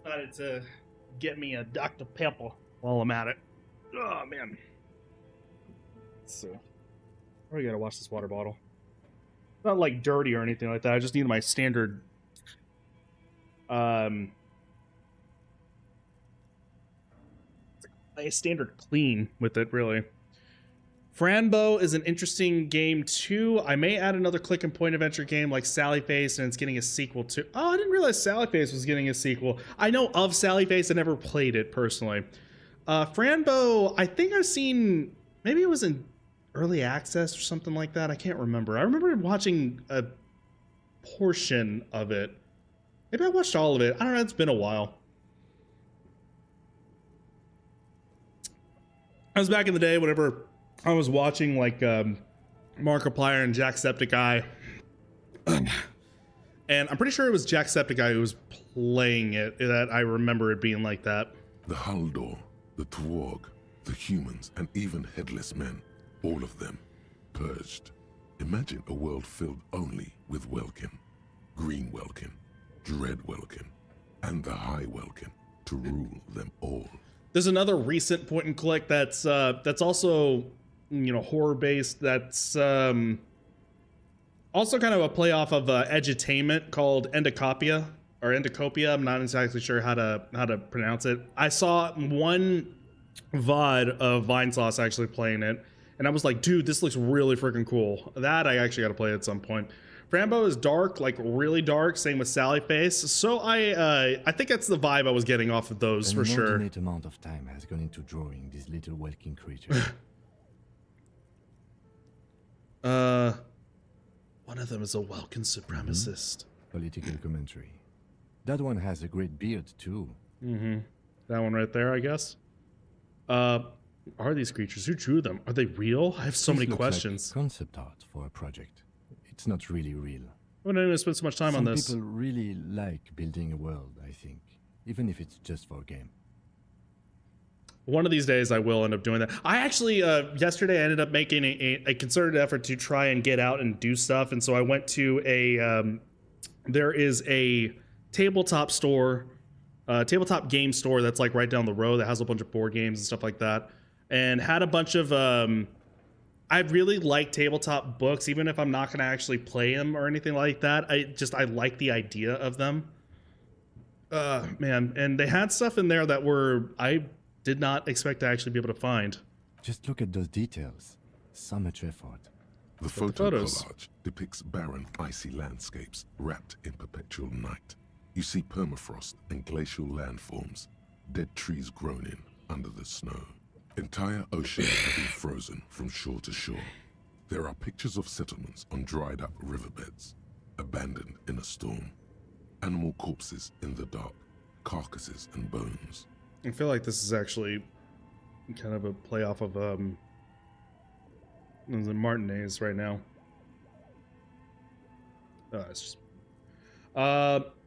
Decided to get me a Dr. Pepper while I'm at it. Oh man. So, I gotta wash this water bottle. Not like dirty or anything like that. I just need my standard. A standard clean with it, really. Franbo is an interesting game too. I may add another click and point adventure game like Sally Face, and it's getting a sequel too. Oh, I didn't realize Sally Face was getting a sequel. I know of Sally Face, I never played it personally. Franbo, I think I've seen, maybe it was in early access or something like that. I can't remember. I remember watching a portion of it. Maybe I watched all of it. I don't know, it's been a while. I was back in the day whenever I was watching like Markiplier and Jacksepticeye. And I'm pretty sure it was Jacksepticeye who was playing it, that I remember it being like that. The Haldor, the Twarg, the humans, and even headless men, all of them purged. Imagine a world filled only with Welkin, Green Welkin, Dread Welkin, and the High Welkin to rule them all. There's another recent point and click that's also, you know, horror based. That's also kind of a play off of edutainment called Endocopia or Endocopia. I'm not exactly sure how to pronounce it. I saw one VOD of Vinesauce actually playing it, and I was like, dude, this looks really freaking cool. That I actually got to play at some point. Frambo is dark, like really dark. Same with Sally Face. So I think that's the vibe I was getting off of those for sure. An inordinate amount of time has gone into drawing these little welking creatures. One of them is a Welkin supremacist. Political commentary. That one has a great beard too. That one right there, I guess. Are these creatures? Who drew them? Are they real? I have so many questions. Like concept art for a project. It's not really real. Why didn't I spend so much time on this? Some people really like building a world, I think, even if it's just for a game. One of these days I will end up doing that. I actually, yesterday I ended up making a concerted effort to try and get out and do stuff. And so I went to there is a tabletop store, tabletop game store that's like right down the road that has a bunch of board games and stuff like that. And had a bunch of, I really like tabletop books, even if I'm not going to actually play them or anything like that. I like the idea of them. Man, and they had stuff in there that I did not expect to actually be able to find. Just look at those details. So much effort. The photo collage depicts barren, icy landscapes wrapped in perpetual night. You see permafrost and glacial landforms, dead trees grown in under the snow. Entire oceans have been frozen from shore to shore. There are pictures of settlements on dried up riverbeds, abandoned in a storm. Animal corpses in the dark, carcasses and bones. I feel like this is actually kind of a play off of Martinez right now. It's just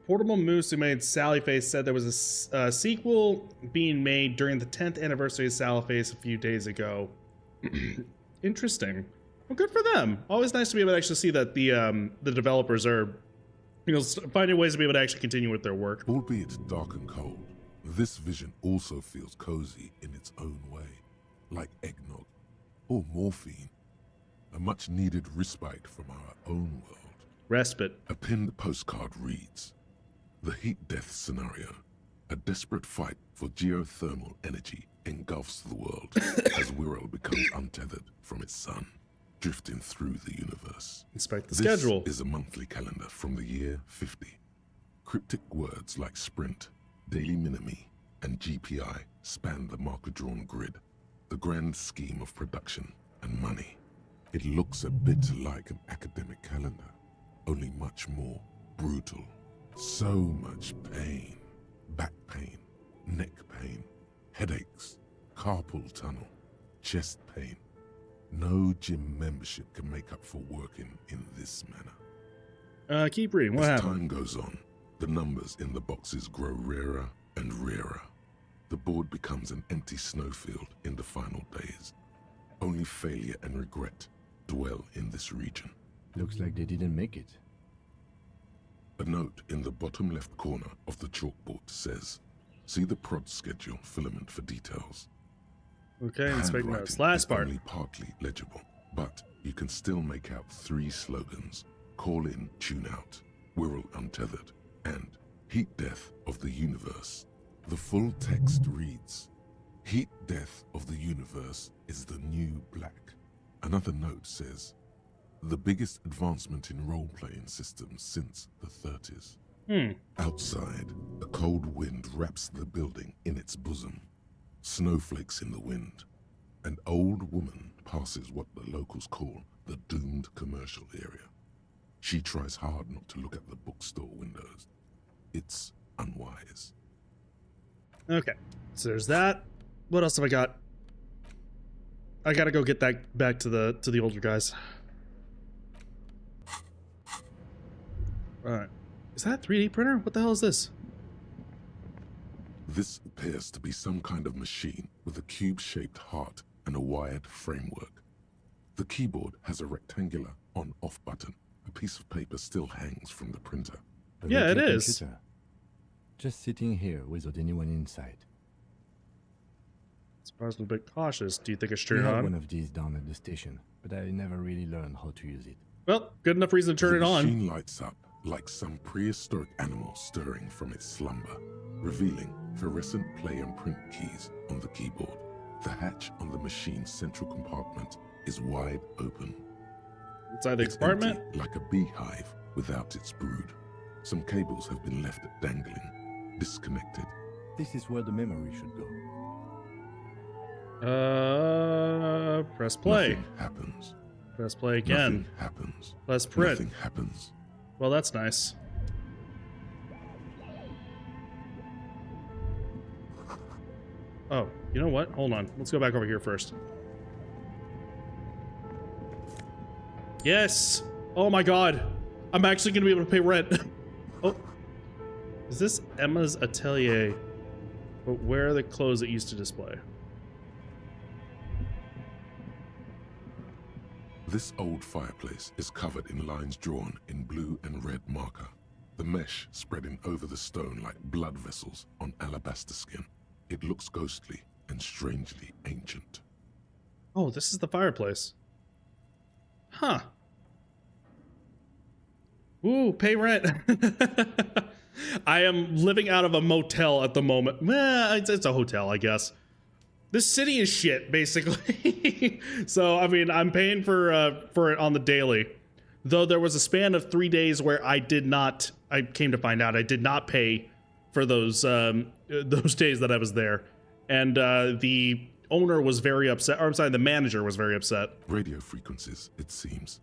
Portable Moose, who made Sally Face, said there was a sequel being made during the 10th anniversary of Sally Face a few days ago. Interesting. Well, good for them. Always nice to be able to actually see that the developers are, finding ways to be able to actually continue with their work. Albeit dark and cold, this vision also feels cozy in its own way, like eggnog or morphine, a much-needed respite from our own world. Respite. A pinned postcard reads, "The heat death scenario. A desperate fight for geothermal energy engulfs the world as Wirral becomes untethered from its sun, drifting through the universe." Inspect the schedule. This is a monthly calendar from the year 50. Cryptic words like sprint, daily minimi, and GPI span the marker-drawn grid, the grand scheme of production and money. It looks a bit like an academic calendar, only much more brutal. So much pain. Back pain, neck pain, headaches, carpal tunnel, chest pain. No gym membership can make up for working in this manner. Keep reading. What happened? As time goes on, the numbers in the boxes grow rarer and rarer. The board becomes an empty snowfield in the final days. Only failure and regret dwell in this region. Looks like they didn't make it. A note in the bottom left corner of the chalkboard says, "See the prod schedule filament for details." Okay, inspect notes. Handwriting Last is part. only partly legible, but you can still make out 3 slogans: "Call in, tune out," "Wirral untethered," and "Heat death of the universe." The full text reads, "Heat death of the universe is the new black." Another note says, "The biggest advancement in role-playing systems since the 30s. Outside, a cold wind wraps the building in its bosom. Snowflakes in the wind. An old woman passes what the locals call the doomed commercial area. She tries hard not to look at the bookstore windows. It's unwise." Okay, so there's that. What else have I got? I gotta go get that back to the older guys. Alright. Is that a 3D printer? What the hell is this? This appears to be some kind of machine with a cube-shaped heart and a wired framework. The keyboard has a rectangular on-off button. A piece of paper still hangs from the printer. Yeah, it is. Computer. Just sitting here without anyone inside. Surprised I'm a bit cautious. Do you think I should We turn it had on? one of these down at the station, but I never really learned how to use it. Well, good enough reason to turn it The on. machine lights up like some prehistoric animal stirring from its slumber, revealing fluorescent play and print keys on the keyboard. The hatch on the machine's central compartment is wide open. Inside the It's compartment? empty, like a beehive without its brood. Some cables have been left dangling, disconnected. This is where the memory should go. Press play. Nothing happens. Press play again. Nothing happens. Let's print. Nothing happens. Well, that's nice. Oh, you know what? Hold on. Let's go back over here first. Yes! Oh my god! I'm actually gonna be able to pay rent. Oh. Is this Emma's Atelier? But where are the clothes it used to display? This old fireplace is covered in lines drawn in blue and red marker, the mesh spreading over the stone like blood vessels on alabaster skin. It looks ghostly and strangely ancient. Oh, this is the fireplace. Huh. Ooh, pay rent. I am living out of a motel at the moment. It's a hotel, I guess. This city is shit, basically. So, I mean, I'm paying for it on the daily. Though there was a span of 3 days where I came to find out I did not pay for those days that I was there. And the owner was very upset, or I'm sorry, the manager was very upset. Radio frequencies, it seems.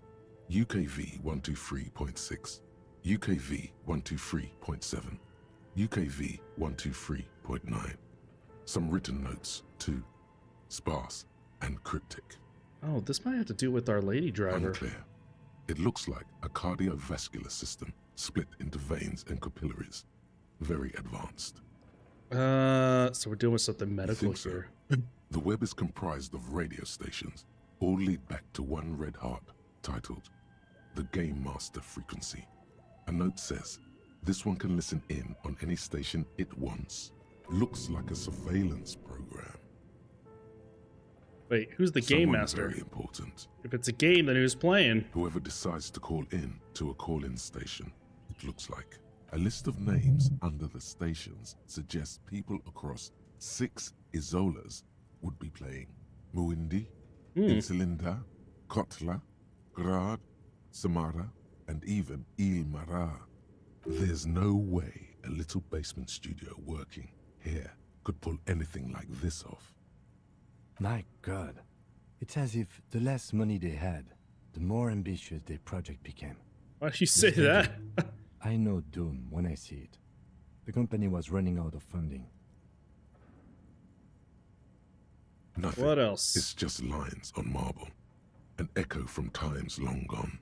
UKV 123.6, UKV 123.7, UKV 123.9. Some written notes, too. Sparse and cryptic. Oh, this might have to do with Our Lady Driver. Unclear. It looks like a cardiovascular system split into veins and capillaries. Very advanced. So we're doing something medical here. The web is comprised of radio stations, all lead back to one red heart, titled the Game Master Frequency. A note says, this one can listen in on any station it wants. Looks like a surveillance program. Wait, who's the Game Someone Master? Very important. If it's a game, then who's playing? Whoever decides to call in to a call-in station, it looks like. A list of names under the stations suggests people across 6 Isolas would be playing. Muindi, Insulinda, Kotla, Grad, Samara, and even Il Mara. There's no way a little basement studio working here could pull anything like this off. My God. It's as if the less money they had, the more ambitious their project became. Why'd you say that? I know doom when I see it. The company was running out of funding. Nothing. What else? It's just lines on marble. An echo from times long gone.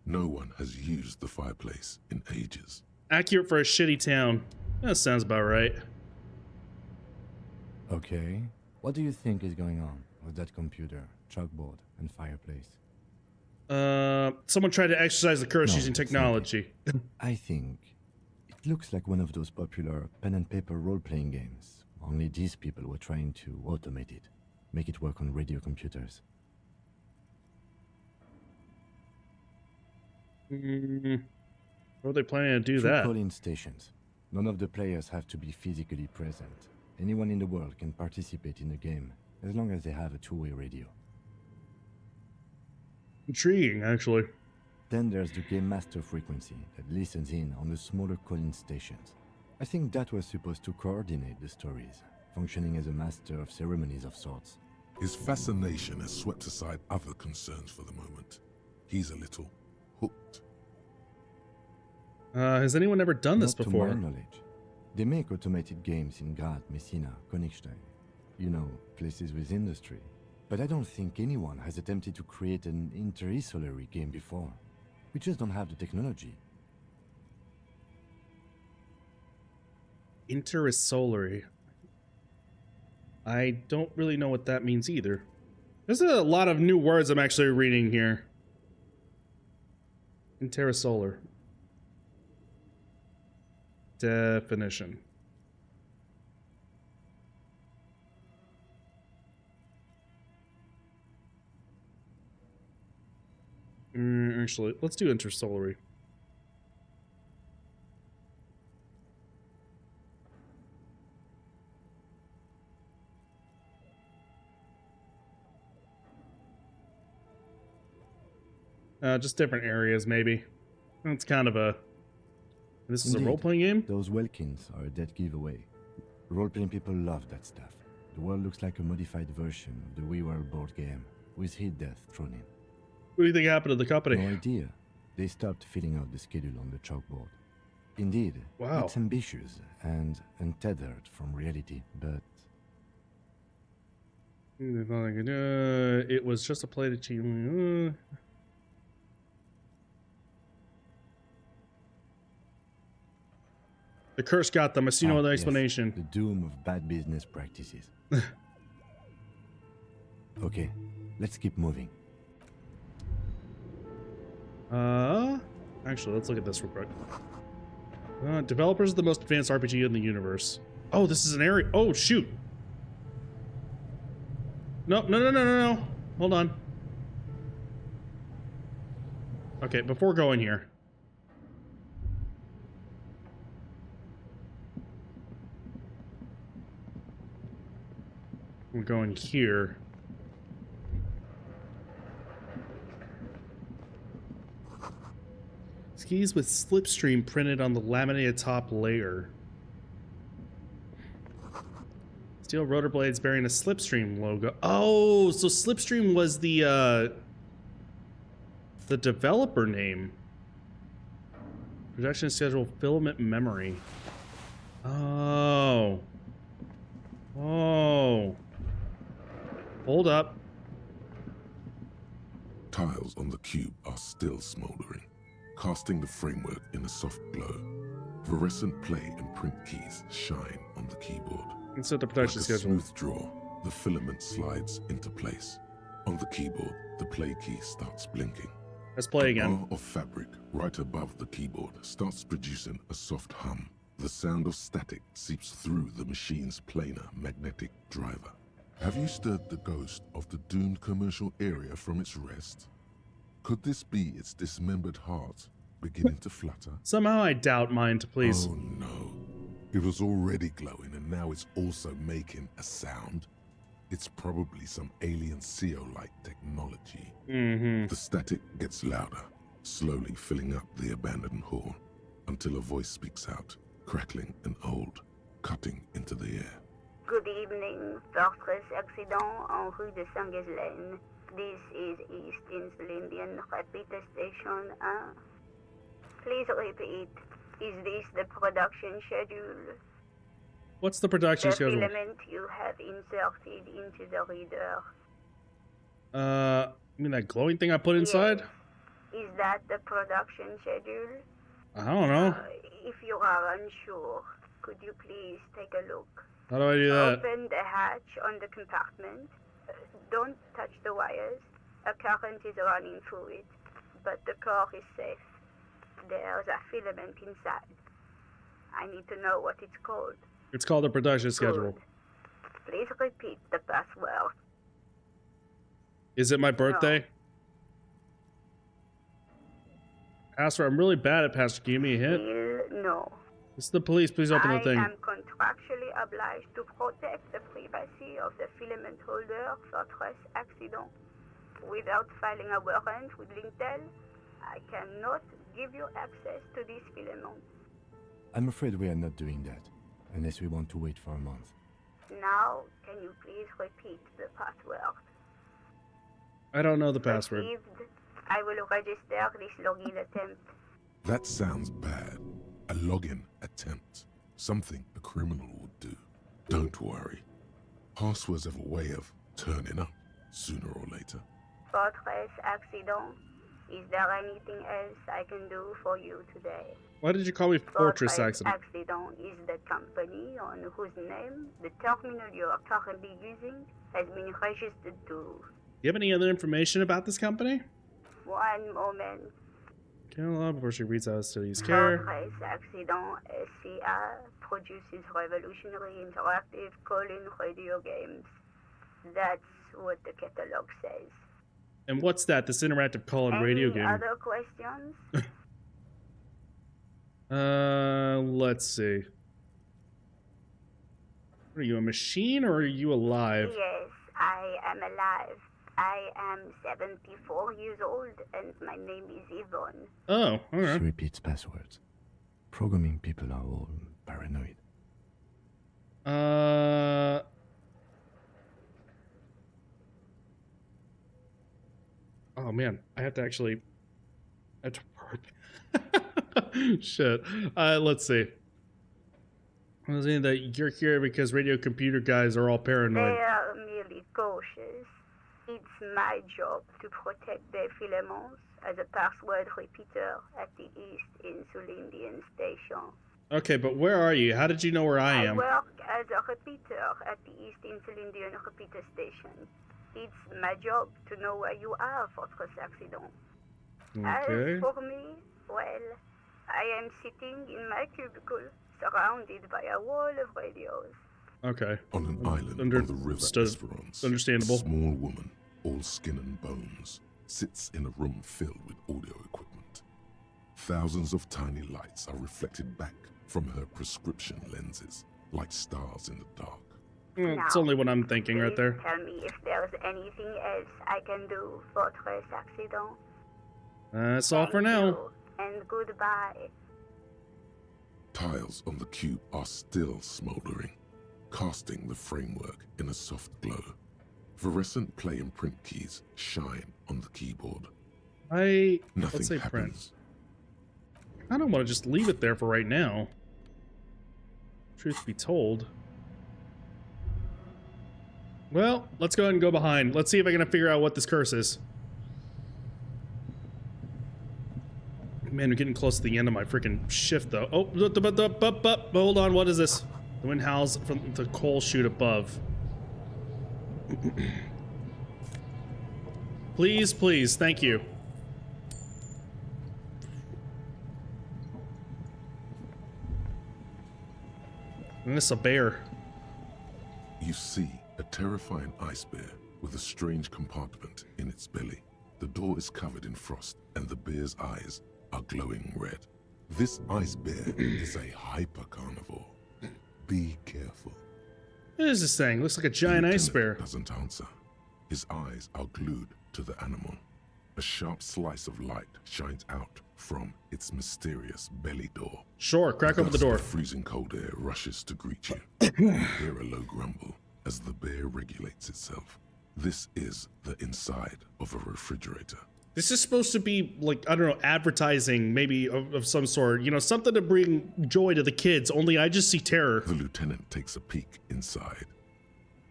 No one has used the fireplace in ages. Accurate for a shitty town. That sounds about right. Okay. What do you think is going on with that computer, chalkboard, and fireplace? Someone tried to exercise the curse No, using technology. I think it looks like one of those popular pen and paper role-playing games. Only these people were trying to automate it, make it work on radio computers. How are they planning to do Through that? call-in stations. None of the players have to be physically present. Anyone in the world can participate in the game, as long as they have a two-way radio. Intriguing, actually. Then there's the Game Master frequency that listens in on the smaller call-in stations. I think that was supposed to coordinate the stories, functioning as a master of ceremonies of sorts. His fascination has swept aside other concerns for the moment. He's a little hooked. Has anyone ever done this Not before? to my knowledge. They make automated games in Grad, Messina, Königstein. You know, places with industry. But I don't think anyone has attempted to create an interisolary game before. We just don't have the technology. Interissolary. I don't really know what that means either. There's a lot of new words I'm actually reading here. Intersolar. Definition. Actually, let's do intersolary. Just different areas, maybe. It's kind of a... This is a Indeed, role-playing game? Those Welkins are a dead giveaway. Role-playing people love that stuff. The world looks like a modified version of the We World board game, with hit death thrown in. What do you think happened to the company? No idea. They stopped filling out the schedule on the chalkboard. Indeed, Wow. it's ambitious and untethered from reality, but... It was just a play to cheat. The curse got them. I see no other yes, explanation. the doom of bad business practices. Okay, let's keep moving. Actually, let's look at this real quick. Developers of the most advanced RPG in the universe. Oh, this is an area. Oh, shoot. No. Hold on. Okay, before going here. We're going here. Skis with slipstream printed on the laminated top layer. Steel rotor blades bearing a slipstream logo. Oh, so slipstream was the developer name. Production schedule, filament memory. Oh. Oh. Hold up. Tiles on the cube are still smoldering, casting the framework in a soft glow. Fluorescent play and print keys shine on the keyboard. Insert the production like a schedule. smooth draw, the filament slides into place. On the keyboard, the play key starts blinking. Let's play again. A bar of fabric right above the keyboard starts producing a soft hum. The sound of static seeps through the machine's planar magnetic driver. Have you stirred the ghost of the doomed commercial area from its rest? Could this be its dismembered heart beginning to flutter? Somehow I doubt mine, please. Oh no. It was already glowing and now it's also making a sound. It's probably some alien CO-like technology. The static gets louder, slowly filling up the abandoned hall, until a voice speaks out, crackling and old, cutting into the air. Good evening, Fortress Accident en rue de Saint-Ghislaine. This is East Insulindian Repeater Station 1. Please repeat, is this the production schedule? What's the production schedule? The filament you have inserted into the reader. You mean that glowing thing I put inside? Is that the production schedule? I don't know. If you are unsure, could you please take a look? How do I do that? Open the hatch on the compartment. Don't touch the wires. A current is running through it, but the core is safe. There's a filament inside. I need to know what it's called. It's called the production schedule. Please repeat the password. Is it my birthday? Pastor, I'm really bad at password. Give me a hint. Still no. This is the police. Please open the thing. I am contractually obliged to protect the privacy of the filament holder Fortress Accident. Without filing a warrant with Lintel, I cannot give you access to these filaments. I'm afraid we are not doing that, unless we want to wait for a month. Now, can you please repeat the password? I don't know the password. Received. I will register this login attempt. That sounds bad. A login attempt. Something a criminal would do. Don't worry. Passwords have a way of turning up sooner or later. Fortress Accident. Is there anything else I can do for you today? Why did you call me Fortress Accident? Accident is the company on whose name the terminal you are currently using has been registered to. Do you have any other information about this company? One moment. Catalog before she reads out studies care. Fortress Accident SCA produces revolutionary interactive call-in radio games. That's what the catalog says. And what's that? This interactive call-in radio game? Any other questions? Let's see. Are you a machine or are you alive? Yes, I am alive. I am 74 years old and my name is Yvonne. Oh, alright. She repeats passwords. Programming people are all paranoid. Oh man, I have to actually. I have to work. Shit. Let's see. I was saying that you're here because radio computer guys are all paranoid. They are merely cautious. It's my job to protect their filaments as a password repeater at the East Insulindian Station. Okay, but where are you? How did you know where I am? I work as a repeater at the East Insulindian Repeater Station. It's my job to know where you are, Fortress Accident. Okay. As for me, well, I am sitting in my cubicle, surrounded by a wall of radios. Okay. On an island on the river Esperance, understandable. A small woman, all skin and bones, sits in a room filled with audio equipment. Thousands of tiny lights are reflected back from her prescription lenses, like stars in the dark. It's only what I'm thinking right there. Tell me if there's anything else I can do, Fortress Accident. That's all for now. And goodbye. Tiles on the cube are still smoldering, casting the framework in a soft glow. Fluorescent play and print keys shine on the keyboard. Let's Nothing say happens. print. I don't want to just leave it there for right now. Truth be told. Well, let's go ahead and go behind. Let's see if I can figure out what this curse is. Man, we're getting close to the end of my freaking shift, though. Oh, hold on. What is this? The wind howls from the coal chute above. Please, please. Thank you. And this is a bear. You see a terrifying ice bear with a strange compartment in its belly. The door is covered in frost, and the bear's eyes are glowing red. This ice bear is a hyper carnivore. Be careful. What is this thing? Looks like a giant ice bear. Doesn't answer. His eyes are glued to the animal. A sharp slice of light shines out from its mysterious belly door. Sure, crack open the door. Freezing cold air rushes to greet you. Hear a low grumble as the bear regulates itself. This is the inside of a refrigerator. This is supposed to be, like, I don't know, advertising maybe of some sort. You know, something to bring joy to the kids, only I just see terror. The lieutenant takes a peek inside.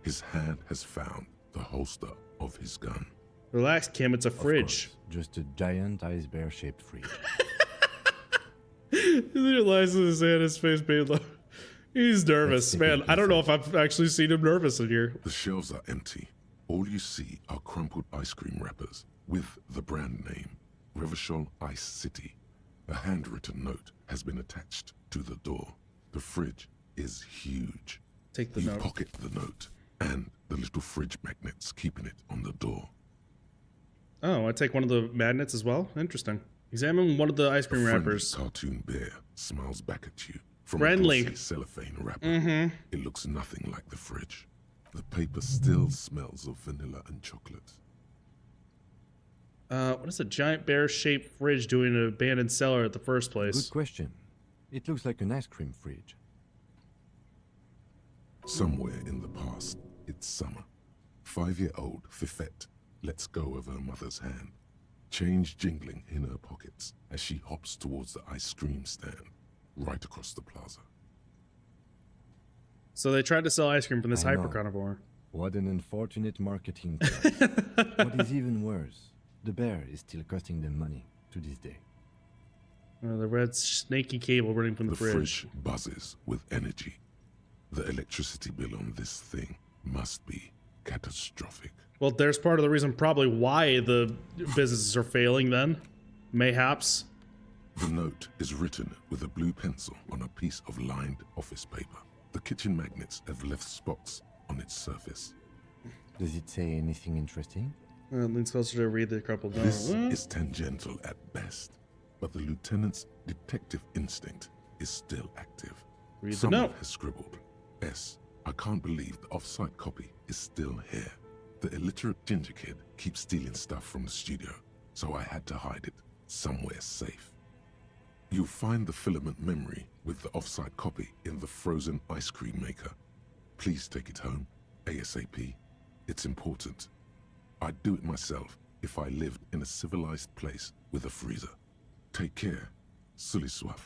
His hand has found the holster of his gun. Relax, Kim, it's a fridge. Just a giant ice bear-shaped fridge. He realizes his hand, his face being like, he's nervous, man. I don't know if I've actually seen him nervous in here. The shelves are empty. All you see are crumpled ice cream wrappers with the brand name, Revachol Ice City. A handwritten note has been attached to the door. The fridge is huge. Take the you note. Pocket the note and the little fridge magnets keeping it on the door. Oh, I take one of the magnets as well? Interesting. Examine one of the ice cream wrappers. Cartoon bear smiles back at you from Friendly. a glossy cellophane wrapper. It looks nothing like the fridge. The paper still smells of vanilla and chocolate. What is a giant bear-shaped fridge doing in an abandoned cellar at the first place? Good question. It looks like an ice cream fridge. Somewhere in the past, it's summer. 5-year-old Fifette lets go of her mother's hand, change jingling in her pockets as she hops towards the ice cream stand right across the plaza. So they tried to sell ice cream from this I know. hyper-carnivore. What an unfortunate marketing choice. What is even worse, the bear is still costing them money to this day. The red snaky cable running from the fridge buzzes with energy. The electricity bill on this thing must be catastrophic. Well, there's part of the reason probably why the businesses are failing then. Mayhaps. The note is written with a blue pencil on a piece of lined office paper. The kitchen magnets have left spots on its surface. Does it say anything interesting? It leans closer to read the couple down. This is tangential at best, but the lieutenant's detective instinct is still active. Read the Someone note. has scribbled, S. I can't believe the off-site copy is still here. The illiterate ginger kid keeps stealing stuff from the studio, so I had to hide it somewhere safe. You'll find the filament memory with the off-site copy in the frozen ice cream maker. Please take it home, ASAP. It's important. I'd do it myself if I lived in a civilized place with a freezer. Take care. Sully Soif.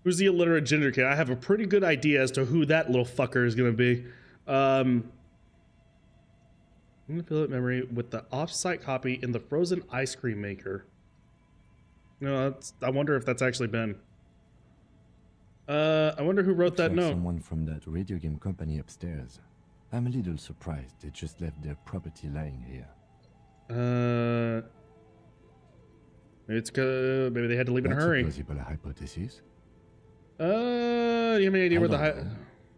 Who's the illiterate ginger kid? I have a pretty good idea as to who that little fucker is going to be. I'm going to fill out memory with the off-site copy in the frozen ice cream maker. No, I wonder if that's actually been. I wonder who wrote that Looks like note. Someone from that radio game company upstairs. I'm a little surprised they just left their property lying here. Maybe it's maybe they had to leave in a That's hurry. a plausible hypothesis. Do you have any idea where the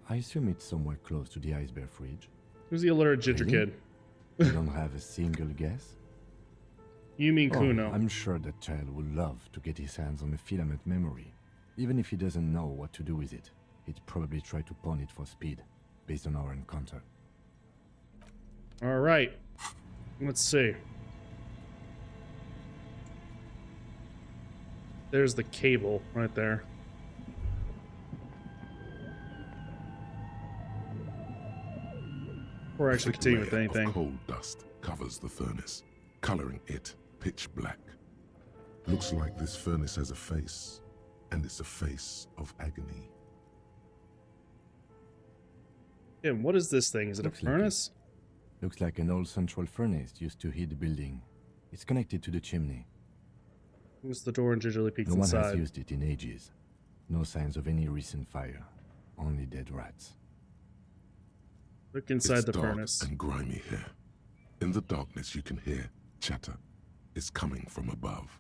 I assume it's somewhere close to the ice bear fridge. Who's the illiterate ginger Really? kid? You don't have a single guess? You mean Oh, Kuno? I'm sure that child would love to get his hands on a filament memory. Even if he doesn't know what to do with it, he'd probably try to pawn it for speed. based on our encounter. All right. Let's see. There's the cable right there. Before I actually continue with anything. Of coal dust covers the furnace, coloring it pitch black. Looks like this furnace has a face, and it's a face of agony. Yeah, what is this thing? Is it a furnace? Looks like an old central furnace used to heat the building. It's connected to the chimney. Opens the door and gingerly peeks No one inside. has used it in ages. No signs of any recent fire. Only dead rats. Look inside It's the dark furnace. and grimy here. In the darkness you can hear chatter. It's coming from above.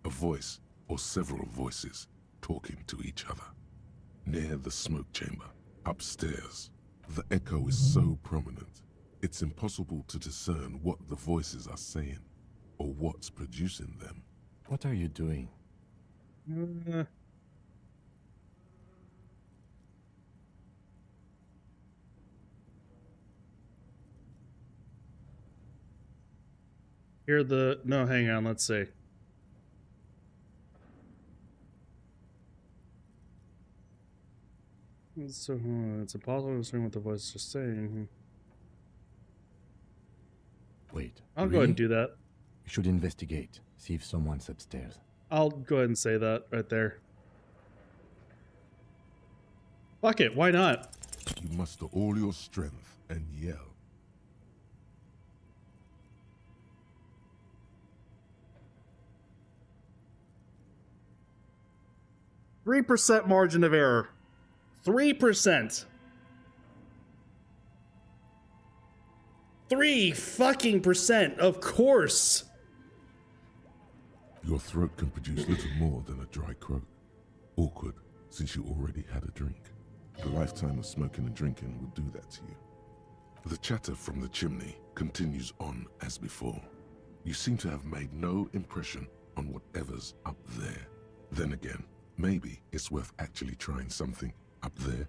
A voice or several voices talking to each other. Near the smoke chamber, upstairs, the echo is so prominent, it's impossible to discern what the voices are saying or what's producing them. What are you doing? Here the... No, hang on, let's see. So, it's impossible to understand what the voice is saying. Wait. I'll go ahead and do that. You should investigate. See if someone's upstairs. I'll go ahead and say that right there. Fuck it, why not? You muster all your strength and yell. %3 margin of error. 3%. 3 fucking %, of course. Your throat can produce little more than a dry croak. Awkward, since you already had a drink. A lifetime of smoking and drinking will do that to you. The chatter from the chimney continues on as before. You seem to have made no impression on whatever's up there. Then again, maybe it's worth actually trying something up there.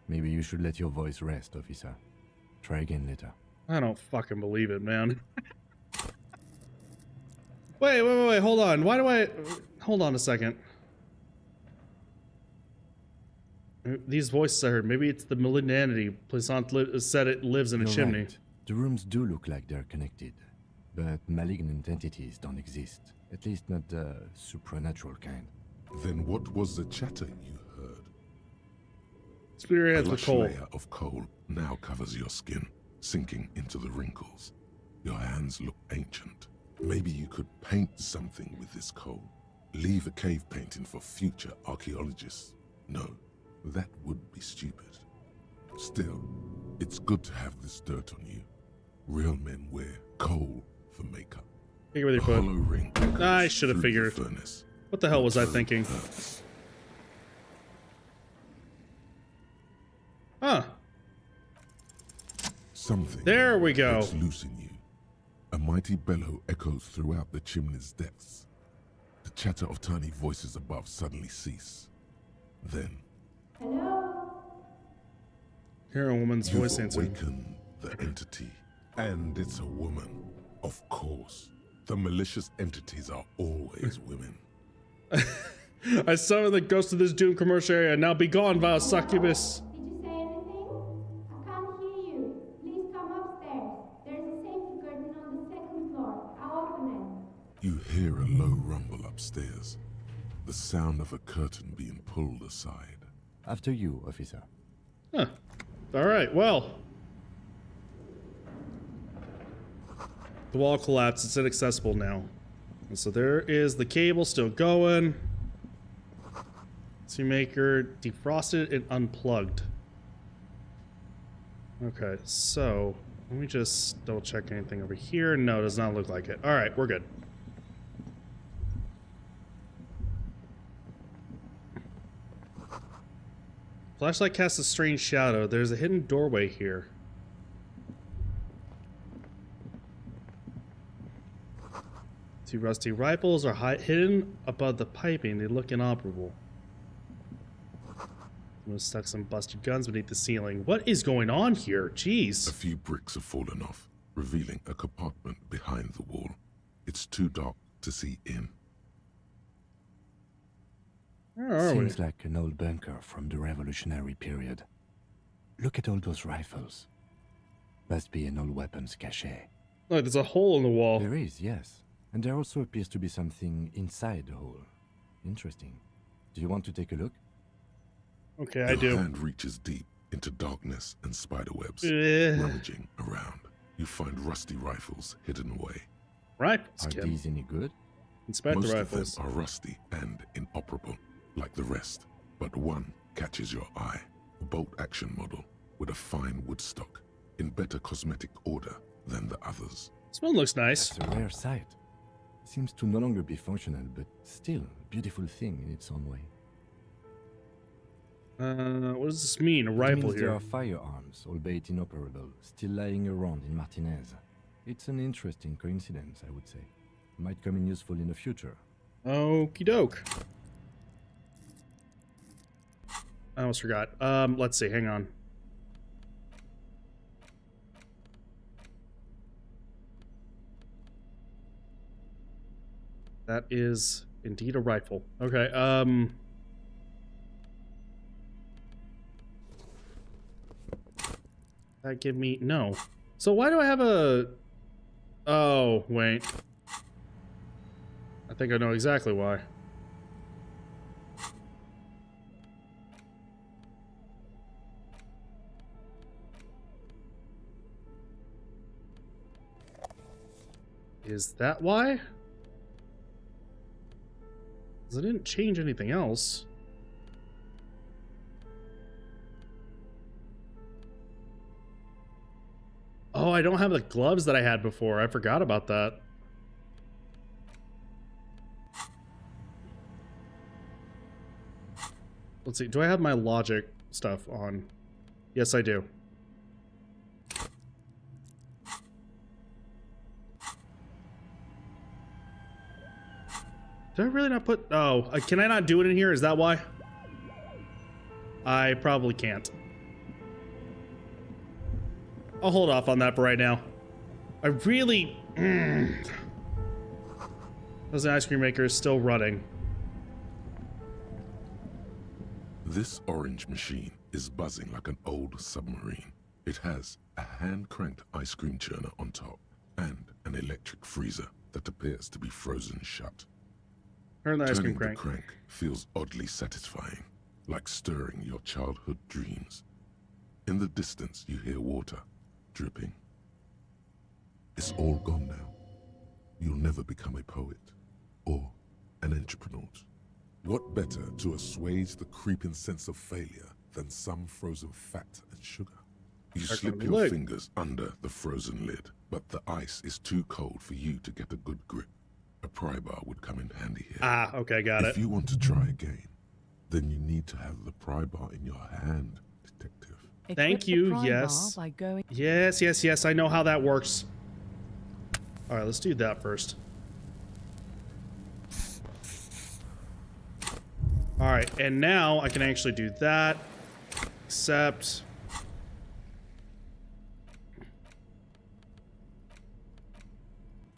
Maybe you should let your voice rest, officer. Try again later. I don't fucking believe it, man. Wait, hold on. Why do I... Hold on a second. These voices I heard, maybe it's the malignanity. Plaisant said it lives in a You're chimney. right. The rooms do look like they're connected, but malignant entities don't exist. At least not the supernatural kind. Then what was the chatter you heard? Spear your A hands with lush coal. layer of coal now covers your skin, sinking into the wrinkles. Your hands look ancient. Maybe you could paint something with this coal. Leave a cave painting for future archaeologists. No, that would be stupid. Still, it's good to have this dirt on you. Real men wear coal for makeup. Take it with your A foot. hollow ring I should have through the figured. furnace. What the hell was I Turn thinking? hurts. Huh. Something There we go. breaks loose in you. A mighty bellow echoes throughout the chimney's depths. The chatter of tiny voices above suddenly cease. Then, Hear a woman's you've voice answering. awakened the entity. And it's a woman. Of course. The malicious entities are always women. I summon the ghost of this doomed commercial area. Now be gone, vile succubus. Did you say anything? I can't hear you. Please come upstairs. There's a safety curtain on the second floor. I'll open it. You hear a low rumble upstairs. The sound of a curtain being pulled aside. After you, officer. Huh. Alright, well. The wall collapsed. It's inaccessible now. And so there is the cable still going. Maker defrosted and unplugged. Okay, so let me just double check anything over here. No, it does not look like it. Alright, we're good. Flashlight casts a strange shadow. There's a hidden doorway here. Two rusty rifles are hidden above the piping. They look inoperable. I'm gonna stuck some busted guns beneath the ceiling. What is going on here? Jeez. A few bricks have fallen off, revealing a compartment behind the wall. It's too dark to see in. Where are we? Seems like an old bunker from the Revolutionary period. Look at all those rifles. Must be an old weapons cache. Look, there's a hole in the wall. There is, yes. And there also appears to be something inside the hole. Interesting. Do you want to take a look? Okay, I do. Your hand reaches deep into darkness and spiderwebs. Rummaging around, you find rusty rifles hidden away. Rifles, Are these any good? Inspect Most the rifles. of them are rusty and inoperable, like the rest. But one catches your eye. A bolt-action model with a fine wood stock, in better cosmetic order than the others. This one looks nice. It's a rare sight. Seems to no longer be functional, but still a beautiful thing in its own way. What does this mean? A It rifle means here. there are firearms, albeit inoperable, still lying around in Martinez. It's an interesting coincidence, I would say. Might come in useful in the future. Okie doke. I almost forgot. Let's see. Hang on. That is indeed a rifle. Okay. That give me no. So why do I have a? Oh wait. I think I know exactly why. Is that why? 'Cause I didn't change anything else. Oh, I don't have the gloves that I had before. I forgot about that. Let's see. Do I have my logic stuff on? Yes, I do. Did I really not put... Oh, can I not do it in here? Is that why? I probably can't. I'll hold off on that for right now. I really... Those ice cream maker is still running. This orange machine is buzzing like an old submarine. It has a hand-cranked ice cream churner on top and an electric freezer that appears to be frozen shut. Turn the ice cream Turning crank. the crank feels oddly satisfying, like stirring your childhood dreams. In the distance, you hear water dripping. It's all gone now. You'll never become a poet or an entrepreneur. What better to assuage the creeping sense of failure than some frozen fat and sugar? You slip your fingers under the frozen lid, but the ice is too cold for you to get a good grip. A pry bar would come in handy here. Ah, okay, got it. If you want to try again, then you need to have the pry bar in your hand, detective. Thank you, yes. Yes, yes, yes, I know how that works. Alright, let's do that first. Alright, and now I can actually do that. Except...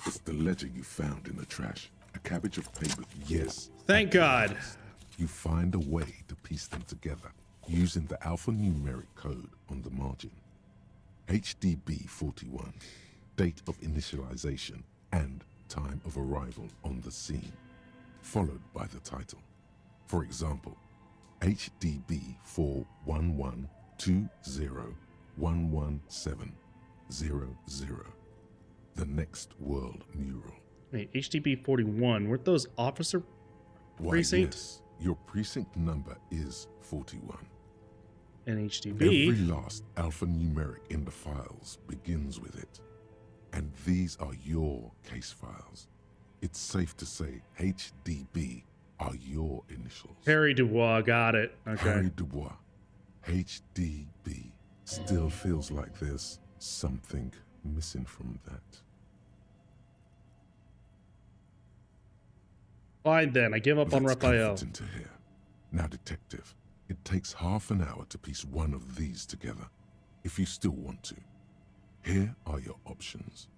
It's the ledger you found in the trash. A cabbage of paper, yes. Thank God. You find a way to piece them together using the alphanumeric code on the margin. HDB 41, date of initialization and time of arrival on the scene, followed by the title. For example, HDB 41120117000. The next world mural. Wait, HDB 41. Weren't those officer precinct? Yes, your precinct number is 41. And HDB. Every last alphanumeric in the files begins with it. And these are your case files. It's safe to say HDB are your initials. Harry Dubois, got it. Okay. Harry Dubois. HDB. Still feels like there's something missing from that. Fine then, I give up on That's Raphael. comforting to hear. Now, detective, It takes half an hour to piece one of these together, if you still want to. Here are your options.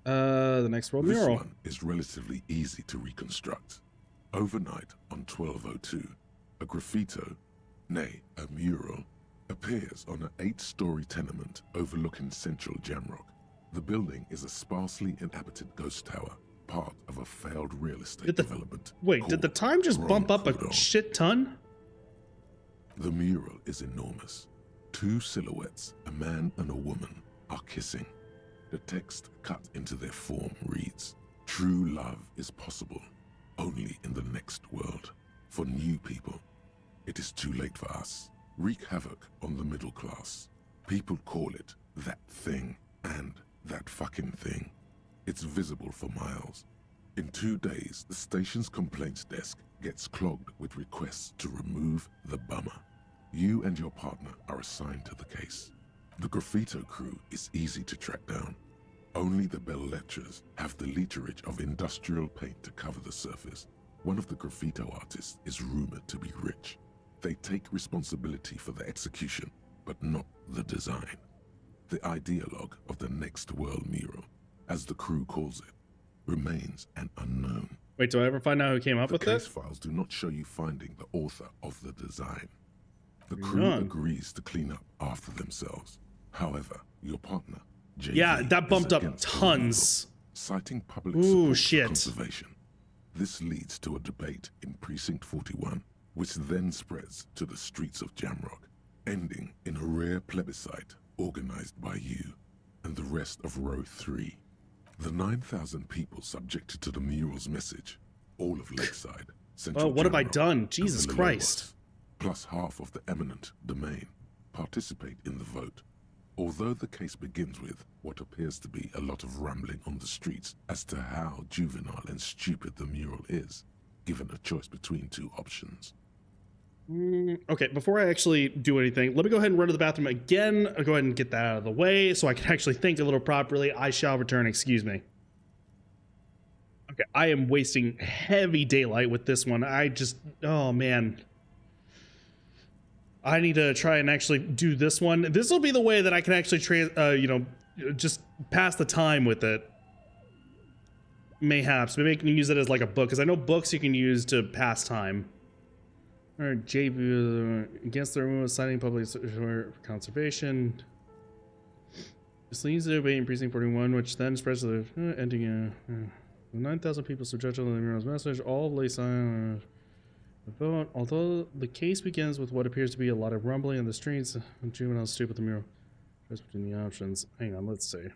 The next world mural. This one is relatively easy to reconstruct. Overnight on 1202, a graffito, nay, a mural, appears on an 8-story tenement overlooking central Jamrock. The building is a sparsely inhabited ghost tower, part of a failed real estate development. Wait, did the time just bump up a shit ton? The mural is enormous. 2 silhouettes, a man and a woman, are kissing. The text cut into their form reads, "True love is possible, only in the next world. For new people, it is too late for us. Wreak havoc on the middle class. People call it that thing and that fucking thing. It's visible for miles. In 2 days, the station's complaints desk gets clogged with requests to remove the bummer. You and your partner are assigned to the case. The graffito crew is easy to track down. Only the bell lectures have the literage of industrial paint to cover the surface. One of the graffito artists is rumored to be rich. They take responsibility for the execution, but not the design. The ideologue of the next world mural, as the crew calls it, remains an unknown. Wait, do I ever find out who came up with this? The case files do not show you finding the author of the design. The crew agrees to clean up after themselves. However, your partner, JV, yeah, that bumped up tons. Citing public support for conservation. This leads to a debate in Precinct 41, which then spreads to the streets of Jamrock, ending in a rare plebiscite organized by you and the rest of Row 3. The 9,000 people subjected to the mural's message, all of Lakeside, Central what have I Jamrock, done? Jesus and the Christ. Lowers, plus half of the eminent domain, participate in the vote. Although the case begins with what appears to be a lot of rambling on the streets as to how juvenile and stupid the mural is, given a choice between 2 options. Okay, before I actually do anything, let me go ahead and run to the bathroom again. I'll go ahead and get that out of the way so I can actually think a little properly. I shall return, excuse me. Okay, I am wasting heavy daylight with this one. Oh man. I need to try and actually do this one. This will be the way that I can actually, just pass the time with it. Mayhaps. Maybe I can use it as like a book, because I know books you can use to pass time. Alright, JB, against the removal of citing public conservation. This leads to debate in Precinct 41, which then spreads to the ending. 9,000 people subjected to the mural's message, all lay silent. Vote. Although the case begins with what appears to be a lot of rumbling in the streets, juveniles stupid the mural. Choice between the options. Hang on, let's see.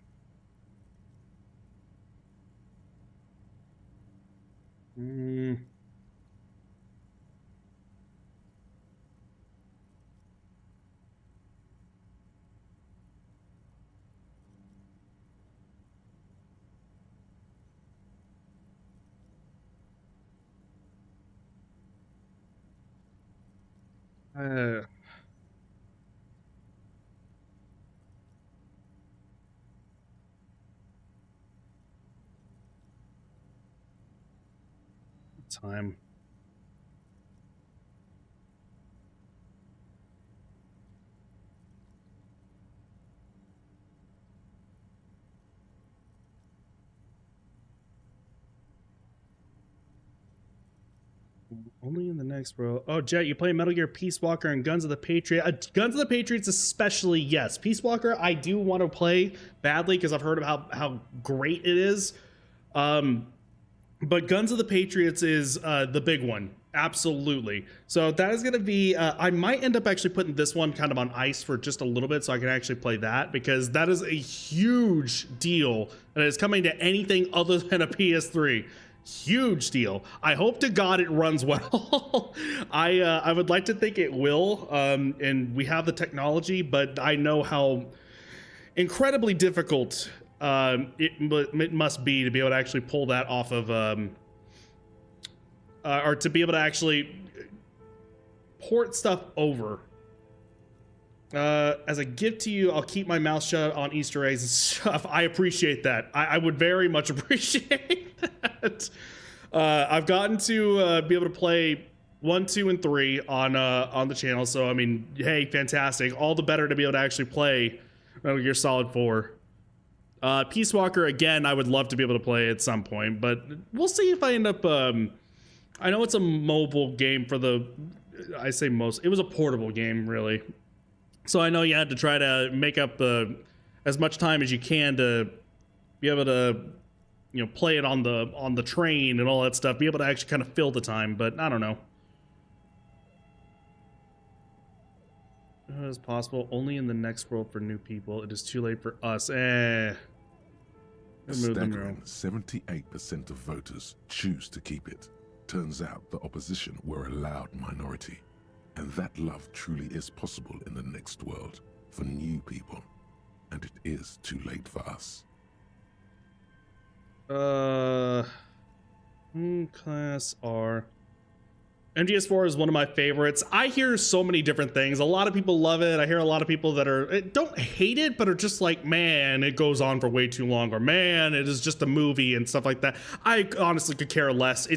Time. Only in the next row. Oh, Jet, you play Metal Gear Peace Walker and Guns of the Patriot. Guns of the Patriots especially, yes. Peace Walker, I do want to play badly because I've heard of how great it is. But Guns of the Patriots is the big one. Absolutely. So that is going to be, I might end up actually putting this one kind of on ice for just a little bit so I can actually play that, because that is a huge deal that is coming to anything other than a PS3. Huge deal. I hope to God it runs well. I would like to think it will, and we have the technology, but I know how incredibly difficult it must be to be able to actually pull that off of, or to be able to actually port stuff over. As a gift to you, I'll keep my mouth shut on Easter eggs and stuff. I appreciate that. I would very much appreciate that. I've gotten to be able to play 1, 2, and 3 on the channel. So I mean, hey, fantastic! All the better to be able to actually play Metal Gear Solid 4. Peace Walker, again, I would love to be able to play at some point, but we'll see if I end up. I know it's a mobile game for the. I say most. It was a portable game, really. So I know you had to try to make up as much time as you can to be able to, you know, play it on the train and all that stuff. Be able to actually kind of fill the time, but I don't know. As possible, only in the next world for new people. It is too late for us. A staggering 78% of voters choose to keep it. Turns out the opposition were a loud minority. And that love truly is possible in the next world for new people. And it is too late for us. Class R. MGS4 is one of my favorites. I hear so many different things. A lot of people love it. I hear a lot of people that don't hate it, but are just like, man, it goes on for way too long, or man, it is just a movie and stuff like that. I honestly could care less.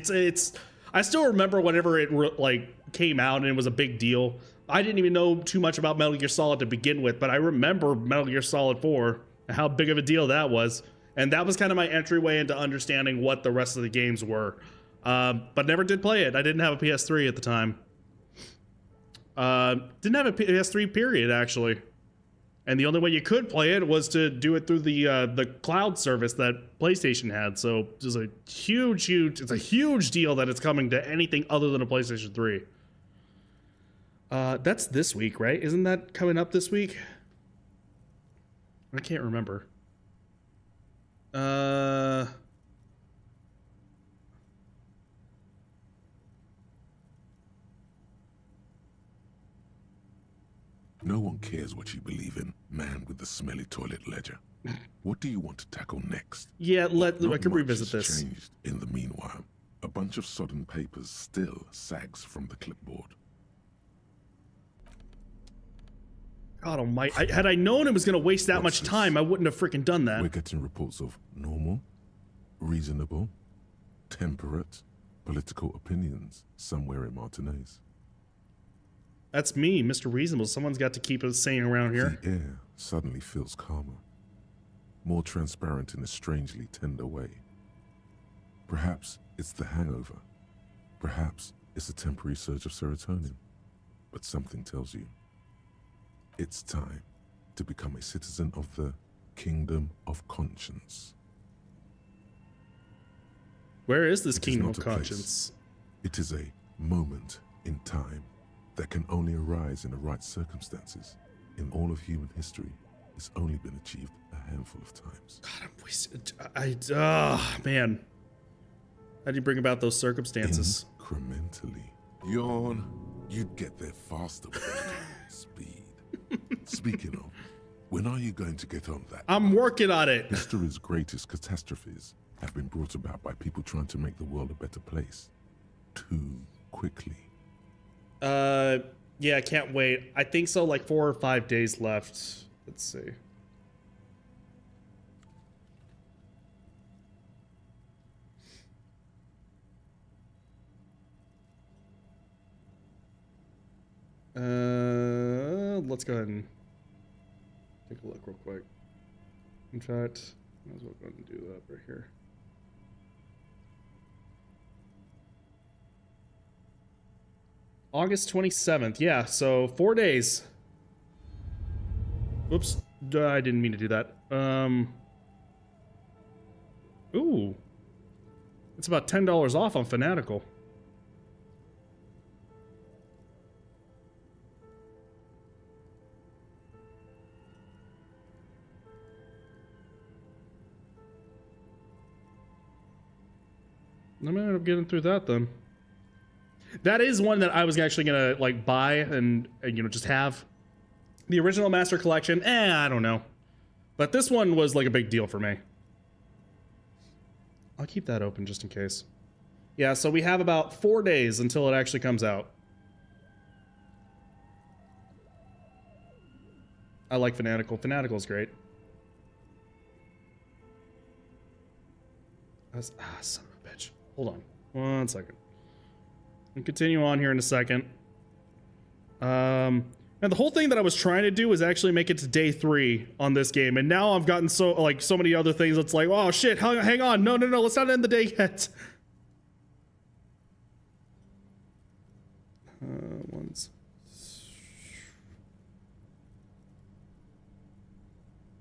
I still remember whenever it came out and it was a big deal. I didn't even know too much about Metal Gear Solid to begin with, but I remember Metal Gear Solid 4 and how big of a deal that was. And that was kind of my entryway into understanding what the rest of the games were. But never did play it. I didn't have a PS3 at the time. Didn't have a PS3 period, actually. And the only way you could play it was to do it through the cloud service that PlayStation had. So it's a huge deal that it's coming to anything other than a PlayStation 3. That's this week, right? Isn't that coming up this week? I can't remember. No one cares what you believe in, man with the smelly toilet ledger. What do you want to tackle next? Yeah, I can revisit has this. Changed in the meanwhile. A bunch of sodden papers still sags from the clipboard. God almighty. Had I known it was going to waste that much time, I wouldn't have freaking done that. We're getting reports of normal, reasonable, temperate, political opinions somewhere in Martinez. That's me, Mr. Reasonable. Someone's got to keep us sane around here. The air suddenly feels calmer, more transparent in a strangely tender way. Perhaps it's the hangover. Perhaps it's a temporary surge of serotonin. But something tells you it's time to become a citizen of the Kingdom of Conscience. Where is this It is Kingdom not of a place. Conscience? It is a moment in time that can only arise in the right circumstances. In all of human history, it's only been achieved a handful of times. God, man. How do you bring about those circumstances? Incrementally. Yawn, you'd get there faster with speed. Speaking of, when are you going to get on that? I'm working on it. History's greatest catastrophes have been brought about by people trying to make the world a better place. Too quickly. Yeah, I can't wait. I think so, like 4 or 5 days left. Let's see. Let's go ahead and take a look real quick. In fact, might as well go ahead and do that right here. August 27th. Yeah, so 4 days. Whoops. I didn't mean to do that. Ooh. It's about $10 off on Fanatical. I'm gonna end up getting through that then. That is one that I was actually gonna like buy and you know, just have. The original Master Collection, I don't know. But this one was like a big deal for me. I'll keep that open just in case. Yeah, so we have about 4 days until it actually comes out. I like Fanatical. Fanatical's great. Son of a bitch. Hold on. 1 second. We'll continue on here in a second. And the whole thing that I was trying to do was actually make it to day 3 on this game, and now I've gotten so many other things. It's like, oh shit, hang on, no, let's not end the day yet.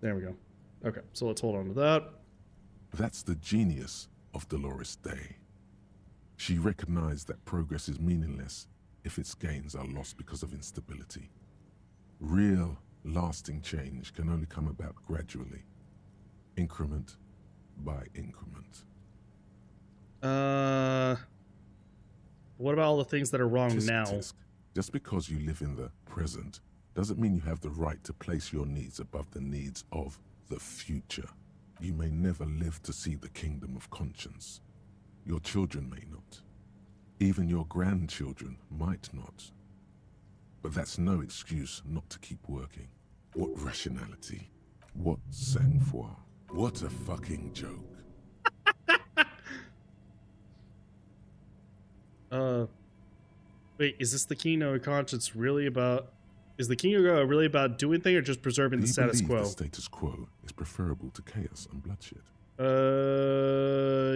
There we go. Okay, so let's hold on to that. That's the genius of Dolores Day. She recognized that progress is meaningless if its gains are lost because of instability. Real, lasting change can only come about gradually, increment by increment. What about all the things that are wrong now? Just because you live in the present doesn't mean you have the right to place your needs above the needs of the future. You may never live to see the kingdom of conscience. Your children may not. Even your grandchildren might not. But that's no excuse not to keep working. What rationality? What sang-froid? What a fucking joke. Wait, is this the kingdom of conscience really about... Is the kingdom really about doing things or just preserving the status quo? The status quo is preferable to chaos and bloodshed.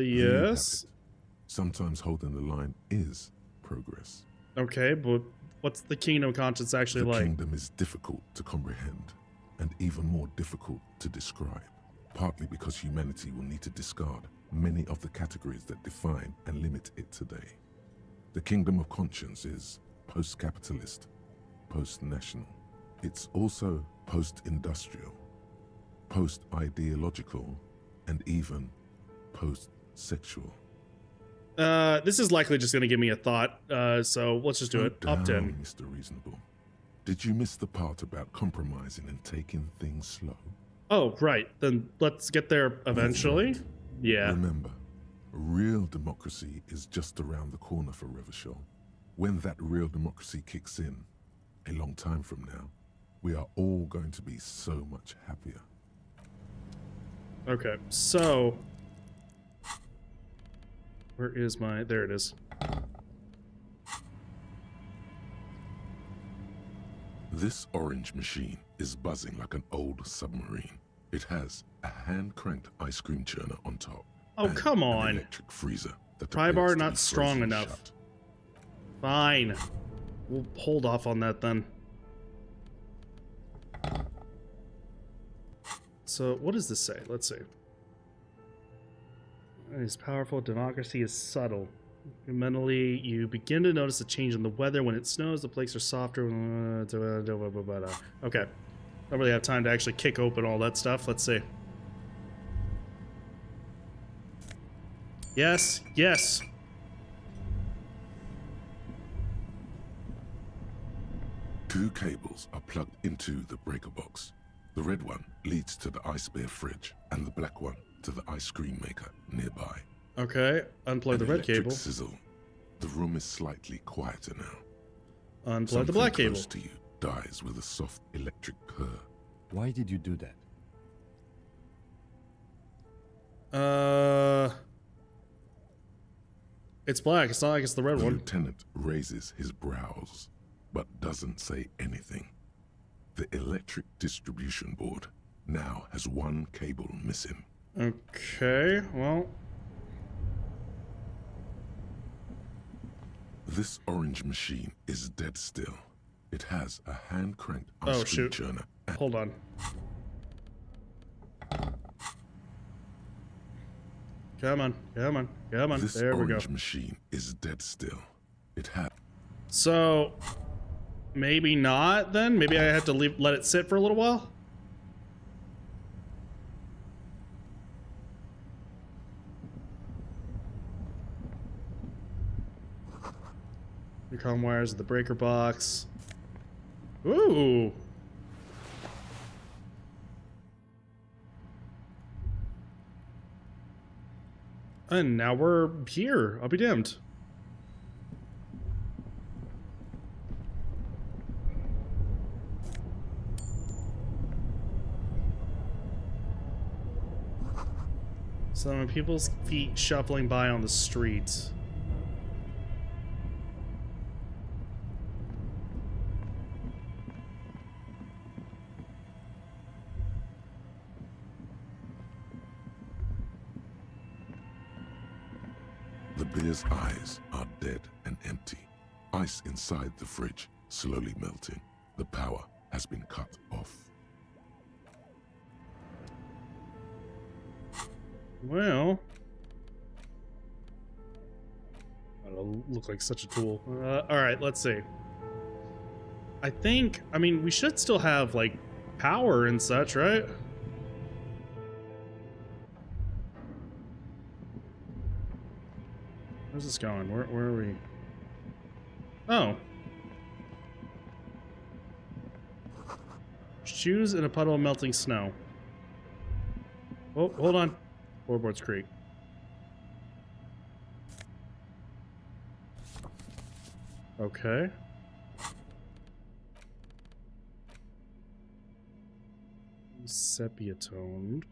Yes. Sometimes holding the line is progress. Okay, but what's the kingdom of conscience actually like? The kingdom is difficult to comprehend and even more difficult to describe, partly because humanity will need to discard many of the categories that define and limit it today. The kingdom of conscience is post-capitalist, post-national. It's also post-industrial, post-ideological, and even post-sexual. This is likely just going to give me a thought, so let's just do it. Opt in. Mr. Reasonable. Did you miss the part about compromising and taking things slow? Oh, right. Then let's get there eventually. Yeah. Remember, real democracy is just around the corner for Revachol. When that real democracy kicks in, a long time from now, we are all going to be so much happier. Okay, so... Where is my... There it is. This orange machine is buzzing like an old submarine. It has a hand-cranked ice cream churner on top. Oh, come on. An electric freezer. Pry bar not strong enough. Shut. Fine. We'll hold off on that then. So, what does this say? Let's see. It is powerful. Democracy is subtle. Mentally, you begin to notice a change in the weather. When it snows, the flakes are softer. Okay. Don't really have time to actually kick open all that stuff. Let's see. Yes. Yes. Two cables are plugged into the breaker box. The red one leads to the ice bear fridge, and the black one to the ice cream maker nearby. Okay, unplug the red cable. Sizzle. The room is slightly quieter now. Unplug the black cable. Close to you dies with a soft electric purr. Why did you do that? It's black. It's not like it's the red one. The lieutenant raises his brows, but doesn't say anything. The electric distribution board now has one cable missing. Okay, well... This orange machine is dead still. It has a hand-cranked ice cream churner. Hold on. Come on, come on, come on. There we go. This orange machine is dead still. It has... So... Maybe not, then? Maybe I have to let it sit for a little while? The comm wires of the breaker box. Ooh! And now we're here. I'll be damned. Some people's feet shuffling by on the streets. The bear's eyes are dead and empty. Ice inside the fridge slowly melting. The power has been cut off. Well, I don't look like such a tool. All right, let's see. I mean, we should still have like power and such, right? Where's this going? Where are we? Oh. Shoes in a puddle of melting snow. Oh, hold on. Floorboards creak. Okay. Sepia toned.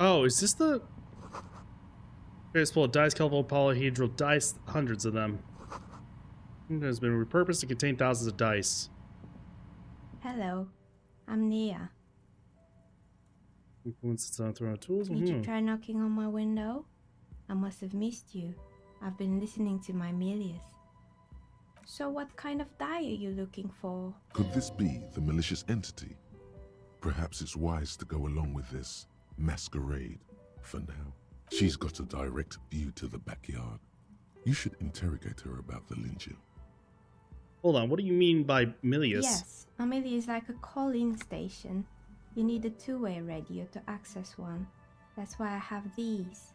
Oh, is this the... It's full of dice, colorful polyhedral dice, hundreds of them. It has been repurposed to contain thousands of dice. Hello, I'm Nia. Influence its own throwing tools. Did you try knocking on my window? I must have missed you. I've been listening to my Milius. So what kind of die are you looking for? Could this be the malicious entity? Perhaps it's wise to go along with this masquerade for now. She's got a direct view to the backyard. You should interrogate her about the lynching. Hold on, what do you mean by Milius? Yes, a Milius is like a call-in station. You need a two-way radio to access one. That's why I have these.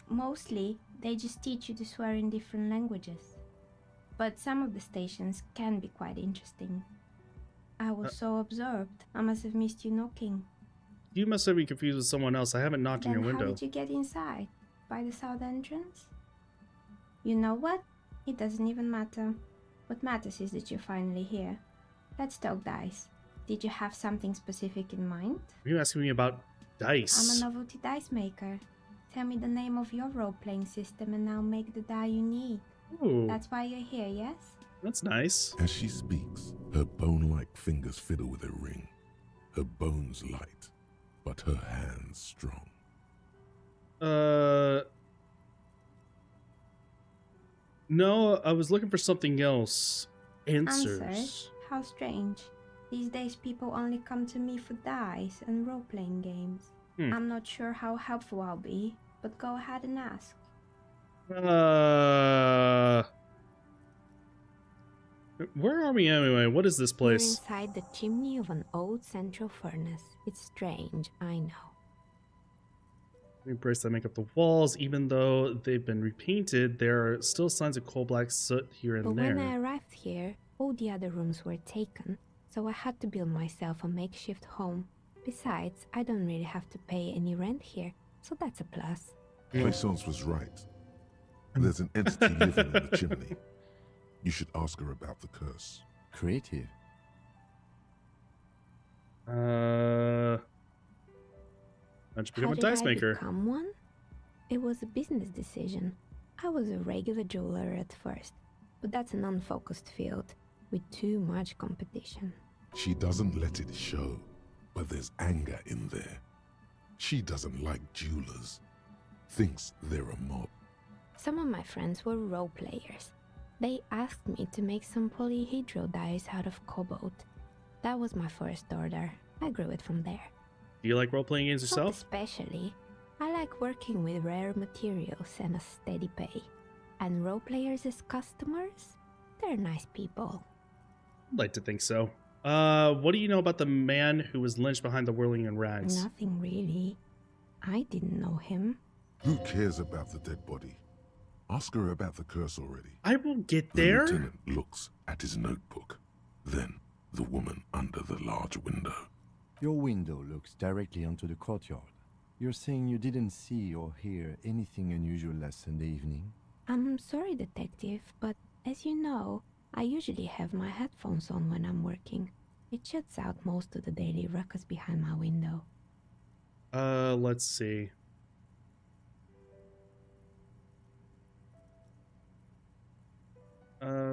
Mostly, they just teach you to swear in different languages. But some of the stations can be quite interesting. I was so absorbed, I must have missed you knocking. You must have been confused with someone else. I haven't knocked on your window. How did you get inside? By the south entrance? You know what? It doesn't even matter. What matters is that you're finally here. Let's talk dice. Did you have something specific in mind? Are you asking me about dice? I'm a novelty dice maker. Tell me the name of your role-playing system and I'll make the die you need. Ooh. That's why you're here, yes? That's nice. As she speaks, her bone-like fingers fiddle with a ring. Her bones light, but her hands strong. No, I was looking for something else. Answers. How strange. These days people only come to me for dice and role-playing games. I'm not sure how helpful I'll be, but go ahead and ask. Where are we anyway? What is this place? We're inside the chimney of an old central furnace. It's strange, I know. Green bricks that make up the walls, even though they've been repainted, there are still signs of coal black soot here and there. But when I arrived here, all the other rooms were taken, so I had to build myself a makeshift home. Besides, I don't really have to pay any rent here, so that's a plus. Plaisance was right. There's an entity living in the chimney. You should ask her about the curse. Creative. I should become a dice maker. Become one? It was a business decision. I was a regular jeweler at first, but that's an unfocused field with too much competition. She doesn't let it show, but there's anger in there. She doesn't like jewelers. Thinks they're a mob. Some of my friends were role players. They asked me to make some polyhedral dice out of cobalt. That was my first order. I grew it from there. Do you like role-playing games yourself? Not especially. I like working with rare materials and a steady pay. And role players as customers? They're nice people. I'd like to think so. What do you know about the man who was lynched behind the whirling in rags? Nothing really. I didn't know him. Who cares about the dead body? Ask her about the curse already. I will get there. The lieutenant looks at his notebook. Then the woman under the large window. Your window looks directly onto the courtyard. You're saying you didn't see or hear anything unusual last Sunday evening? I'm sorry, detective, but as you know, I usually have my headphones on when I'm working. It shuts out most of the daily ruckus behind my window. Let's see.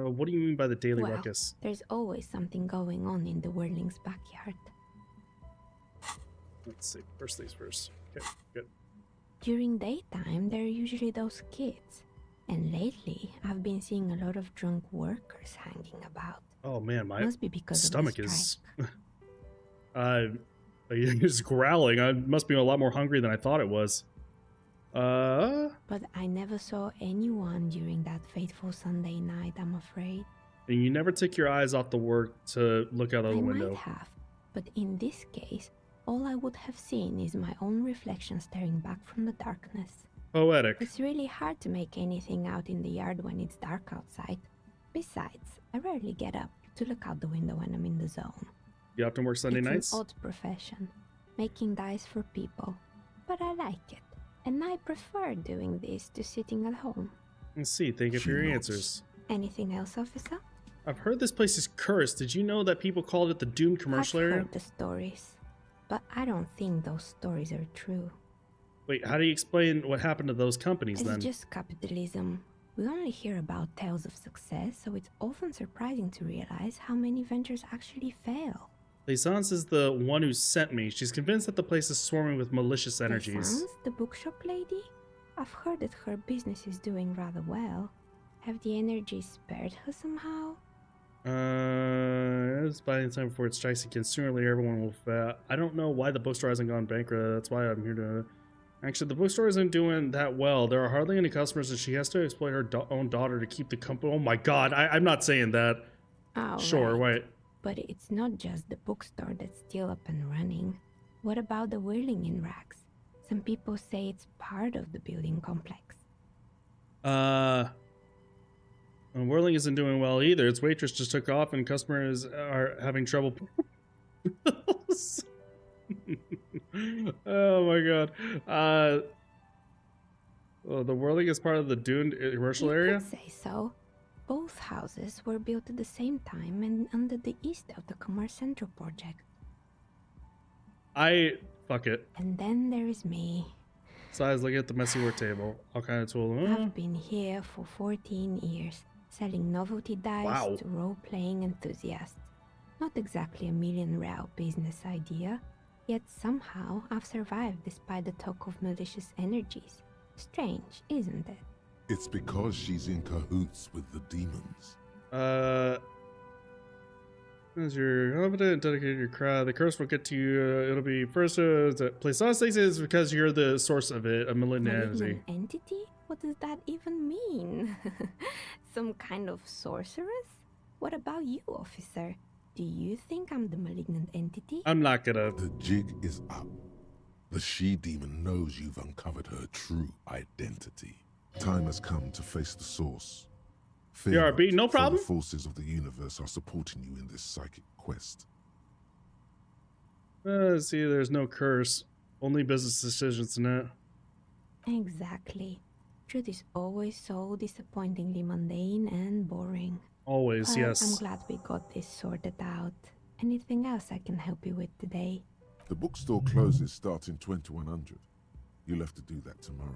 What do you mean by the daily Well, ruckus? there's always something going on in the Whirling's backyard. Let's see. First things first. Okay, good. During daytime, there are usually those kids. And lately, I've been seeing a lot of drunk workers hanging about. Oh man, my Must be because stomach of the is it's growling. I must be a lot more hungry than I thought it was. But I never saw anyone during that fateful Sunday night, I'm afraid. And you never take your eyes off the work to look out of the I window. might have, but in this case, all I would have seen is my own reflection staring back from the darkness. Poetic. It's really hard to make anything out in the yard when it's dark outside. Besides, I rarely get up to look out the window when I'm in the zone. You often work Sunday nights? It's an odd profession, making dice for people, but I like it. And I prefer doing this to sitting at home. Let's see. Thank you for your answers. Anything else, officer? I've heard this place is cursed. Did you know that people called it the doomed commercial I've area? heard the stories, but I don't think those stories are true. Wait, how do you explain what happened to those companies It's then? just capitalism. We only hear about tales of success, so it's often surprising to realize how many ventures actually fail. Plaisance is the one who sent me. She's convinced that the place is swarming with malicious energies. Plaisance, the bookshop lady? I've heard that her business is doing rather well. Have the energies spared her somehow? It's buying time before it strikes again. Sooner or later, everyone will fail. I don't know why the bookstore hasn't gone bankrupt. That's why I'm here to... Actually, the bookstore isn't doing that well. There are hardly any customers, and she has to exploit her own daughter to keep the company... Oh my god, I'm not saying that. Oh, Sure, right. wait. But it's not just the bookstore that's still up and running. What about the Whirling in rags? Some people say it's part of the building complex. And Whirling isn't doing well either. Its waitress just took off, and customers are having trouble... Oh my god. Well, the Whirling is part of the doomed commercial area? You could say so. Both houses were built at the same time and under the east of the Commerce Central project. Fuck it. And then there is me. Besides, look at the messy work table. All kind of tool. I've been here for 14 years, selling novelty dice to role-playing enthusiasts. Not exactly a million-real business idea, yet somehow I've survived despite the talk of malicious energies. Strange, isn't it? It's because she's in cahoots with the demons. As you're confident and dedicated to your crowd, the curse will get to you. It'll be first to place on stakes is because you're the source of it, a malignant entity. Malignant entity? What does that even mean? Some kind of sorceress? What about you, officer? Do you think I'm the malignant entity? I'm not gonna. The jig is up. The she-demon knows you've uncovered her true identity. Time has come to face the source. Fear BRB, no not, for problem. The forces of the universe are supporting you in this psychic quest. See, there's no curse. Only business decisions in it. Exactly. Truth is always so disappointingly mundane and boring. Always, But yes. I'm glad we got this sorted out. Anything else I can help you with today? The bookstore closes starting 2100. You'll have to do that tomorrow.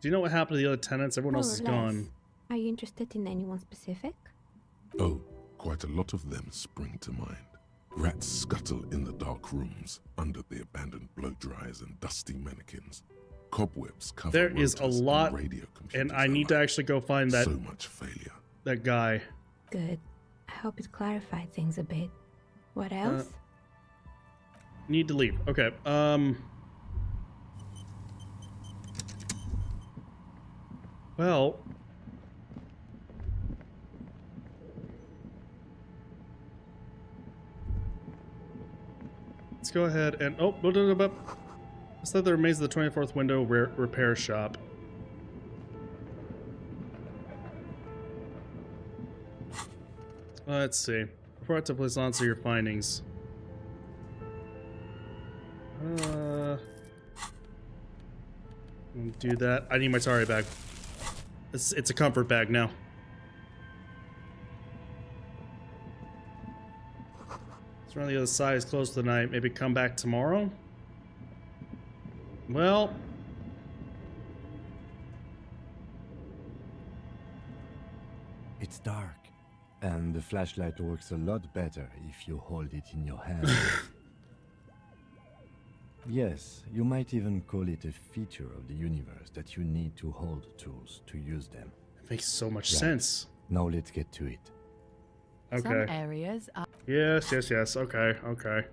Do you know what happened to the other tenants? Everyone else is More or less. gone. Are you interested in anyone specific? Oh, quite a lot of them spring to mind. Rats scuttle in the dark rooms under the abandoned blow dryers and dusty mannequins. Cobwebs cover There is a rotors lot, and radio and I need to actually go find that. So much failure. That guy. Good. I hope it clarified things a bit. What else? Need to leave. Okay. Well. Let's go ahead and let's let the remains of the 24th window repair shop. Let's see. Report to Plaisance your findings. Do that. I need my Tari bag. It's a comfort bag now. It's around the other side. It's closed tonight. Maybe come back tomorrow. Well, It's dark, and the flashlight works a lot better if you hold it in your hand. Yes, you might even call it a feature of the universe that you need to hold tools to use them. It makes so much Right. sense. Now let's get to it. Okay. Some areas are... Yes, yes, yes. Okay, okay.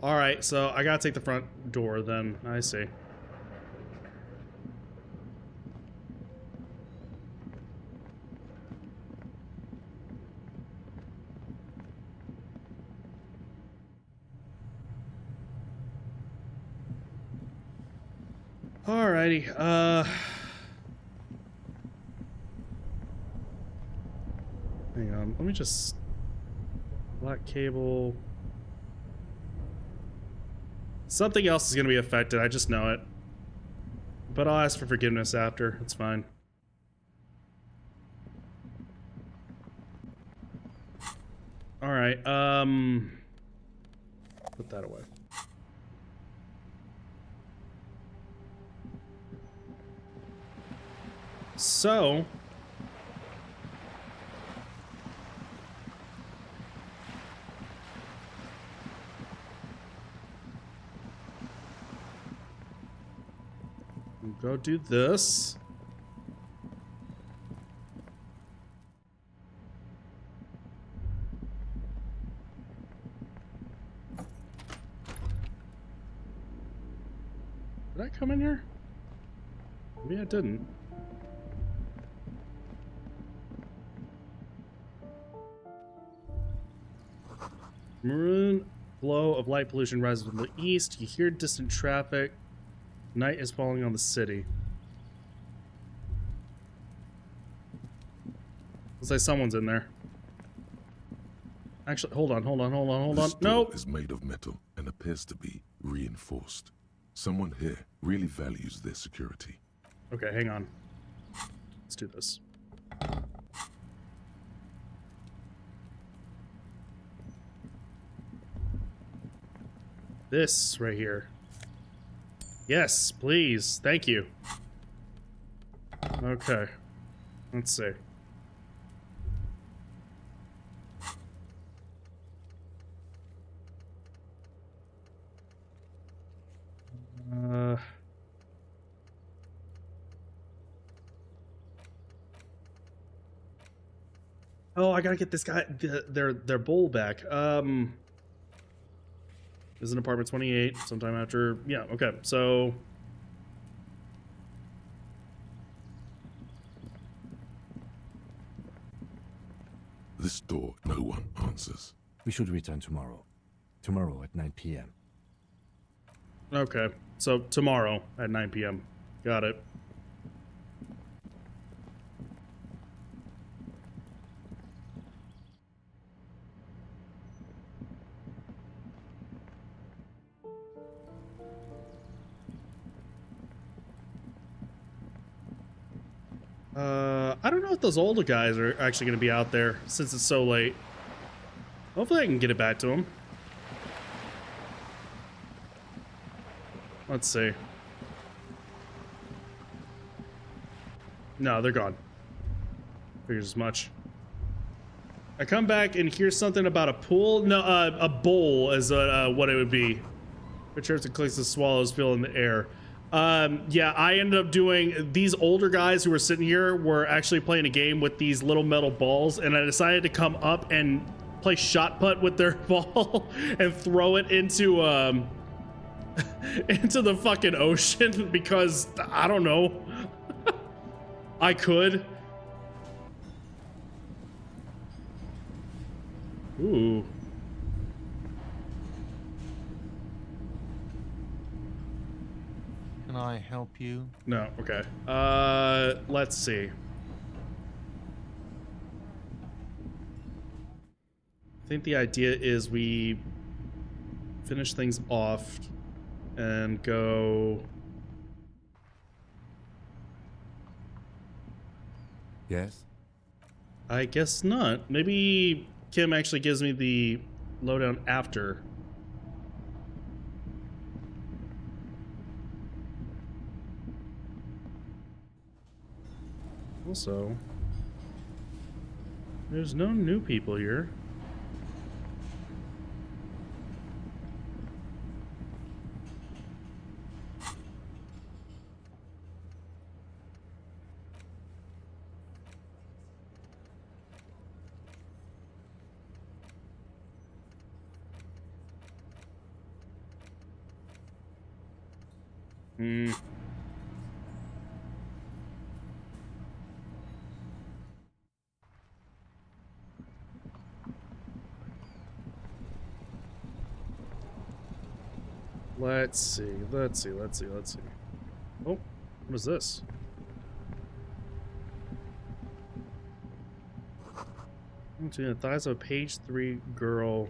Alright, so I gotta take the front door then. I see. Alrighty, hang on, let me just... Black cable... Something else is gonna be affected, I just know it. But I'll ask for forgiveness after, it's fine. Alright, put that away. So... Go do this. Did I come in here? Maybe I didn't. Maroon glow of light pollution rises from the east. You hear distant traffic. Night is falling on the city. Looks like someone's in there. Actually, hold on. This door Nope. is made of metal and appears to be reinforced. Someone here really values their security. Okay, hang on. Let's do this. This right here. Yes, please. Thank you. Okay. Let's see. Oh, I gotta get this guy their bowl back. This is an apartment 28, sometime after... Yeah, okay, so... This door, no one answers. We should return tomorrow. Tomorrow at 9 p.m. Okay, so tomorrow at 9 p.m. Got it. I don't know if those older guys are actually going to be out there since it's so late. Hopefully I can get it back to them. Let's see. No, they're gone. Figures as much. I come back and hear something about a pool. No, a bowl is what it would be. Returns and clicks the swallows feel in the air. Yeah, I ended up doing... These older guys who were sitting here were actually playing a game with these little metal balls, and I decided to come up and play shot put with their ball and throw it into into the fucking ocean because I don't know. I could. Ooh. Can I help you? No, okay. Let's see. I think the idea is we finish things off and go... Yes? I guess not. Maybe Kim actually gives me the lowdown after. Also, there's no new people here. Hmm. Let's see. Oh, what is this? The thighs of a page 3 girl.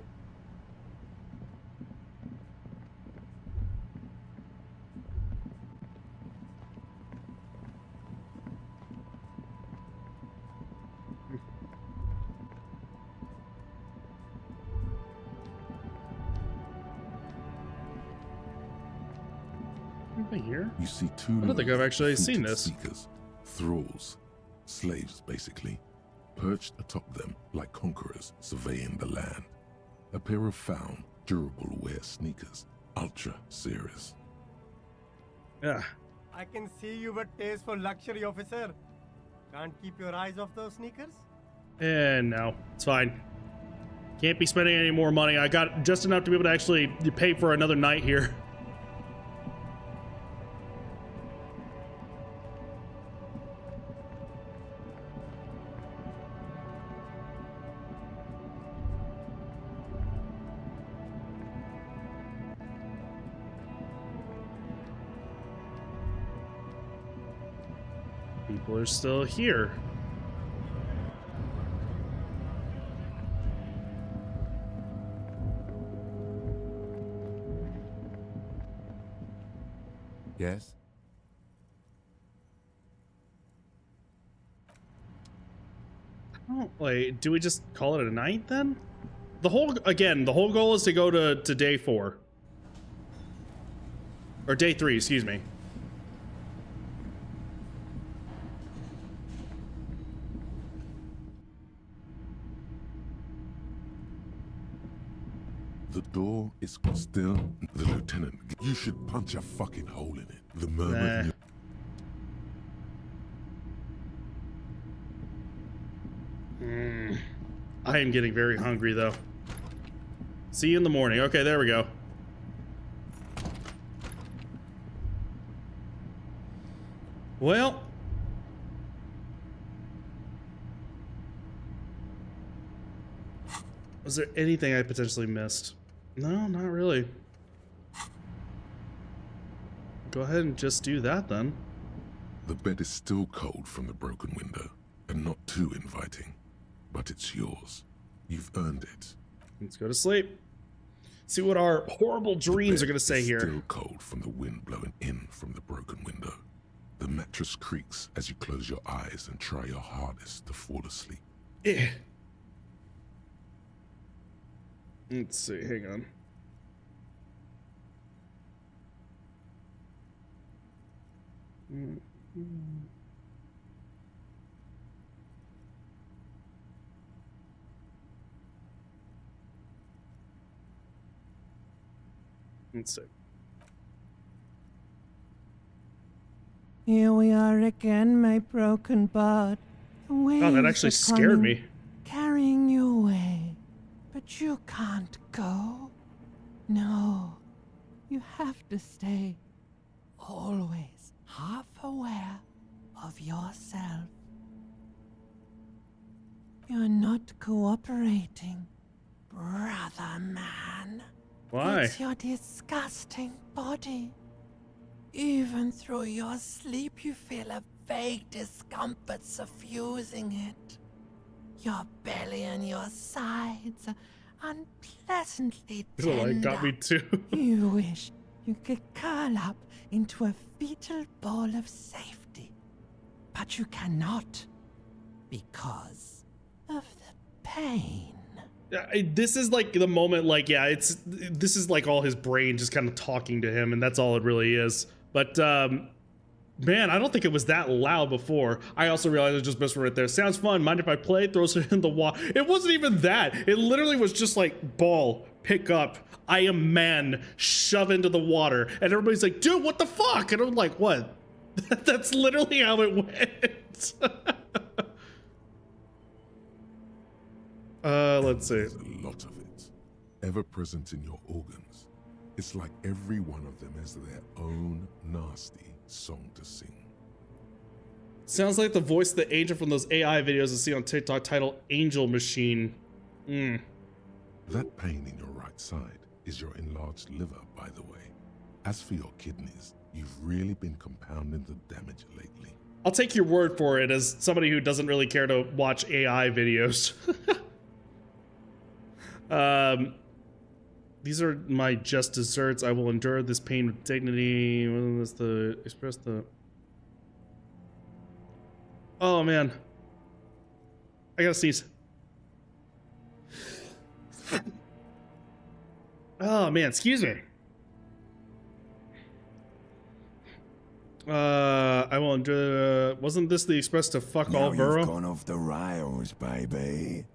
Anything here? You see two I don't think I've actually lowly, seen defeated this. Seekers, thralls, slaves basically, perched atop them like conquerors surveying the land. A pair of found, durable wear sneakers, ultra serious. Yeah. I can see you have a taste for luxury, officer. Can't keep your eyes off those sneakers? And no, it's fine. Can't be spending any more money. I got just enough to be able to actually pay for another night here. People are still here. Yes? Oh, wait, do we just call it a night then? The whole goal is to go to day 4. Or day 3, excuse me. The door is still. The lieutenant. You should punch a fucking hole in it. The murmur. I am getting very hungry though. See you in the morning. Okay, there we go. Well. Was there anything I potentially missed? No, not really. Go ahead and just do that then. The bed is still cold from the broken window, and not too inviting. But it's yours. You've earned it. Let's go to sleep. See what our horrible dreams are going to say here. Still cold from the wind blowing in from the broken window. The mattress creaks as you close your eyes and try your hardest to fall asleep. Yeah. Let's see, hang on. Let's see. Here we are again, my broken bud. Oh, that actually scared me. Carrying you away. But you can't go. No. You have to stay. Always half aware of yourself. You're not cooperating, brother man. Why? It's your disgusting body. Even through your sleep, you feel a vague discomfort suffusing it. Your belly and your sides are unpleasantly tender. It got me too. You wish you could curl up into a fetal ball of safety. But you cannot, because of the pain. This is like the moment, like, yeah, this is like all his brain just kind of talking to him, and that's all it really is. But Man, I don't think it was that loud before. I also realized I just missed right there. Sounds fun. Mind if I play? Throws it in the water. It wasn't even that. It literally was just like, ball, pick up, I am man, shove into the water. And everybody's like, dude, what the fuck? And I'm like, what? That's literally how it went. Let's see. There's a lot of it, ever present in your organs. It's like every one of them has their own nasty song to sing. Sounds like the voice of the angel from those AI videos I see on TikTok titled Angel Machine. That pain in your right side is your enlarged liver, by the way. As for your kidneys, you've really been compounding the damage lately. I'll take your word for it as somebody who doesn't really care to watch AI videos. These are my just desserts. I will endure this pain with dignity. What's the express the? Oh man, I gotta sneeze. Oh man, excuse me. I will endure. Wasn't this the express to fuck all Burrow? You've gone off the rails, baby.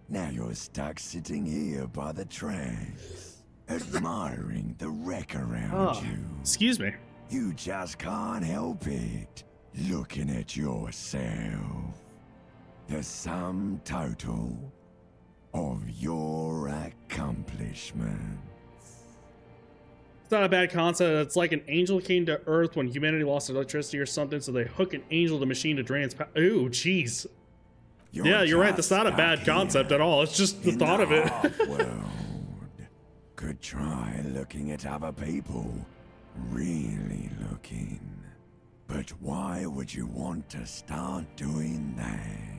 Now you're stuck sitting here by the tracks, admiring the wreck around you. Excuse me. You just can't help it, looking at yourself. The sum total of your accomplishments. It's not a bad concept. It's like an angel came to Earth when humanity lost electricity or something, so they hook an angel to the machine to drain its power. Ooh, jeez. Yeah, you're right. That's not a bad concept at all. It's just the thought of it. Could try looking at other people. Really looking. But why would you want to start doing that?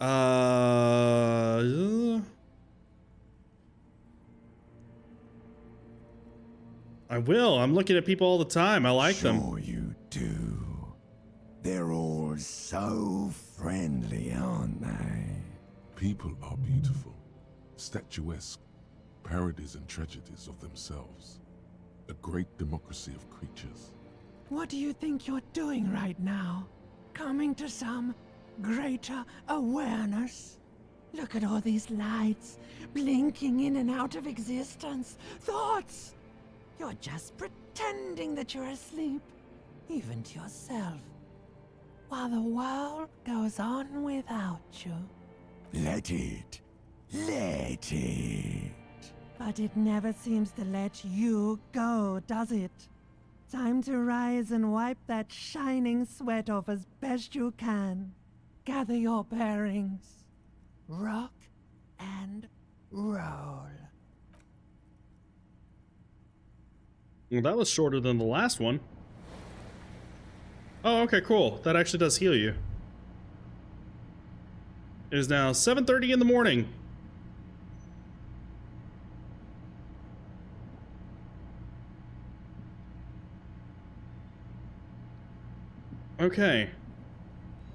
I will. I'm looking at people all the time. I like them. Sure you do. They're all so friendly, aren't they? People are beautiful, statuesque, parodies and tragedies of themselves. A great democracy of creatures. What do you think you're doing right now? Coming to some greater awareness? Look at all these lights, blinking in and out of existence. Thoughts! You're just pretending that you're asleep, even to yourself, while the world goes on without you. Let it. Let it. But it never seems to let you go, does it? Time to rise and wipe that shining sweat off as best you can. Gather your bearings. Rock and roll. Well, that was shorter than the last one. Oh, okay, cool. That actually does heal you. It is now 7:30 in the morning. Okay.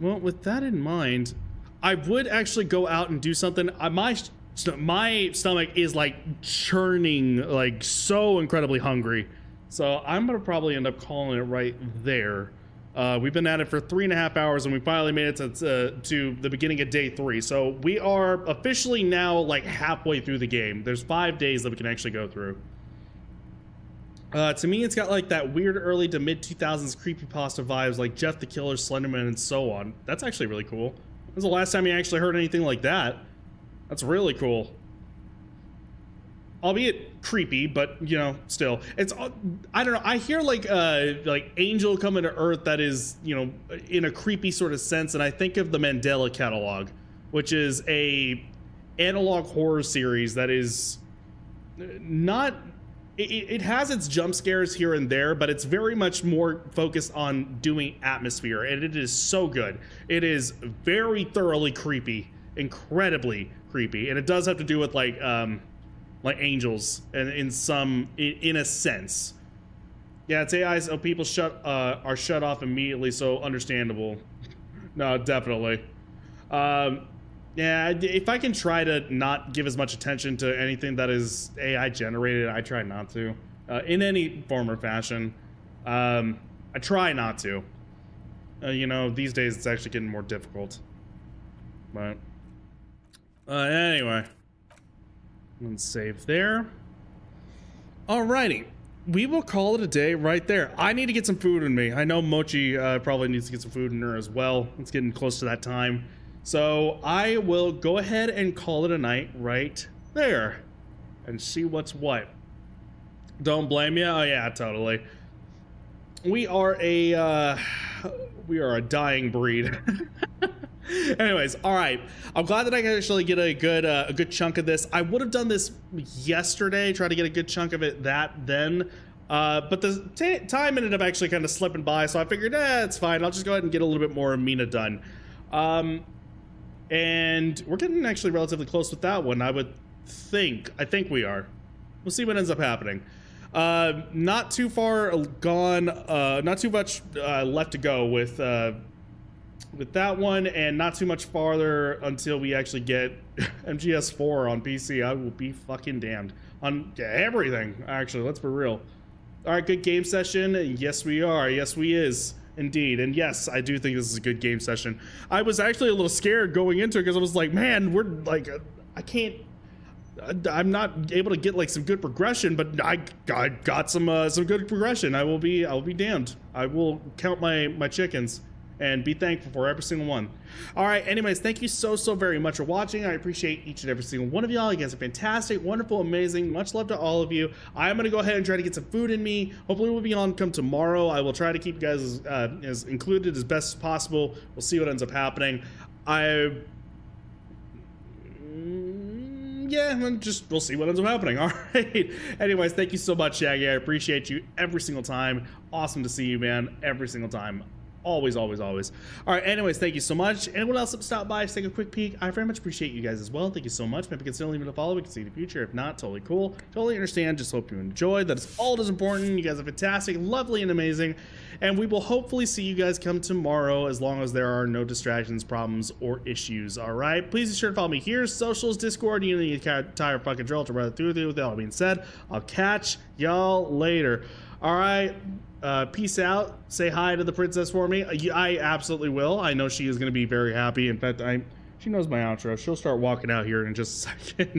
Well, with that in mind, I would actually go out and do something. My stomach is like churning, like so incredibly hungry. So I'm gonna probably end up calling it right there. We've been at it for 3.5 hours and we finally made it to the beginning of day 3. So we are officially now like halfway through the game. There's 5 days that we can actually go through. To me, it's got like that weird early to mid 2000s creepypasta vibes like Jeff the Killer, Slenderman, and so on. That's actually really cool. When was the last time you actually heard anything like that? That's really cool. Albeit creepy, but you know, still, it's, I don't know. I hear like angel coming to Earth that is, you know, in a creepy sort of sense, and I think of the Mandela Catalog, which is a analog horror series that is not. It has its jump scares here and there, but it's very much more focused on doing atmosphere, and it is so good. It is very thoroughly creepy, incredibly creepy, and it does have to do with like angels, and in a sense. Yeah, it's AI, so people are shut off immediately, so understandable. No, definitely. Yeah, if I can try to not give as much attention to anything that is AI generated, I try not to, in any form or fashion. I try not to. You know, these days it's actually getting more difficult. But anyway, let's save there. Alrighty, we will call it a day right there. I need to get some food in me. I know Mochi probably needs to get some food in her as well. It's getting close to that time. So I will go ahead and call it a night right there and see what's what. Don't blame you. Oh yeah, totally. We are a dying breed. Anyways, all right. I'm glad that I can actually get a good chunk of this. I would have done this yesterday, try to get a good chunk of it then. But the time ended up actually kind of slipping by, so I figured, it's fine. I'll just go ahead and get a little bit more Mina done. And we're getting actually relatively close with that one. I think we are. We'll see what ends up happening. Not too far gone, not too much left to go with that one, and not too much farther until we actually get MGS4 on PC. I will be fucking damned on everything, actually. Let's be real. All right, good game session. Yes, we are. Yes, we is. Indeed. And yes, I do think this is a good game session. I was actually a little scared going into it because I was like, man, we're like, I'm not able to get like some good progression, but I got some good progression. I will be damned. I will count my chickens and be thankful for every single one. All right, anyways, thank you so very much for watching. I appreciate each and every single one of y'all. You guys are fantastic, wonderful, amazing. Much love to all of you. I'm gonna go ahead and try to get some food in me. Hopefully we'll be on come tomorrow. I will try to keep you guys as included as best as possible. We'll see what ends up happening. Yeah, we'll see what ends up happening. All right. Anyways, thank you so much, Shaggy. I appreciate you every single time. Awesome to see you, man. Every single time. Always. All right, anyways, thank you so much. Anyone else that stopped by to take a quick peek, I very much appreciate you guys as well. Thank you so much. Maybe consider leaving a follow. We can see the future. If not, totally cool. Totally understand. Just hope you enjoyed. That is all that is important. You guys are fantastic, lovely, and amazing. And we will hopefully see you guys come tomorrow, as long as there are no distractions, problems, or issues. All right. Please be sure to follow me here. Socials, Discord, you know the entire fucking drill to run through. With that all being said, I'll catch y'all later. All right. Peace out. Say hi to the princess for me. I absolutely will. I know she is going to be very happy. In fact, she knows my outro. She'll start walking out here in just a second.